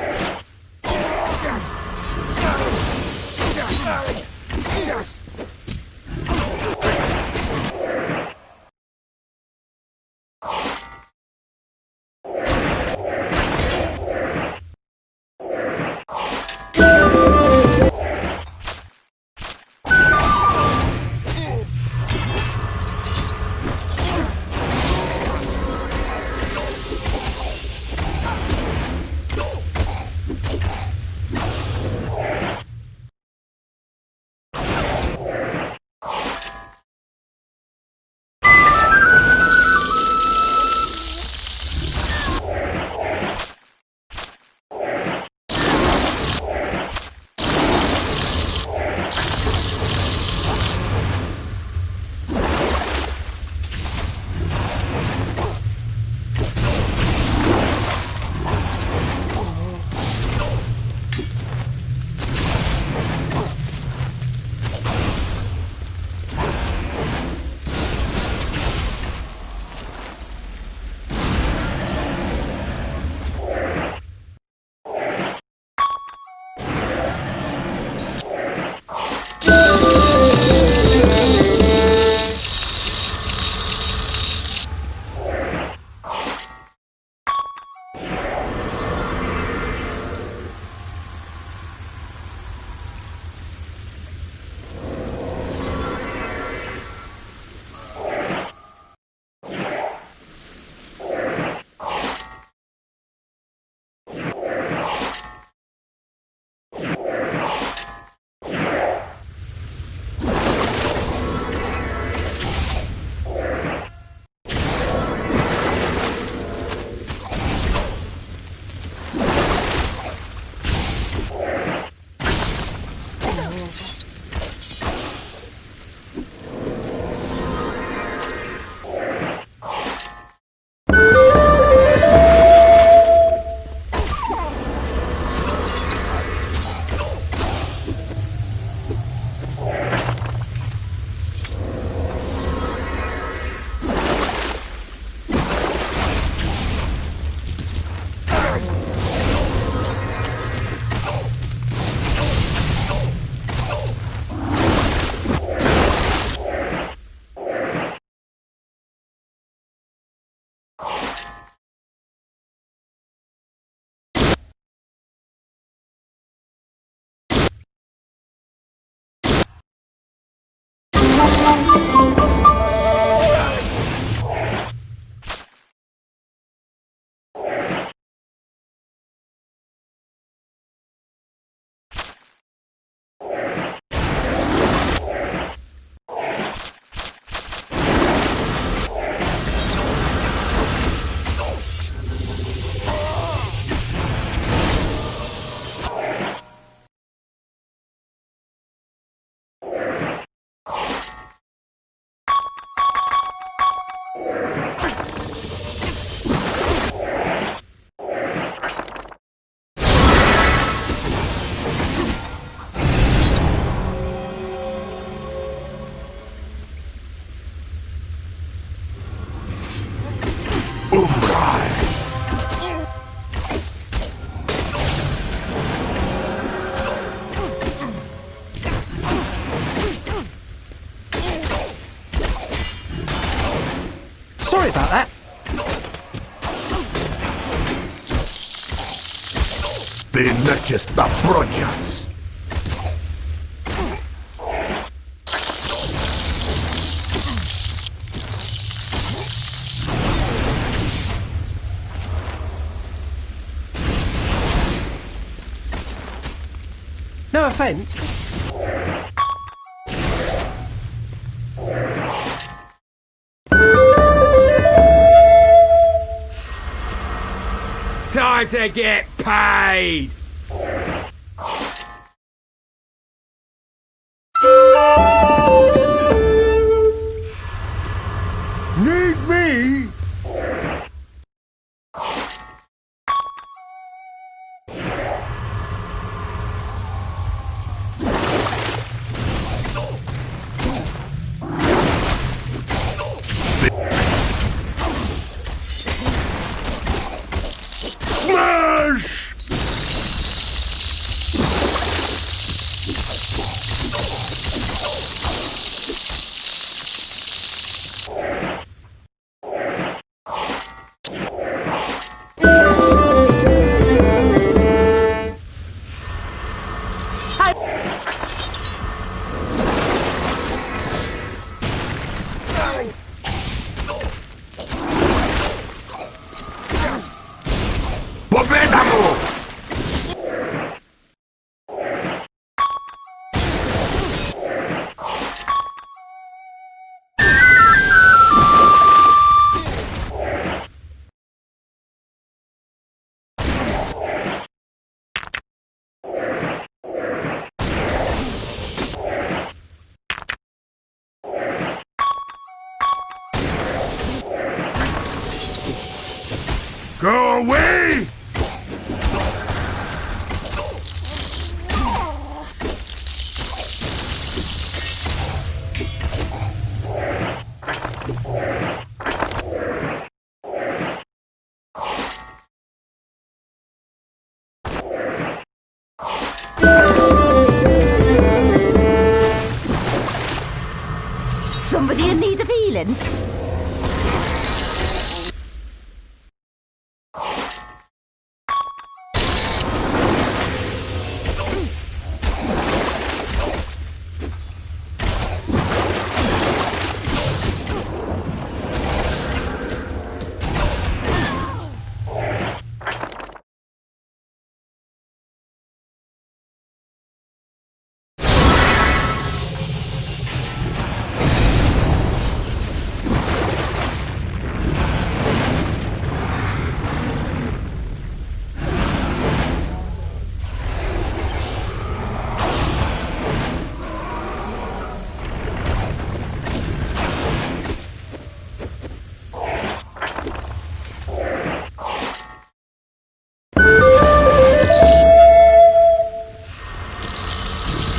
B: about that.
G: They're not just the projects.
B: No offence.
T: Time to get paid!
G: Need me? Smash! Go away!
H: Somebody in need of healing?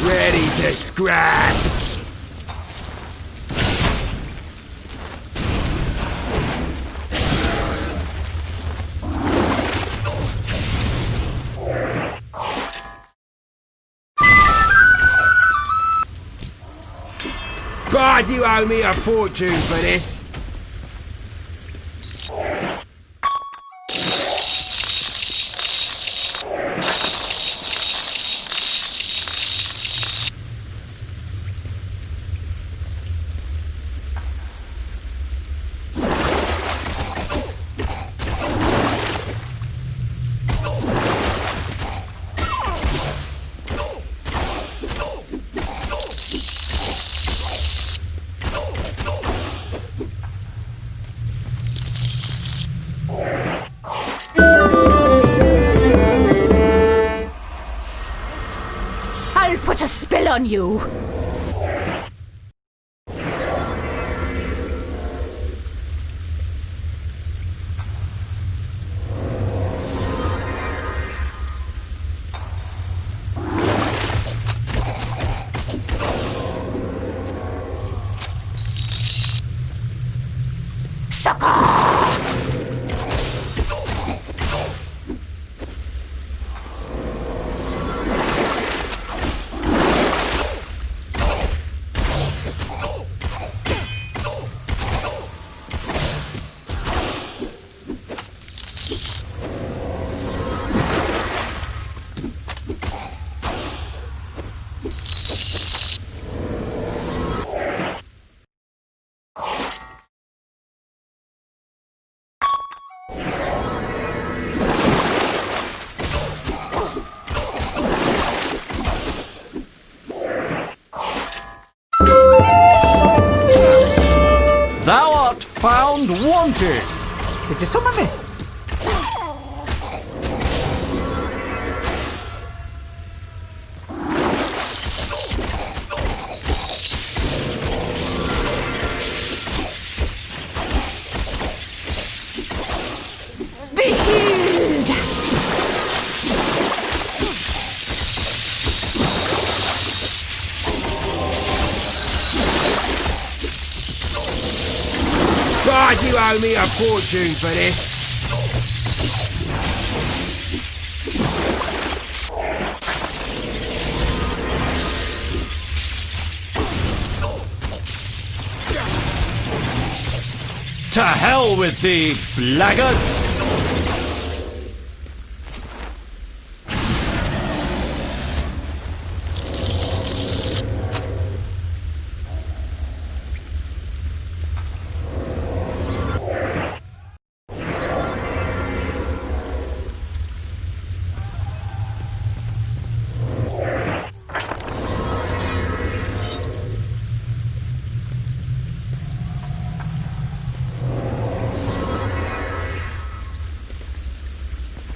T: Ready to scrap! God, you owe me a fortune for this.
H: I'll put a spell on you.
U: Found wanted. Did someone me?
Q: God, you owe me a fortune for this.
A: To hell with thee, blackguard!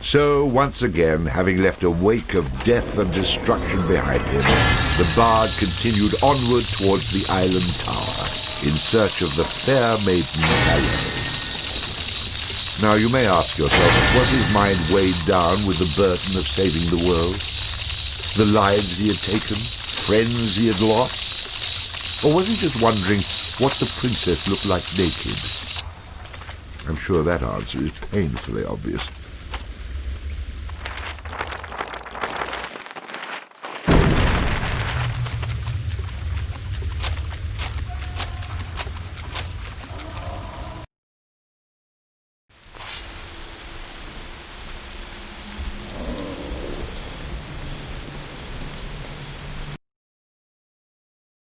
G: So, once again, having left a wake of death and destruction behind him, the bard continued onward towards the island tower, in search of the fair maiden Calais. Now, you may ask yourself, was his mind weighed down with the burden of saving the world? The lives he had taken? Friends he had lost? Or was he just wondering what the princess looked like naked? I'm sure that answer is painfully obvious.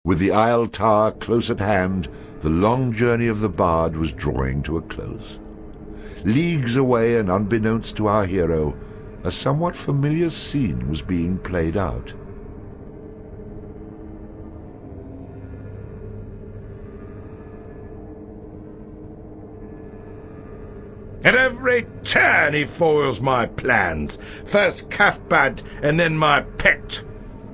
G: With the Isle Tower close at hand, the long journey of the bard was drawing to a close. Leagues away and unbeknownst to our hero, a somewhat familiar scene was being played out.
D: At every turn he foils my plans. First Cathbad and then my pet.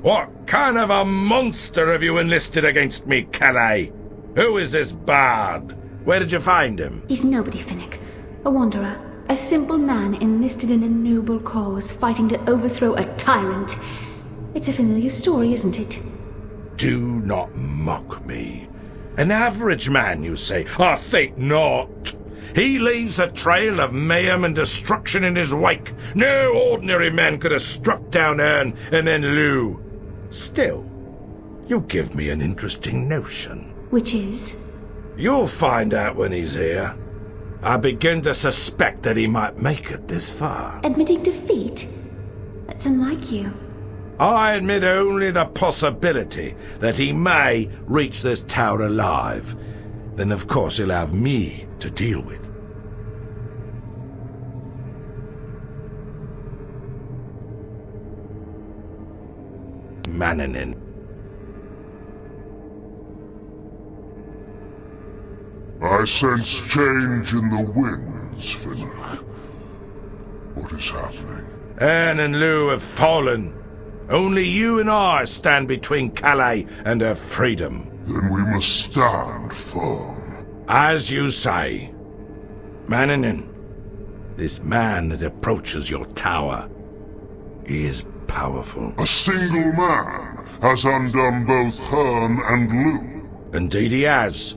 D: What kind of a monster have you enlisted against me, Calais? Who is this bard? Where did you find him?
V: He's nobody, Finnick. A wanderer. A simple man enlisted in a noble cause, fighting to overthrow a tyrant. It's a familiar story, isn't it?
D: Do not mock me. An average man, you say? I think not. He leaves a trail of mayhem and destruction in his wake. No ordinary man could have struck down Ern and then Lugh. Still, you give me an interesting notion.
V: Which is?
D: You'll find out when he's here. I begin to suspect that he might make it this far.
V: Admitting defeat? That's unlike you.
D: I admit only the possibility that he may reach this tower alive. Then, of course, he'll have me to deal with. Mannanin.
W: I sense change in the winds, Finnick. What is happening?
D: Ern and Lugh have fallen. Only you and I stand between Calais and her freedom.
W: Then we must stand firm.
D: As you say. Mannanin, this man that approaches your tower, he is powerful.
W: A single man has undone both Herne and Lugh.
D: Indeed he has.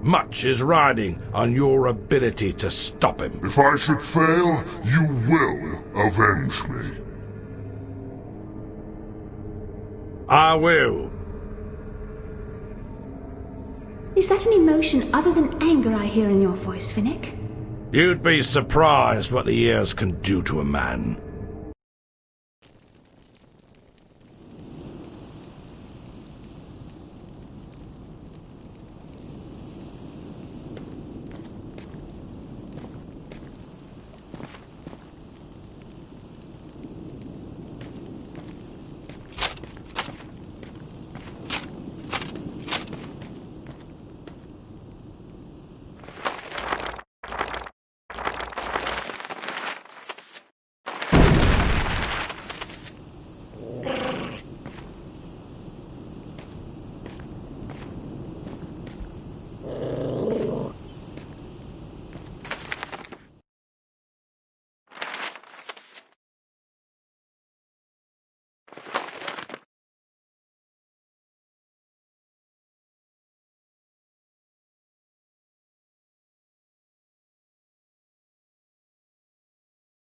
D: Much is riding on your ability to stop him.
W: If I should fail, you will avenge me.
D: I will.
V: Is that an emotion other than anger I hear in your voice, Finnick?
D: You'd be surprised what the years can do to a man.